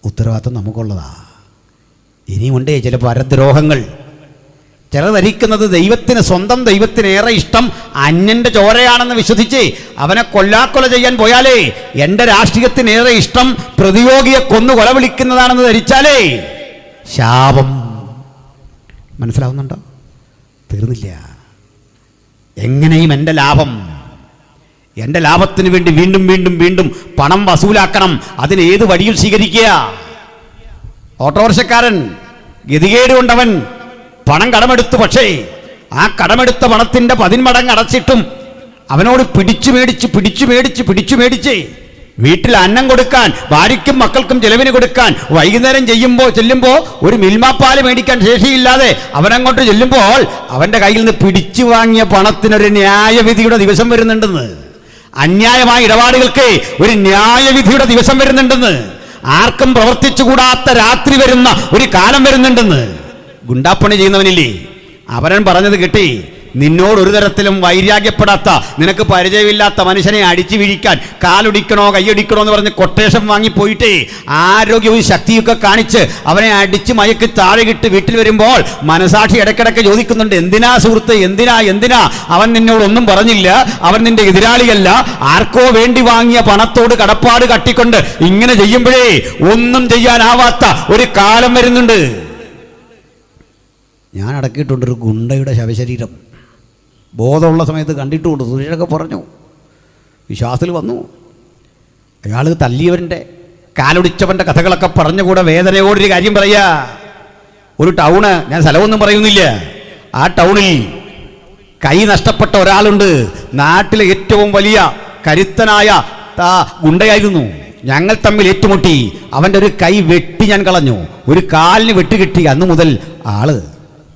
ഉത്തരവാദിത്വം നമുക്കുള്ളതാ. ഇനിയുണ്ടേ ചില പരദ്രോഹങ്ങൾ. ചില ധരിക്കുന്നത് സ്വന്തം ദൈവത്തിനേറെ ഇഷ്ടം അന്യൻ്റെ ചോരയാണെന്ന് വിശ്വസിച്ച് അവനെ കൊല്ലാക്കൊല ചെയ്യാൻ പോയാലേ എൻ്റെ രാഷ്ട്രീയത്തിനേറെ ഇഷ്ടം പ്രതിയോഗിയെ കൊന്നു കൊല വിളിക്കുന്നതാണെന്ന് ധരിച്ചാലേ ശാപം. മനസ്സിലാവുന്നുണ്ടോ? തീർന്നില്ല. എങ്ങനെയും എൻ്റെ ലാഭത്തിന് വേണ്ടി വീണ്ടും വീണ്ടും വീണ്ടും പണം വസൂലാക്കണം. അതിന് ഏത് വഴിയിൽ സ്വീകരിക്കുക? ഓട്ടോറിക്ഷക്കാരൻ ഗതികേട് കൊണ്ടവൻ പണം കടമെടുത്തു. പക്ഷേ ആ കടമെടുത്ത പണത്തിൻ്റെ 10 മടങ്ങ് അടച്ചിട്ടും അവനോട് പിടിച്ചു മേടിച്ച് വീട്ടിൽ അന്നം കൊടുക്കാൻ, ഭാര്യയ്ക്കും മക്കൾക്കും ചെലവിന് കൊടുക്കാൻ വൈകുന്നേരം ചെല്ലുമ്പോൾ ഒരു മിൽമാപ്പാല് മേടിക്കാൻ ശേഷിയില്ലാതെ അവനങ്ങോട്ട് ചെല്ലുമ്പോൾ അവൻ്റെ കയ്യിൽ നിന്ന് പിടിച്ചു വാങ്ങിയ പണത്തിനൊരു ന്യായവിധിയുടെ ദിവസം വരുന്നുണ്ടെന്ന്. അന്യായമായ ഇടപാടുകൾക്ക് ഒരു ന്യായവിധിയുടെ ദിവസം വരുന്നുണ്ടെന്ന്. ആർക്കും പ്രവർത്തിച്ചുകൂടാത്ത രാത്രി വരുന്ന ഒരു കാലം വരുന്നുണ്ടെന്ന്. ഗുണ്ടാപ്പണി ചെയ്യുന്നവനില്ലേ, അവരൻ പറഞ്ഞത് കിട്ടി. നിന്നോട് ഒരു തരത്തിലും വൈരാഗ്യപ്പെടാത്ത, നിനക്ക് പരിചയമില്ലാത്ത മനുഷ്യനെ അടിച്ചു വീഴിക്കാൻ കാലൊടിക്കണോ കൈയൊടിക്കണോ എന്ന് പറഞ്ഞ് കൊട്ടേഷൻ വാങ്ങിപ്പോയിട്ടേ ആരോഗ്യവും ശക്തിയൊക്കെ കാണിച്ച് അവനെ അടിച്ച് മയക്ക് താഴെ കിട്ട് വീട്ടിൽ വരുമ്പോൾ മനസാക്ഷി ഇടയ്ക്കിടയ്ക്ക് ചോദിക്കുന്നുണ്ട്, എന്തിനാ സുഹൃത്ത്, എന്തിനാ അവൻ നിന്നോടൊന്നും പറഞ്ഞില്ല, അവൻ നിന്റെ എതിരാളിയല്ല, ആർക്കോ വേണ്ടി വാങ്ങിയ പണത്തോട് കടപ്പാട് കട്ടിക്കൊണ്ട് ഇങ്ങനെ ചെയ്യുമ്പോഴേ ഒന്നും ചെയ്യാനാവാത്ത ഒരു കാലം വരുന്നുണ്ട്. ഞാൻ അടക്കിയിട്ടുണ്ടൊരു ഗുണ്ടയുടെ ശവശരീരം. ബോധമുള്ള സമയത്ത് കണ്ടിട്ടുമുണ്ട്. സുരേഷൊക്കെ പറഞ്ഞു, വിശ്വാസത്തിൽ വന്നു. അയാൾ തല്ലിയവൻ്റെ കാലൊടിച്ചവൻ്റെ കഥകളൊക്കെ പറഞ്ഞുകൂടെ വേദനയോടൊരു കാര്യം പറയുക. ഒരു ടൗണ്, ഞാൻ സ്ഥലമൊന്നും പറയുന്നില്ല, ആ ടൗണിൽ കൈ നഷ്ടപ്പെട്ട ഒരാളുണ്ട്. നാട്ടിലെ ഏറ്റവും വലിയ കരുത്തനായ ഗുണ്ടയായിരുന്നു. ഞങ്ങൾ തമ്മിൽ ഏറ്റുമുട്ടി. അവൻ്റെ ഒരു കൈ വെട്ടി ഞാൻ കളഞ്ഞു, ഒരു കാലിന് വെട്ടി കിട്ടി. അന്നു മുതൽ ആള്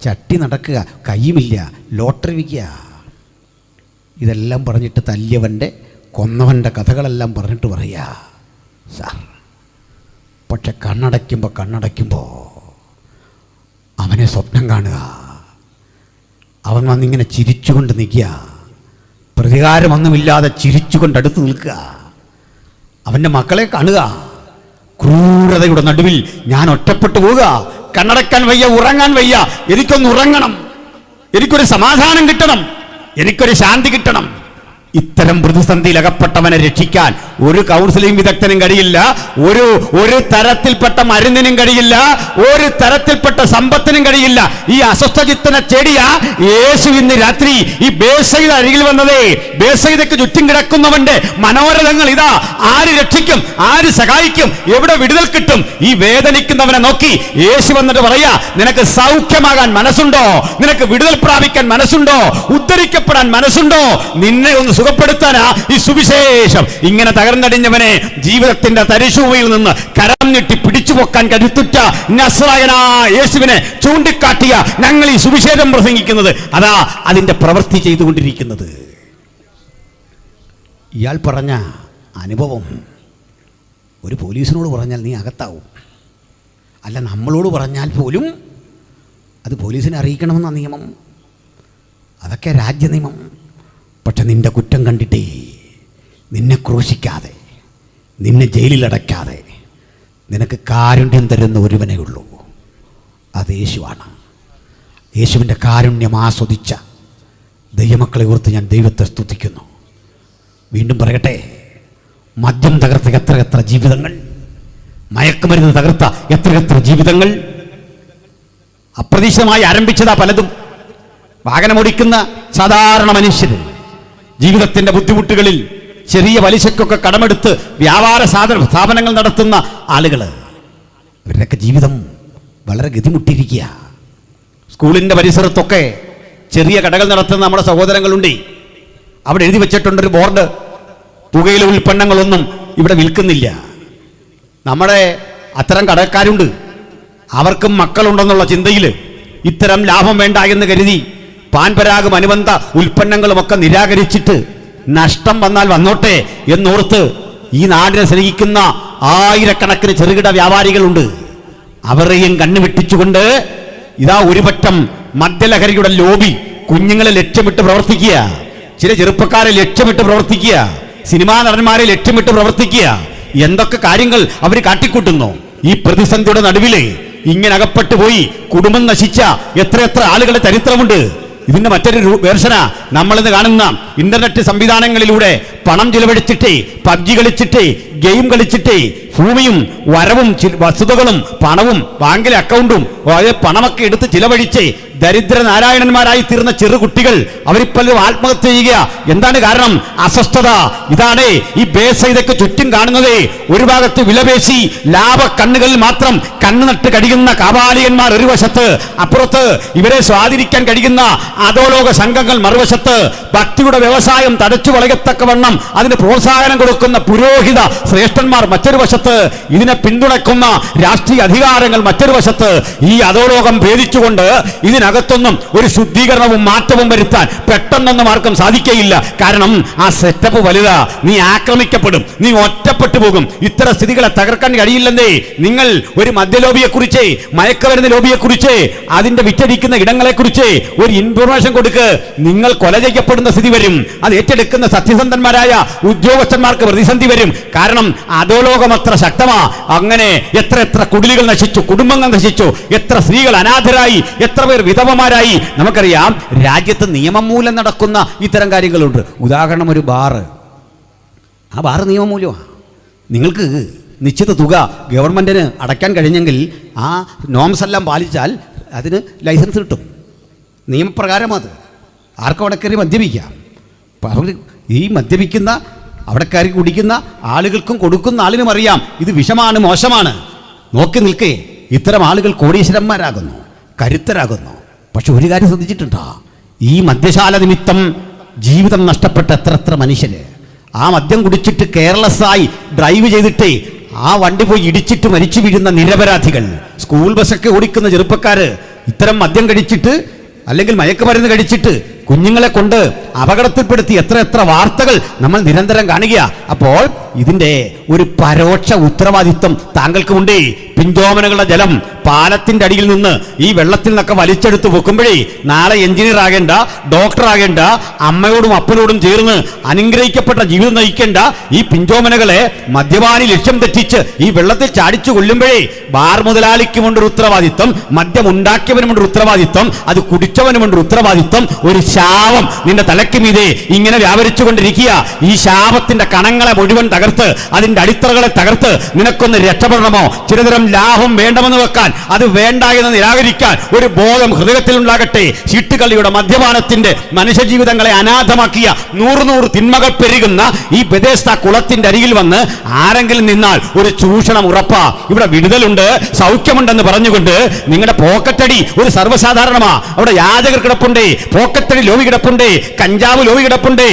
ചട്ടി നടക്കുക, കയ്യുമില്ല, ലോട്ടറി വിൽക്കുക. ഇതെല്ലാം പറഞ്ഞിട്ട് തല്ലിയവൻ്റെ കൊന്നവൻ്റെ കഥകളെല്ലാം പറഞ്ഞിട്ട് പറയുക, സാർ പക്ഷെ കണ്ണടയ്ക്കുമ്പോൾ അവനെ സ്വപ്നം കാണുക. അവൻ വന്നിങ്ങനെ ചിരിച്ചുകൊണ്ട് നിൽക്കുക, പ്രതികാരമൊന്നുമില്ലാതെ ചിരിച്ചുകൊണ്ട് അടുത്ത് നിൽക്കുക. അവൻ്റെ മക്കളെ കാണുക. ക്രൂരതയുടെ നടുവിൽ ഞാൻ ഒറ്റപ്പെട്ടു പോവുക. കണ്ണടക്കാൻ വയ്യ, ഉറങ്ങാൻ വയ്യ. എനിക്കൊന്ന് ഉറങ്ങണം, എനിക്കൊരു സമാധാനം കിട്ടണം, എനിക്കൊരു ശാന്തി കിട്ടണം. ഇത്തരം പ്രതിസന്ധിയിൽ അകപ്പെട്ടവനെ രക്ഷിക്കാൻ ഒരു കൗൺസിലിംഗ് വിദഗ്ധനും കഴിയില്ല, ഒരു തരത്തിൽപ്പെട്ട മരുന്നിനും കഴിയില്ല, ഒരു തരത്തിൽപ്പെട്ട സമ്പത്തിനും കഴിയില്ല. ഈ അസ്വസ്ഥചിത്തനെ ചെടിയ യേശു ഇന്ന് രാത്രി ഈ ബേസയുടെ അരികിൽ വന്നതേ. ബേസയ്ക്ക് ചുറ്റും കിടക്കുന്നവന്റെ മനോരഥങ്ങൾ ഇതാ. ആര് രക്ഷിക്കും, ആര് സഹായിക്കും, എവിടെ വിടുതൽ കിട്ടും? ഈ വേദനിക്കുന്നവനെ നോക്കി യേശു വന്നിട്ട് പറയാ, നിനക്ക് സൗഖ്യമാകാൻ മനസ്സുണ്ടോ? നിനക്ക് വിടുതൽ പ്രാപിക്കാൻ മനസ്സുണ്ടോ? ഉദ്ധരിക്കപ്പെടാൻ മനസ്സുണ്ടോ? നിന്നെ ഒന്ന് സുഖപ്പെടുത്താനാ ഈ സുവിശേഷം. ഇങ്ങനെ തകർന്നടിഞ്ഞവനെ ജീവിതത്തിന്റെ തരിശൂവയിൽ നിന്ന് കരം നീട്ടി പിടിച്ചു പൊക്കാൻ കരുത്തുറ്റ നസ്രായനായ യേശുവിനെ ചൂണ്ടിക്കാട്ടിയ ഞങ്ങൾ ഈ സുവിശേഷം പ്രസംഗിക്കുന്നത്. അതാ അതിന്റെ പ്രവൃത്തി ചെയ്തുകൊണ്ടിരിക്കുന്നത്. ഇയാൾ പറഞ്ഞ അനുഭവം ഒരു പോലീസിനോട് പറഞ്ഞാൽ നീ അകത്താവും. അല്ല, നമ്മളോട് പറഞ്ഞാൽ പോലും അത് പോലീസിനെ അറിയിക്കണമെന്ന നിയമം, അതൊക്കെ രാജ്യനിയമം. പക്ഷെ നിന്റെ കുറ്റം കണ്ടിട്ടേ നിന്നെ ക്രൂശിക്കാതെ, നിന്നെ ജയിലിലടയ്ക്കാതെ നിനക്ക് കാരുണ്യം തരുന്ന ഒരുവനേ ഉള്ളൂ, അത് യേശുവാണ്. യേശുവിൻ്റെ കാരുണ്യം ആസ്വദിച്ച ദൈവമക്കളെ ഓർത്ത് ഞാൻ ദൈവത്തെ സ്തുതിക്കുന്നു. വീണ്ടും പറയട്ടെ, മദ്യം തകർത്ത എത്ര ജീവിതങ്ങൾ, മയക്കുമരുന്ന് തകർത്ത എത്ര ജീവിതങ്ങൾ. അപ്രതീക്ഷിതമായി ആരംഭിച്ചതാ പലതും. വാഹനമോടിക്കുന്ന സാധാരണ മനുഷ്യർ ജീവിതത്തിന്റെ ബുദ്ധിമുട്ടുകളിൽ ചെറിയ പലിശക്കൊക്കെ കടമെടുത്ത് വ്യാപാര സ്ഥാപനങ്ങൾ നടത്തുന്ന ആളുകൾ, അവരുടെയൊക്കെ ജീവിതം വളരെ ഗതിമുട്ടിയിരിക്കുക. സ്കൂളിൻ്റെ പരിസരത്തൊക്കെ ചെറിയ കടകൾ നടത്തുന്ന നമ്മുടെ സഹോദരങ്ങളുണ്ട്. അവിടെ എഴുതി വെച്ചിട്ടുണ്ടൊരു ബോർഡ്, പുകയില ഉൽപ്പന്നങ്ങളൊന്നും ഇവിടെ വിൽക്കുന്നില്ല. നമ്മുടെ അത്തരം കടക്കാരുണ്ട്, അവർക്കും മക്കളുണ്ടെന്നുള്ള ചിന്തയിൽ ഇത്തരം ലാഭം വേണ്ട എന്ന് കരുതി പാൻപരാഗും അനുബന്ധ ഉൽപ്പന്നങ്ങളുമൊക്കെ നിരാകരിച്ചിട്ട് നഷ്ടം വന്നാൽ വന്നോട്ടെ എന്നോർത്ത് ഈ നാടിനെ സ്നേഹിക്കുന്ന ആയിരക്കണക്കിന് ചെറുകിട വ്യാപാരികളുണ്ട്. അവരെയും കണ്ണുവെട്ടിച്ചുകൊണ്ട് ഇതാ ഒരു പറ്റം മദ്യലഹരിയുടെ ലോബി കുഞ്ഞുങ്ങളെ ലക്ഷ്യമിട്ട് പ്രവർത്തിക്കുക, ചില ചെറുപ്പക്കാരെ ലക്ഷ്യമിട്ട് പ്രവർത്തിക്കുക, സിനിമാ നടന്മാരെ ലക്ഷ്യമിട്ട് പ്രവർത്തിക്കുക. എന്തൊക്കെ കാര്യങ്ങൾ അവർ കാട്ടിക്കൂട്ടുന്നു. ഈ പ്രതിസന്ധിയുടെ നടുവില് ഇങ്ങനെ അകപ്പെട്ടു പോയി കുടുംബം നശിച്ച എത്രയെത്ര ആളുകളുടെ ചരിത്രമുണ്ട്. ഇതിന്റെ മറ്റൊരു വേർഷനാ നമ്മളിന്ന് കാണുന്ന ഇന്റർനെറ്റ് സംവിധാനങ്ങളിലൂടെ പണം ചിലവഴിച്ചിട്ട് പബ്ജി കളിച്ചിട്ട് ഗെയിം കളിച്ചിട്ട് ഭൂമിയും വരവും വസ്തുതകളും പണവും ബാങ്കിലെ അക്കൗണ്ടും പണമൊക്കെ എടുത്ത് ചിലവഴിച്ച് ദരിദ്ര നാരായണന്മാരായി തീർന്ന ചെറുകുട്ടികൾ അവരിപ്പലും ആത്മഹത്യ ചെയ്യുക. എന്താണ് കാരണം? അസ്വസ്ഥത. ഇതാണ് ഈ ബേസൈതൊക്കെ ചുറ്റും കാണുന്നത്. ഒരു ഭാഗത്ത് വിലപേശി ലാഭ കണ്ണുകളിൽ മാത്രം കണ്ണുനട്ട് കഴിയുന്ന കാപാലികന്മാർ ഒരു വശത്ത്, അപ്പുറത്ത് ഇവരെ സ്വാധീനിക്കാൻ കഴിയുന്ന അധോലോക സംഘങ്ങൾ മറുവശത്ത്, ഭക്തിയുടെ വ്യവസായം തടച്ചു വളയത്തക്കവണ്ണം അതിന് പ്രോത്സാഹനം കൊടുക്കുന്ന പുരോഹിത ശ്രേഷ്ഠന്മാർ മറ്റൊരു വശത്ത്, ഇതിനെ പിന്തുണയ്ക്കുന്ന രാഷ്ട്രീയ അധികാരങ്ങൾ മറ്റൊരു വശത്ത്. ഈ അധോലോകം ഭേദിച്ചുകൊണ്ട് ഇതിനകത്തൊന്നും ഒരു ശുദ്ധീകരണവും മാറ്റവും വരുത്താൻ പെട്ടെന്നൊന്നും ആർക്കും സാധിക്കയില്ല. കാരണം ആ സെറ്റപ്പ് വലുതാ. നീ ആക്രമിക്കപ്പെടും, നീ ഒറ്റപ്പെട്ടു പോകും. ഇത്തരം സ്ഥിതികളെ തകർക്കാൻ കഴിയില്ലെന്നേ. നിങ്ങൾ ഒരു മദ്യലോബിയെ കുറിച്ച്, മയക്കുമരുന്ന് ലോബിയെ കുറിച്ച്, അതിന്റെ വിറ്റഴിക്കുന്ന ഇടങ്ങളെ കുറിച്ച് ഒരു ഇൻഫർമേഷൻ കൊടുക്ക്. നിങ്ങൾ കൊല ചെയ്യപ്പെടുന്ന സ്ഥിതി വരും. അത് ഏറ്റെടുക്കുന്ന സത്യസന്ധന്മാരായ ഉദ്യോഗസ്ഥന്മാർക്ക് പ്രതിസന്ധി വരും. കാരണം അധോലോകം അത്ര ശക്തമാ. അങ്ങനെ എത്ര എത്ര കുടിലുകൾ നശിച്ചു, കുടുംബങ്ങൾ നശിച്ചു, എത്ര സ്ത്രീകൾ അനാഥരായി, എത്ര പേർ വിധവമാരായി. നമുക്കറിയാം രാജ്യത്ത് നിയമം മൂലം നടക്കുന്ന ഇത്തരം കാര്യങ്ങളുണ്ട്. ഉദാഹരണം, ഒരു ബാറ്, ആ ബാറ് നിയമം മൂലമാണ്. നിങ്ങൾക്ക് നിശ്ചിത തുക ഗവൺമെന്റിന് അടയ്ക്കാൻ കഴിഞ്ഞെങ്കിൽ ആ നോംസ് എല്ലാം പാലിച്ചാൽ അതിന് ലൈസൻസ് കിട്ടും. നിയമപ്രകാരം അത് ആർക്കും അവിടെ കയറി മദ്യപിക്കാം. അവർ ഈ മദ്യപിക്കുന്ന അവിടെ കയറി കുടിക്കുന്ന ആളുകൾക്കും കൊടുക്കുന്ന ആളിനും അറിയാം ഇത് വിഷമാണ്, മോശമാണ്. നോക്കി നിൽക്കേ ഇത്തരം ആളുകൾ കോടീശ്വരന്മാരാകുന്നു, കരുത്തരാകുന്നു. പക്ഷെ ഒരു കാര്യം ശ്രദ്ധിച്ചിട്ടുണ്ടോ? ഈ മദ്യശാല നിമിത്തം ജീവിതം നഷ്ടപ്പെട്ട എത്ര മനുഷ്യര്. ആ മദ്യം കുടിച്ചിട്ട് കെയർലെസ്സായി ഡ്രൈവ് ചെയ്തിട്ട് ആ വണ്ടി പോയി ഇടിച്ചിട്ട് മരിച്ചു വീഴുന്ന നിരപരാധികൾ, സ്കൂൾ ബസ്സൊക്കെ ഓടിക്കുന്ന ചെറുപ്പക്കാര് ഇത്തരം മദ്യം കഴിച്ചിട്ട് അല്ലെങ്കിൽ മയക്കുമരുന്ന് കഴിച്ചിട്ട് കുഞ്ഞുങ്ങളെ കൊണ്ട് അപകടത്തിൽപ്പെടുത്തി എത്ര വാർത്തകൾ നമ്മൾ നിരന്തരം കാണുക. അപ്പോൾ ഇതിന്റെ ഒരു പരോക്ഷ ഉത്തരവാദിത്വം താങ്കൾക്കുമുണ്ട്. പിഞ്ചോമനകളുടെ ജലം പാലത്തിന്റെ അടിയിൽ നിന്ന് ഈ വെള്ളത്തിൽ നിന്നൊക്കെ വലിച്ചെടുത്ത് വെക്കുമ്പോഴേ നാളെ എഞ്ചിനീയർ ആകേണ്ട, ഡോക്ടർ ആകേണ്ട, അമ്മയോടും അപ്പനോടും ചേർന്ന് അനുഗ്രഹിക്കപ്പെട്ട ജീവിതം നയിക്കേണ്ട ഈ പിഞ്ചോമനകളെ മദ്യപാനി ലക്ഷ്യം തെറ്റിച്ച് ഈ വെള്ളത്തിൽ ചാടിച്ചു കൊല്ലുമ്പോഴേ ബാർ മുതലാളിക്കുമുണ്ടൊരു ഉത്തരവാദിത്വം, മദ്യം ഉണ്ടാക്കിയവനുമുണ്ടൊരു ഉത്തരവാദിത്വം, അത് കുടിച്ചവനുമുണ്ടൊരു ഉത്തരവാദിത്വം. ഒരു ശാപം നിന്റെ തലയ്ക്ക് മീതെ ഇങ്ങനെ വ്യാപരിച്ചു കൊണ്ടിരിക്കുക. ഈ ശാപത്തിന്റെ കണങ്ങളെ മുഴുവൻ തകർത്ത്, അതിന്റെ അടിത്തറകളെ തകർത്ത് നിനക്കൊന്ന് രക്ഷപ്പെടണമോ, ചിലതരം ലാഭം വേണ്ടെന്ന് വെക്കാൻ, അത് വേണ്ട എന്ന് നിരാകരിക്കാൻ ഒരു ബോധം ഹൃദയത്തിൽ ഉണ്ടാകട്ടെ. ചീട്ടുകളിയുടെ മദ്യപാനത്തിന്റെ മനുഷ്യജീവിതങ്ങളെ അനാഥമാക്കിയ 100 തിന്മകൾ പെരുകുന്ന ഈ ബെഥെസ്ദ കുളത്തിന്റെ അരികിൽ വന്ന് ആരെങ്കിലും നിന്നാൽ ഒരു ചൂഷണം ഉറപ്പാ. ഇവിടെ വിടുതലുണ്ട്, സൗഖ്യമുണ്ടെന്ന് പറഞ്ഞുകൊണ്ട് നിങ്ങളുടെ പോക്കറ്റടി ഒരു സർവ്വസാധാരണമാ. അവിടെ യാചകർ കിടപ്പുണ്ട്, പോക്കറ്റടി ലോബി കിടപ്പുണ്ട്, കഞ്ചാവ് ലോബി കിടപ്പുണ്ട്,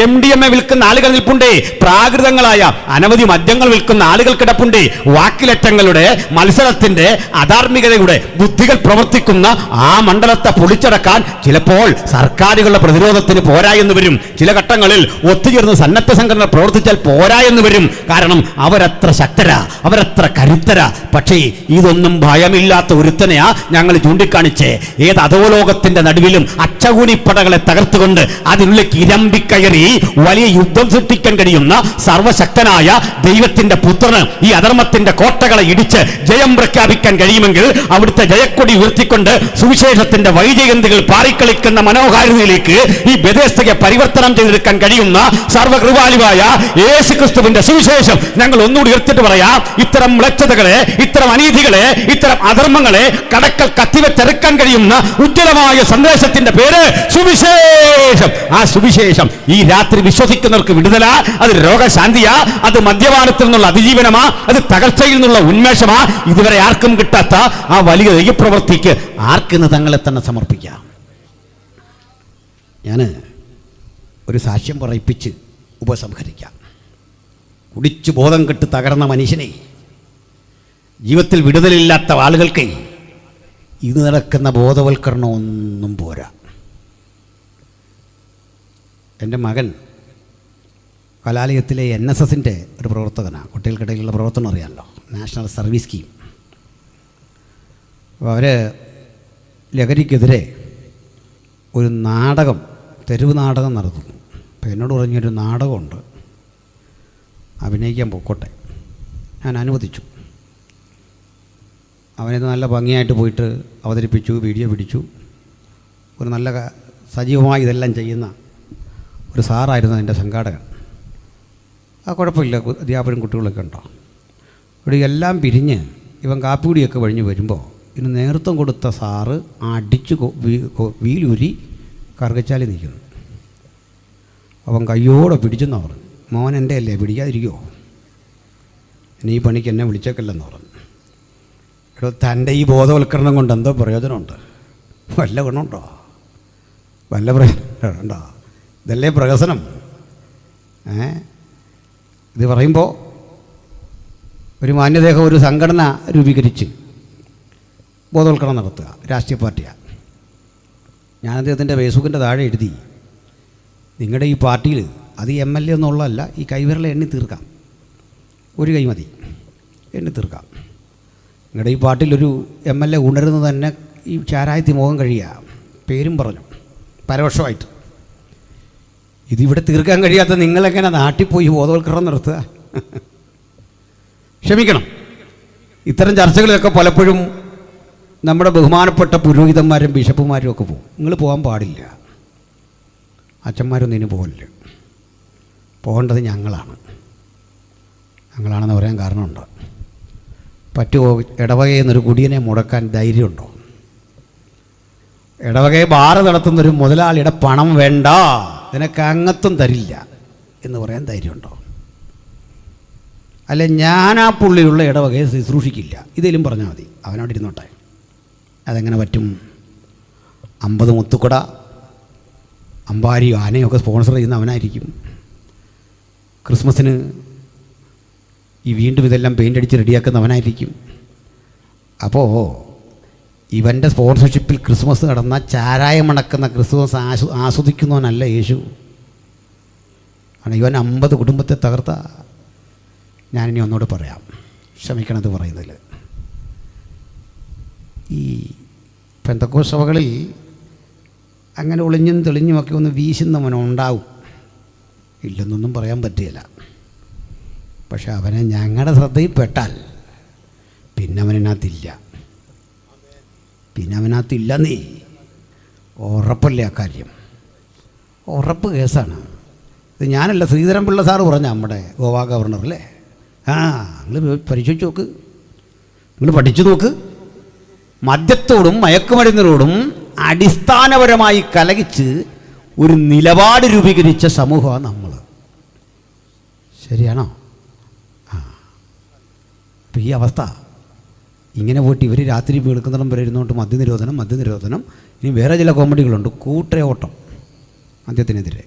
MDMA വിൽക്കുന്ന ആളുകൾ നിൽപ്പുണ്ട്, പ്രാകൃതങ്ങളായ അനവധി മദ്യങ്ങൾ വിൽക്കുന്ന ആളുകൾ കിടപ്പുണ്ട്. വാക്കിലറ്റങ്ങളുടെ മത്സരത്തിന്റെ അധാർമികതയുടെ ബുദ്ധികൾ പ്രവർത്തിക്കുന്ന ആ മണ്ഡലത്തെ പൊളിച്ചടക്കാൻ ചിലപ്പോൾ സർക്കാരുകളുടെ പ്രതിരോധത്തിന് പോരാ എന്ന് വരും. ചില ഘട്ടങ്ങളിൽ ഒത്തുചേർന്ന് സന്നദ്ധ സംഘടന പ്രവർത്തിച്ചാൽ പോരാ എന്ന് വരും. കാരണം അവരത്ര ശക്തരാ, അവരത്ര കരുത്തരാ. പക്ഷേ ഇതൊന്നും ഭയമില്ലാത്ത ഒരുത്തനെയാ ഞങ്ങൾ ചൂണ്ടിക്കാണിച്ചേ. ഏത് അധോലോകത്തിന്റെ നടുവിലും അച്ചകൂണിപ്പടകളെ തകർത്തുകൊണ്ട് അതിനുള്ളിലേക്ക് ഇരമ്പിക്കയറി വലിയ യുദ്ധം സൃഷ്ടിക്കാൻ കഴിയുന്ന സർവശക്തനായ ദൈവത്തിന്റെ പുത്രന് ഈ അധർമ്മത്തിന്റെ കോട്ടകളെ ഇടിച്ച് ജയം പ്രഖ്യാപിക്കാൻ കഴിയുമെങ്കിൽ അവിടുത്തെ ജയക്കൊടി ഉയർത്തിക്കൊണ്ട് സുവിശേഷത്തിന്റെ വൈജയന്തികൾ പാറിക്കളിക്കുന്ന മനോഹാരിതയിലേക്ക് ഈ ബെഥെസ്ദയെ പരിവർത്തനം ചെയ്തെടുക്കാൻ കഴിയുന്ന സർവകൃപാലുവായ യേശുക്രിസ്തുവിന്റെ സുവിശേഷം ഞങ്ങൾ ഒന്നുകൂടി ഉയർത്തിട്ട് പറയാം. ഇത്തരം മ്ലേച്ഛതകളെ, ഇത്തരം അനീതികളെ, ഇത്തരം അധർമ്മങ്ങളെ കടക്കൽ കത്തിവെച്ചെടുക്കാൻ കഴിയുന്ന ഉജ്ജ്വലമായ സന്ദേശത്തിന്റെ പേര് സുവിശേഷം. ആ സുവിശേഷം ഈ രാത്രി വിശ്വസിക്കുന്നവർക്ക് വിടുതല, അത് രോഗശാന്തിയാ, അത് മദ്യപാനത്തിൽ നിന്നുള്ള അതിജീവനമാ, അത് തകർച്ചയിൽ നിന്നുള്ള ഉന്മേഷമാ. ഇതുവരെ ആർക്കും കിട്ടാത്ത ആ വലിയ ദൈവപ്രവൃത്തിക്ക് ആർക്കിന്ന് തങ്ങളെ തന്നെ സമർപ്പിക്കാം. ഞാൻ ഒരു സാക്ഷ്യം പറയിപ്പിച്ച് ഉപസംഹരിക്കാം. കുടിച്ച് ബോധം കെട്ട് തകർന്ന മനുഷ്യനെ, ജീവിതത്തിൽ വിടുതലില്ലാത്ത ആളുകൾക്ക് ഇത് നടക്കുന്ന ബോധവൽക്കരണം ഒന്നും പോരാ. എൻ്റെ മകൻ കലാലയത്തിലെ NSSൻ്റെ ഒരു പ്രവർത്തകനാണ്. കുട്ടികൾക്കിടയിലുള്ള പ്രവർത്തനം അറിയാമല്ലോ, നാഷണൽ സർവീസ് സ്കീം. അപ്പോൾ അവർ ലഹരിക്കെതിരെ ഒരു നാടകം, തെരുവ് നാടകം നടത്തുന്നു. അപ്പോൾ എന്നോട് പറഞ്ഞൊരു നാടകമുണ്ട്, അഭിനയിക്കാൻ പോയിക്കോട്ടെ. ഞാൻ അനുവദിച്ചു. അവനിത് നല്ല ഭംഗിയായിട്ട് പോയിട്ട് അവതരിപ്പിച്ചു, വീഡിയോ പിടിച്ചു. ഒരു നല്ല സജീവമായി ഇതെല്ലാം ചെയ്യുന്ന ഒരു സാറായിരുന്നു അതിൻ്റെ സംഘാടകൻ. ആ കുഴപ്പമില്ല, അധ്യാപകരും കുട്ടികളൊക്കെ ഉണ്ടോ. ഇവിടെ എല്ലാം പിരിഞ്ഞ് ഇവൻ കാപ്പികുടിയൊക്കെ കഴിഞ്ഞ് വരുമ്പോൾ ഇതിന് നേതൃത്വം കൊടുത്ത സാറ് അടിച്ച് വീലൂരി കറുകച്ചാലി നിൽക്കുന്നു. അവൻ കയ്യോടെ പിടിച്ചെന്നാണ് പറഞ്ഞു. മോൻ എൻ്റെ അല്ലേ, പിടിക്കാതിരിക്കുമോ, ഇനി ഈ പണിക്ക് എന്നെ വിളിച്ചേക്കല്ലെന്ന് പറഞ്ഞു. എടോ, തൻ്റെ ഈ ബോധവൽക്കരണം കൊണ്ട് എന്തോ പ്രയോജനമുണ്ട്? വല്ല ഗുണമുണ്ടോ? വല്ല പ്രയോജനം ഉണ്ടോ? ഇതല്ലേ പ്രഹസനം. ഇത് പറയുമ്പോൾ ഒരു മാന്യദേഹം ഒരു സംഘടന രൂപീകരിച്ച് ബോധവൽക്കരണം നടത്തുക, രാഷ്ട്രീയ പാർട്ടിയാണ്. ഞാൻ അദ്ദേഹത്തിൻ്റെ ഫേസ്ബുക്കിൻ്റെ താഴെ എഴുതി, നിങ്ങളുടെ ഈ പാർട്ടിയിൽ അത് MLA ഒന്നുള്ളതല്ല, ഈ കൈവിരലെ എണ്ണി തീർക്കാം, ഒരു കൈ മതി, എണ്ണി തീർക്കാം. നിങ്ങളുടെ ഈ പാർട്ടിയിലൊരു MLA ഉണരുന്നത് തന്നെ ഈ ചാരായത്തി മുഖം കഴിയുക, പേരും പറഞ്ഞു പരോക്ഷമായിട്ട്. ഇതിവിടെ തീർക്കാൻ കഴിയാത്ത നിങ്ങളെങ്ങനെ നാട്ടിൽ പോയി ബോധവൽക്കരണം നടത്തുക? ക്ഷമിക്കണം, ഇത്തരം ചർച്ചകളിലൊക്കെ പലപ്പോഴും നമ്മുടെ ബഹുമാനപ്പെട്ട പുരോഹിതന്മാരും ബിഷപ്പുമാരും ഒക്കെ പോകും. നിങ്ങൾ പോകാൻ പാടില്ല, അച്ഛന്മാരൊന്നും ഇതിന് പോകില്ല. പോകേണ്ടത് ഞങ്ങളാണെന്ന് പറയാൻ കാരണമുണ്ട്. പറ്റുമോ? ഇടവകയിൽ നിന്നൊരു കുടിയനെ മുടക്കാൻ ധൈര്യമുണ്ടോ? ഇടവകയെ ബാറ് നടത്തുന്നൊരു മുതലാളിയുടെ പണം വേണ്ട, നിനക്ക് അംഗത്വം തരില്ല എന്ന് പറയാൻ ധൈര്യമുണ്ടോ? അല്ലെ, ഞാൻ ആ പുള്ളിയുള്ള ഇടവകയെ ശുശ്രൂഷിക്കില്ല, ഇതേലും പറഞ്ഞാൽ മതി, അവനോട് ഇരുന്നോട്ടെ. അതെങ്ങനെ പറ്റും? 50 മുത്തുക്കുട, അമ്പാരി, ആനയൊക്കെ സ്പോൺസർ ചെയ്യുന്ന അവനായിരിക്കും. ക്രിസ്മസിന് ഈ വീണ്ടും ഇതെല്ലാം പെയിൻ്റ് അടിച്ച് റെഡിയാക്കുന്നവനായിരിക്കും. അപ്പോൾ ഇവൻ്റെ സ്പോൺസർഷിപ്പിൽ ക്രിസ്മസ് നടന്ന ചാരായം മണക്കുന്ന ക്രിസ്മസ് ആസ്വദിക്കുന്നവനല്ല യേശു. ആണ് ഇവൻ 50 കുടുംബത്തെ തകർത്ത. ഞാനിനി ഒന്നുകൂടെ പറയാം, ക്ഷമിക്കണത് പറയുന്നതിൽ. ഈ പെന്തക്കോസ്ത് സഭകളിൽ അങ്ങനെ ഒളിഞ്ഞും തെളിഞ്ഞുമൊക്കെ ഒന്ന് വീശുന്നവനുണ്ടാവും, ഇല്ലെന്നൊന്നും പറയാൻ പറ്റുകയില്ല. പക്ഷെ അവനെ ഞങ്ങളുടെ ശ്രദ്ധയിൽപ്പെട്ടാൽ പിന്നെ അവനകത്തില്ലെന്നേ ഉറപ്പല്ലേ അക്കാര്യം? ഉറപ്പ് കേസാണ് ഇത്. ഞാനല്ല, ശ്രീധരൻപിള്ള സാറ് പറഞ്ഞ നമ്മുടെ ഗോവ ഗവർണർ അല്ലേ, നിങ്ങൾ പരിശോധിച്ച് നോക്ക്, നിങ്ങൾ പഠിച്ചു നോക്ക്. മദ്യത്തോടും മയക്കുമരുന്നിനോടും അടിസ്ഥാനപരമായി കലഹിച്ച് ഒരു നിലപാട് രൂപീകരിച്ച സമൂഹമാണ് നമ്മൾ. ശരിയാണോ? അപ്പോൾ ഈ അവസ്ഥ ഇങ്ങനെ പോയിട്ട് ഇവർ രാത്രി വെളുക്കുന്നിടം വരെ ഇരുന്നുകൊണ്ട് മദ്യനിരോധനം. ഇനി വേറെ ചില കോമഡികളുണ്ട്, കൂട്ടയോട്ടം മദ്യത്തിനെതിരെ.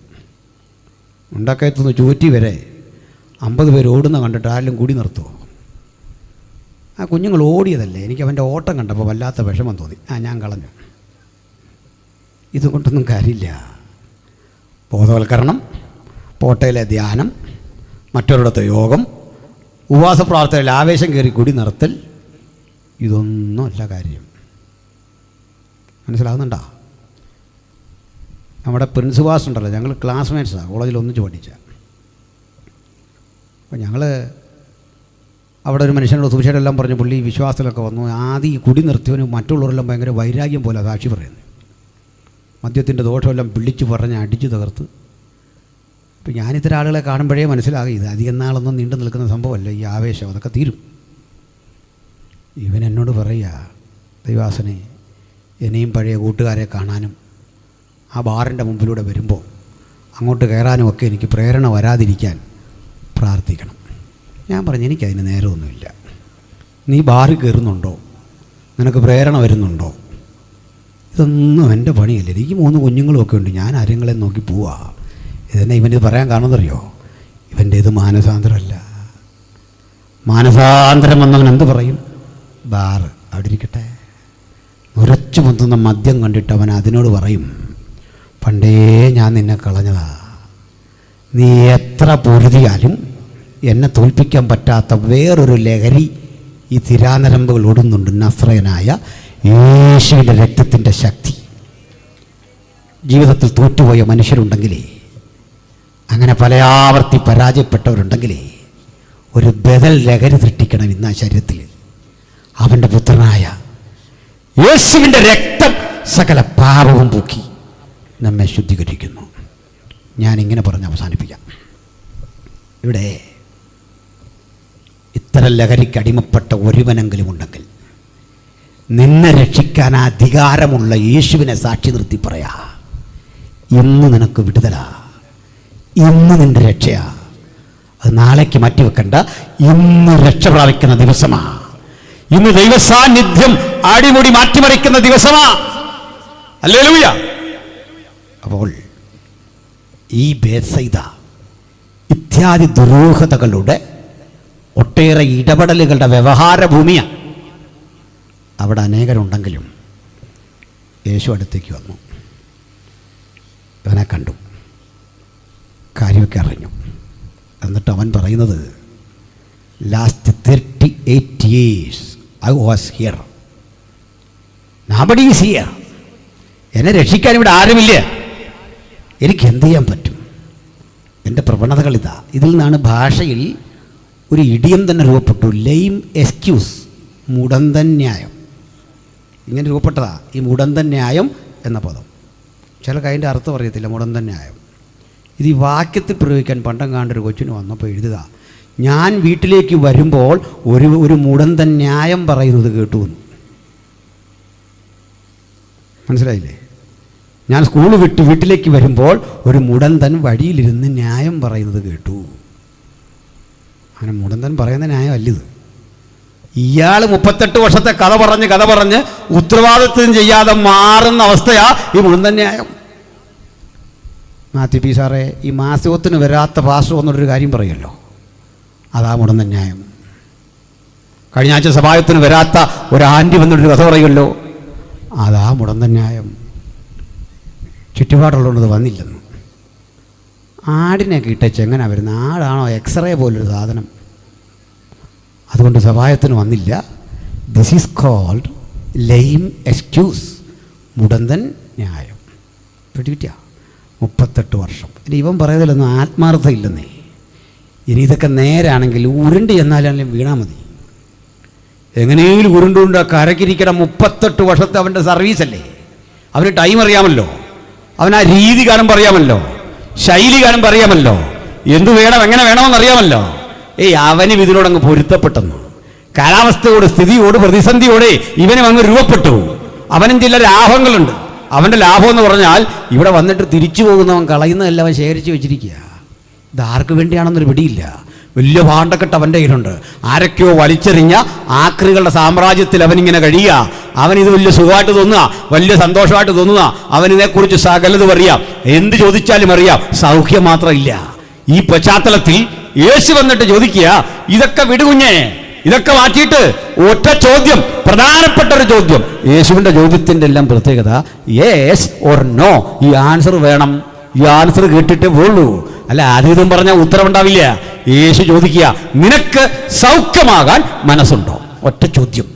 ഉണ്ടാക്കത്തുനിന്ന് ചൂറ്റി വരെ 50 പേര് ഓടുന്ന കണ്ടിട്ട് ആരെങ്കിലും കൂടി നിർത്തുമോ? ആ കുഞ്ഞുങ്ങൾ ഓടിയതല്ലേ, എനിക്ക് അവൻ്റെ ഓട്ടം കണ്ടപ്പോൾ വല്ലാത്ത വിഷമം തോന്നി. ഞാൻ കളഞ്ഞു. ഇതുകൊണ്ടൊന്നും കാര്യമില്ല. ബോധവൽക്കരണം, പോട്ടയിലെ ധ്യാനം, മറ്റൊരിടത്തെ യോഗം, ഉപവാസ പ്രാർത്ഥനയിൽ ആവേശം കയറി കൂടി നിർത്തൽ, ഇതൊന്നുമല്ല കാര്യം. മനസ്സിലാകുന്നുണ്ടോ? നമ്മുടെ പ്രിൻസിപ്പാസ് ഉണ്ടല്ലോ, ഞങ്ങൾ ക്ലാസ്മേറ്റ്സാണ്, കോളേജിൽ ഒന്നിച്ച് പഠിച്ച. അപ്പോൾ ഞങ്ങൾ അവിടെ ഒരു മനുഷ്യനോട് സുവിശേഷമെല്ലാം പറഞ്ഞ് പുള്ളി വിശ്വാസത്തിലൊക്കെ വന്നു. ആദ്യം ഈ കുടി നിർത്തിയവന് മറ്റുള്ളവരെല്ലാം ഭയങ്കര വൈരാഗ്യം പോലെ സാക്ഷി പറയുന്നത്. മദ്യത്തിൻ്റെ ദോഷമെല്ലാം വിളിച്ച് പറഞ്ഞ് അടിച്ചു തകർത്ത്. ഇപ്പം ഞാനിത്തരം ആളുകളെ കാണുമ്പോഴേ മനസ്സിലാകും, ഇത് അധികം നാളൊന്നും നീണ്ടു നിൽക്കുന്ന സംഭവമല്ല, ഈ ആവേശം അതൊക്കെ തീരും. ഇവൻ എന്നോട് പറയുക, ദൈവാസനെ, എന്നെയും പഴയ കൂട്ടുകാരെ കാണാനും ആ ബാറിൻ്റെ മുമ്പിലൂടെ വരുമ്പോൾ അങ്ങോട്ട് കയറാനും ഒക്കെ എനിക്ക് പ്രേരണ വരാതിരിക്കാൻ പ്രാർത്ഥിക്കണം. ഞാൻ പറഞ്ഞു, എനിക്കതിന് നേരമൊന്നുമില്ല. നീ ബാറിൽ കയറുന്നുണ്ടോ? നിനക്ക് പ്രേരണ വരുന്നുണ്ടോ? ഇതൊന്നും എൻ്റെ പണിയല്ല. എനിക്ക് 3 കുഞ്ഞുങ്ങളുമൊക്കെ ഉണ്ട്. ഞാൻ ആരെങ്കിലും നോക്കി പോവാ. ഇതെന്നെ ഇവനിത് പറയാൻ കാണുന്നറിയോ? ഇവൻ്റെ ഇത് മാനസാന്തരമല്ല. മാനസാന്തരം വന്നവൻ എന്ത് പറയും? ബാറ് അവിടെ ഇരിക്കട്ടെ. ഉരച്ചു പൊന്തുന്ന മദ്യം കണ്ടിട്ട് അവൻ അതിനോട് പറയും, പണ്ടേ ഞാൻ നിന്നെ കളഞ്ഞതാ, നീ എത്ര പൊരുതിയാലും എന്നെ തോൽപ്പിക്കാൻ പറ്റാത്ത വേറൊരു ലഹരി ഈ തിരാനരമ്പുകൾ ഓടുന്നുണ്ട്. നസ്രയനായ യേശുവിൻ്റെ രക്തത്തിൻ്റെ ശക്തി. ജീവിതത്തിൽ തോറ്റുപോയ മനുഷ്യരുണ്ടെങ്കിലേ, അങ്ങനെ പല ആവർത്തി പരാജയപ്പെട്ടവരുണ്ടെങ്കിലേ, ഒരു ബദൽ ലഹരി സൃഷ്ടിക്കണം ഇന്ന് ആ ശരീരത്തിൽ. അവൻ്റെ പുത്രനായ യേശുവിൻ്റെ രക്തം സകല പാപവും പോക്കി നമ്മെ ശുദ്ധീകരിക്കുന്നു. ഞാനിങ്ങനെ പറഞ്ഞ് അവസാനിപ്പിക്കാം. ഇവിടെ ഇത്തരം ലഹരിക്ക് അടിമപ്പെട്ട ഒരുവനെങ്കിലും ഉണ്ടെങ്കിൽ നിന്നെ രക്ഷിക്കാൻ അധികാരമുള്ള യേശുവിനെ സാക്ഷി നിർത്തി പറയാ, ഇന്ന് നിനക്ക് വിടുതലാ, ഇന്ന് നിന്റെ രക്ഷയാ. അത് നാളേക്ക് മാറ്റിവെക്കണ്ട. ഇന്ന് രക്ഷ പ്രാപിക്കുന്ന ദിവസമാ. ഇന്ന് ദൈവസാന്നിധ്യം അടിമുടി മാറ്റിമറിക്കുന്ന ദിവസമാ. ഹല്ലേലൂയ. അപ്പോൾ ഈ ബേത്സയിദ ഇത്യാദി ദുരൂഹതകളുടെ ഒട്ടേറെ ഇടപെടലുകളുടെ വ്യവഹാര ഭൂമിയാണ്. അവിടെ അനേകരുണ്ടെങ്കിലും യേശു അടുത്തേക്ക് വന്നു. ഇവനെ കണ്ടു, കാര്യമൊക്കെ അറിഞ്ഞു. എന്നിട്ട് അവൻ പറയുന്നത്, last 38 years I was here. Nobody is here. എന്നെ രക്ഷിക്കാൻ ഇവിടെ ആരുമില്ല. എനിക്ക് എന്ത് ചെയ്യാൻ പറ്റും? എൻ്റെ പ്രവണതകൾ ഇതാ. ഇതിൽ നിന്നാണ് ഭാഷയിൽ ഒരു ഇടിയം തന്നെ രൂപപ്പെട്ടു. ലെയിം എക്സ്ക്യൂസ്, മുടന്തൻ ന്യായം. ഇങ്ങനെ രൂപപ്പെട്ടതാ ഈ മുടന്തൻ ന്യായം എന്ന പദം. ചിലർക്ക് അതിൻ്റെ അർത്ഥം അറിയത്തില്ല. മുടന്തൻ ന്യായം ഇത് ഈ വാക്യത്തിൽ പ്രയോഗിക്കാൻ പണ്ടങ്ങാണ്ടൊരു കൊച്ചിന് വന്നപ്പോൾ എഴുതുക, ഞാൻ വീട്ടിലേക്ക് വരുമ്പോൾ ഒരു മുടന്തൻ ന്യായം പറയുന്നത് കേട്ടു എന്ന്. മനസ്സിലായില്ലേ? ഞാൻ സ്കൂൾ വിട്ട് വീട്ടിലേക്ക് വരുമ്പോൾ ഒരു മുടന്തൻ വഴിയിലിരുന്ന് ന്യായം പറയുന്നത് കേട്ടു. അങ്ങനെ മുടന്തൻ പറയുന്ന ന്യായമല്ലിത്. ഇയാൾ 38 വർഷത്തെ കഥ പറഞ്ഞ് ഉത്തരവാദിത്വം ചെയ്യാതെ മാറുന്ന അവസ്ഥയാ ഈ മുടന്തൻ ന്യായം. മാത്യു പി സാറേ, ഈ മാസത്തിന് വരാത്ത പാസ്റ്റർ എന്നൊരു കാര്യം പറയുമല്ലോ, അതാ മുടന്തൻ ന്യായം. കഴിഞ്ഞ ആഴ്ച സഭായത്തിന് വരാത്ത ഒരു ആൻറ്റി വന്നൊരു കഥ പറയുമല്ലോ, അതാ മുടന്തൻ ന്യായം. ചുറ്റുപാടുള്ളതുകൊണ്ട് വന്നില്ലെന്ന്. ആടിനെയൊക്കെ ഇട്ടേച്ച് എങ്ങനെ വരുന്നത്? ആടാണോ എക്സ്റേ പോലൊരു സാധനം? അതുകൊണ്ട് സഭായത്തിന് വന്നില്ല. This is called lame excuse, മുടന്തൻ ന്യായം. പിടികിട്ടിയ 38 വർഷം. ഇനി ഇവൻ പറയുന്നതിലൊന്നും ആത്മാർത്ഥം ഇല്ലെന്നേ. ഇനി ഇതൊക്കെ നേരാണെങ്കിൽ ഉരുണ്ട് ചെന്നാലും വീണാൽ മതി. എങ്ങനെയെങ്കിലും ഉരുണ്ടുകൊണ്ട് കരക്കിരിക്കണം. 38 വർഷത്തെ അവൻ്റെ സർവീസല്ലേ. അവന് ടൈം അറിയാമല്ലോ, അവൻ ആ രീതി കാലം പറയാമല്ലോ, ശൈലി കാലം പറയാമല്ലോ, എന്തു വേണം എങ്ങനെ വേണമെന്നറിയാമല്ലോ. അവനും ഇതിനോടങ്ങ് പൊരുത്തപ്പെട്ടെന്നു. കാലാവസ്ഥയോട്, സ്ഥിതിയോട്, പ്രതിസന്ധിയോടെ ഇവനും അങ്ങ് രൂപപ്പെട്ടു. അവനും ചില ലാഭങ്ങളുണ്ട്. അവൻ്റെ ലാഭം എന്ന് പറഞ്ഞാൽ ഇവിടെ വന്നിട്ട് തിരിച്ചു പോകുന്നവൻ കളയുന്നതെല്ലാം അവൻ ശേഖരിച്ച് വെച്ചിരിക്കുക. ഇതാർക്ക് വേണ്ടിയാണെന്നൊരു പിടിയില്ല. വലിയ ഭാണ്ഡക്കെട്ട് അവൻ്റെ കയ്യിലുണ്ട്. ആരൊക്കെയോ വലിച്ചെറിഞ്ഞ ആക്രികളുടെ സാമ്രാജ്യത്തിൽ അവനിങ്ങനെ കഴിയുക. അവനിത് വലിയ സുഖമായിട്ട് തോന്നുക, വലിയ സന്തോഷമായിട്ട് തോന്നുക. അവനിതേക്കുറിച്ച് സകലതും അറിയാം, എന്ത് ചോദിച്ചാലും അറിയാം. സൗഖ്യം മാത്രമില്ല. ഈ പശ്ചാത്തലത്തിൽ യേശു വന്നിട്ട് ചോദിക്കുക, ഇതൊക്കെ വിടുകുഞ്ഞേ, ഇതൊക്കെ മാറ്റിയിട്ട് ഒറ്റ ചോദ്യം, പ്രധാനപ്പെട്ട ഒരു ചോദ്യം. യേശുവിൻ്റെ ചോദ്യത്തിൻ്റെ എല്ലാം പ്രത്യേകത യെസ് ഓർ നോ. ഈ ആൻസർ വേണം. ഈ ആൻസർ കേട്ടിട്ടേ പോളൂ. അല്ല ആദ്യം പറഞ്ഞാൽ ഉത്തരവുണ്ടാവില്ല. യേശു ചോദിക്കുക, നിനക്ക് സൗഖ്യമാകാൻ മനസ്സുണ്ടോ? ഒറ്റ ചോദ്യം.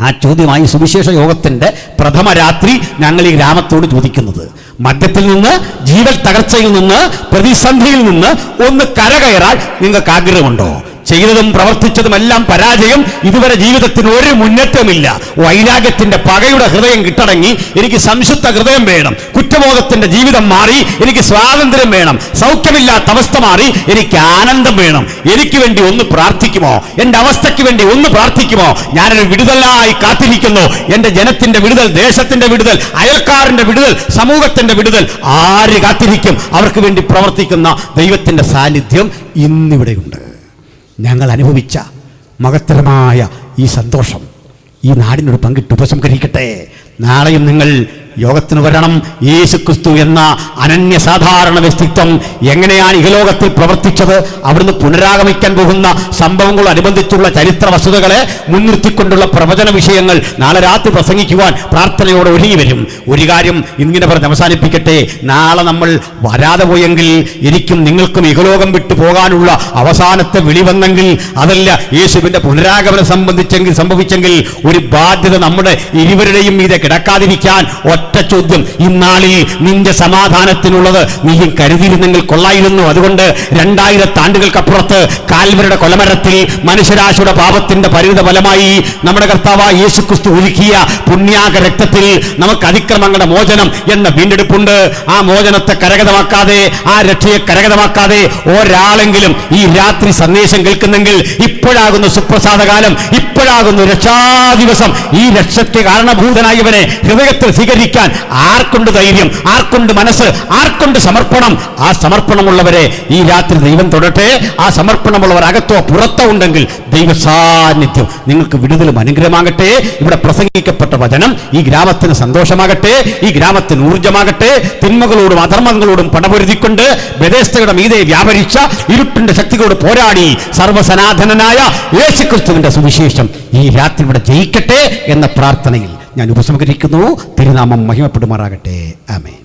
ആ ചോദ്യമായി സുവിശേഷ യോഗത്തിൻ്റെ പ്രഥമ രാത്രി ഞങ്ങൾ ഈ ഗ്രാമത്തോട് ചോദിക്കുന്നത്. മദ്യത്തിൽ നിന്ന്, ജീവൽ തകർച്ചയിൽ നിന്ന്, പ്രതിസന്ധിയിൽ നിന്ന് ഒന്ന് കരകയറാൻ നിങ്ങൾക്ക് ആഗ്രഹമുണ്ടോ? ചെയ്തതും പ്രവർത്തിച്ചതുമെല്ലാം പരാജയം. ഇതുവരെ ജീവിതത്തിന് ഒരു മുന്നേറ്റമില്ല. വൈരാഗ്യത്തിന്റെ പകയുടെ ഹൃദയം കിട്ടടങ്ങി. എനിക്ക് സംശുദ്ധ ഹൃദയം വേണം. കുറ്റബോധത്തിന്റെ ജീവിതം മാറി. എനിക്ക് സ്വാതന്ത്ര്യം വേണം. സൗഖ്യമില്ലാത്ത അവസ്ഥ മാറി. എനിക്ക് ആനന്ദം വേണം. എനിക്ക് വേണ്ടി ഒന്ന് പ്രാർത്ഥിക്കുമോ? എൻ്റെ അവസ്ഥയ്ക്ക് വേണ്ടി ഒന്ന് പ്രാർത്ഥിക്കുമോ? ഞാനൊരു വിടുതലായി കാത്തിരിക്കുന്നു. എൻ്റെ ജനത്തിന്റെ വിടുതൽ, ദേശത്തിന്റെ വിടുതൽ, അയൽക്കാരന്റെ വിടുതൽ, സമൂഹത്തിന്റെ വിടുതൽ. ആര് കാത്തിരിക്കും? അവർക്ക് വേണ്ടി പ്രവർത്തിക്കുന്ന ദൈവത്തിന്റെ സാന്നിധ്യം ഇന്നിവിടെയുണ്ട്. ഞങ്ങൾ അനുഭവിച്ച മഹത്തരമായ ഈ സന്തോഷം ഈ നാടിനോട് പങ്കിട്ട് ഉപസംഹരിക്കട്ടെ. നാളെയും നിങ്ങൾ യോഗത്തിന് വരണം. യേശുക്രിസ്തു എന്ന അനന്യസാധാരണ വ്യക്തിത്വം എങ്ങനെയാണ് ഇഹലോകത്തിൽ പ്രവർത്തിച്ചത്, അവിടുന്ന് പുനരാഗമിക്കാൻ പോകുന്ന സംഭവങ്ങളോടനുബന്ധിച്ചുള്ള ചരിത്ര വസ്തുതകളെ മുൻനിർത്തിക്കൊണ്ടുള്ള പ്രവചന വിഷയങ്ങൾ നാളെ രാത്രി പ്രസംഗിക്കുവാൻ പ്രാർത്ഥനയോടെ ഒരുങ്ങി വരും. ഒരു കാര്യം ഇങ്ങനെ പറഞ്ഞ് അവസാനിപ്പിക്കട്ടെ. നാളെ നമ്മൾ വരാതെ പോയെങ്കിൽ എനിക്കും നിങ്ങൾക്കും ഇഹലോകം വിട്ടു പോകാനുള്ള അവസാനത്തെ വിളി വന്നെങ്കിൽ, അതല്ല യേശുവിന്റെ പുനരാഗമനം സംഭവിച്ചെങ്കിൽ ഒരു ബാധ്യത നമ്മുടെ ഇരുവരുടെയും മീതെ കിടക്കാതിരിക്കാൻ ഒറ്റ ചോദ്യം: ഇന്നാളിൽ നിന്റെ സമാധാനത്തിനുള്ളത് നീയും കരുതിയിരുന്നെങ്കിൽ കൊള്ളായിരുന്നു. അതുകൊണ്ട് 2000 ആണ്ടുകൾക്കപ്പുറത്ത് കാൽവരിയുടെ കൊലമരത്തിൽ മനുഷ്യരാശിയുടെ പാപത്തിന്റെ പരിണിത ഫലമായി നമ്മുടെ കർത്താവായ യേശുക്രിസ്തു ഒരുക്കിയ പുണ്യാക രക്തത്തിൽ നമുക്ക് അതിക്രമങ്ങളുടെ മോചനം എന്ന വീണ്ടെടുപ്പുണ്ട്. ആ മോചനത്തെ കരഗതമാക്കാതെ, ആ രക്ഷയെ കരഗതമാക്കാതെ ഒരാളെങ്കിലും ഈ രാത്രി സന്ദേശം കേൾക്കുന്നെങ്കിൽ ഇപ്പോഴാകുന്ന സുപ്രസാദകാലം, ഇപ്പോഴാകുന്ന രക്ഷാദിവസം. ഈ രക്ഷയ്ക്ക് കാരണഭൂതനായവനെ ഹൃദയത്തിൽ സ്വീകരിക്കാൻ ആർക്കുണ്ട് ധൈര്യം, ആർക്കുണ്ട് മനസ്സ്, ആർക്കുണ്ട് സമർപ്പണം? ആ സമർപ്പണമുള്ളവരെ ഈ രാത്രി ദൈവം തൊടട്ടെ. ആ സമർപ്പണമുള്ളവർ അകത്തോ പുറത്തോ ഉണ്ടെങ്കിൽ ദൈവ സാന്നിധ്യം നിങ്ങൾക്ക് വിടുതലും അനുഗ്രഹമാകട്ടെ. ഇവിടെ പ്രസംഗിക്കപ്പെട്ട വചനം ഈ ഗ്രാമത്തിന് സന്തോഷമാകട്ടെ, ഈ ഗ്രാമത്തിന് ഊർജ്ജമാകട്ടെ. തിന്മകളോടും അധർമ്മങ്ങളോടും പടപൊരുതിക്കൊണ്ട് ബെഥെസ്ദയുടെ മീതെ വ്യാപരിച്ച ഇരുട്ടിന്റെ ശക്തികളോട് പോരാടി സർവ്വസനാതനനായ യേശുക്രിസ്തുവിന്റെ സുവിശേഷം ഈ രാത്രി ഇവിടെ ജയിക്കട്ടെ എന്ന പ്രാർത്ഥനയിൽ ഞാൻ ഉപസംഹരിക്കുന്നു. തിരുനാമം മഹിമപ്പെടുമാറാകട്ടെ. ആമേൻ.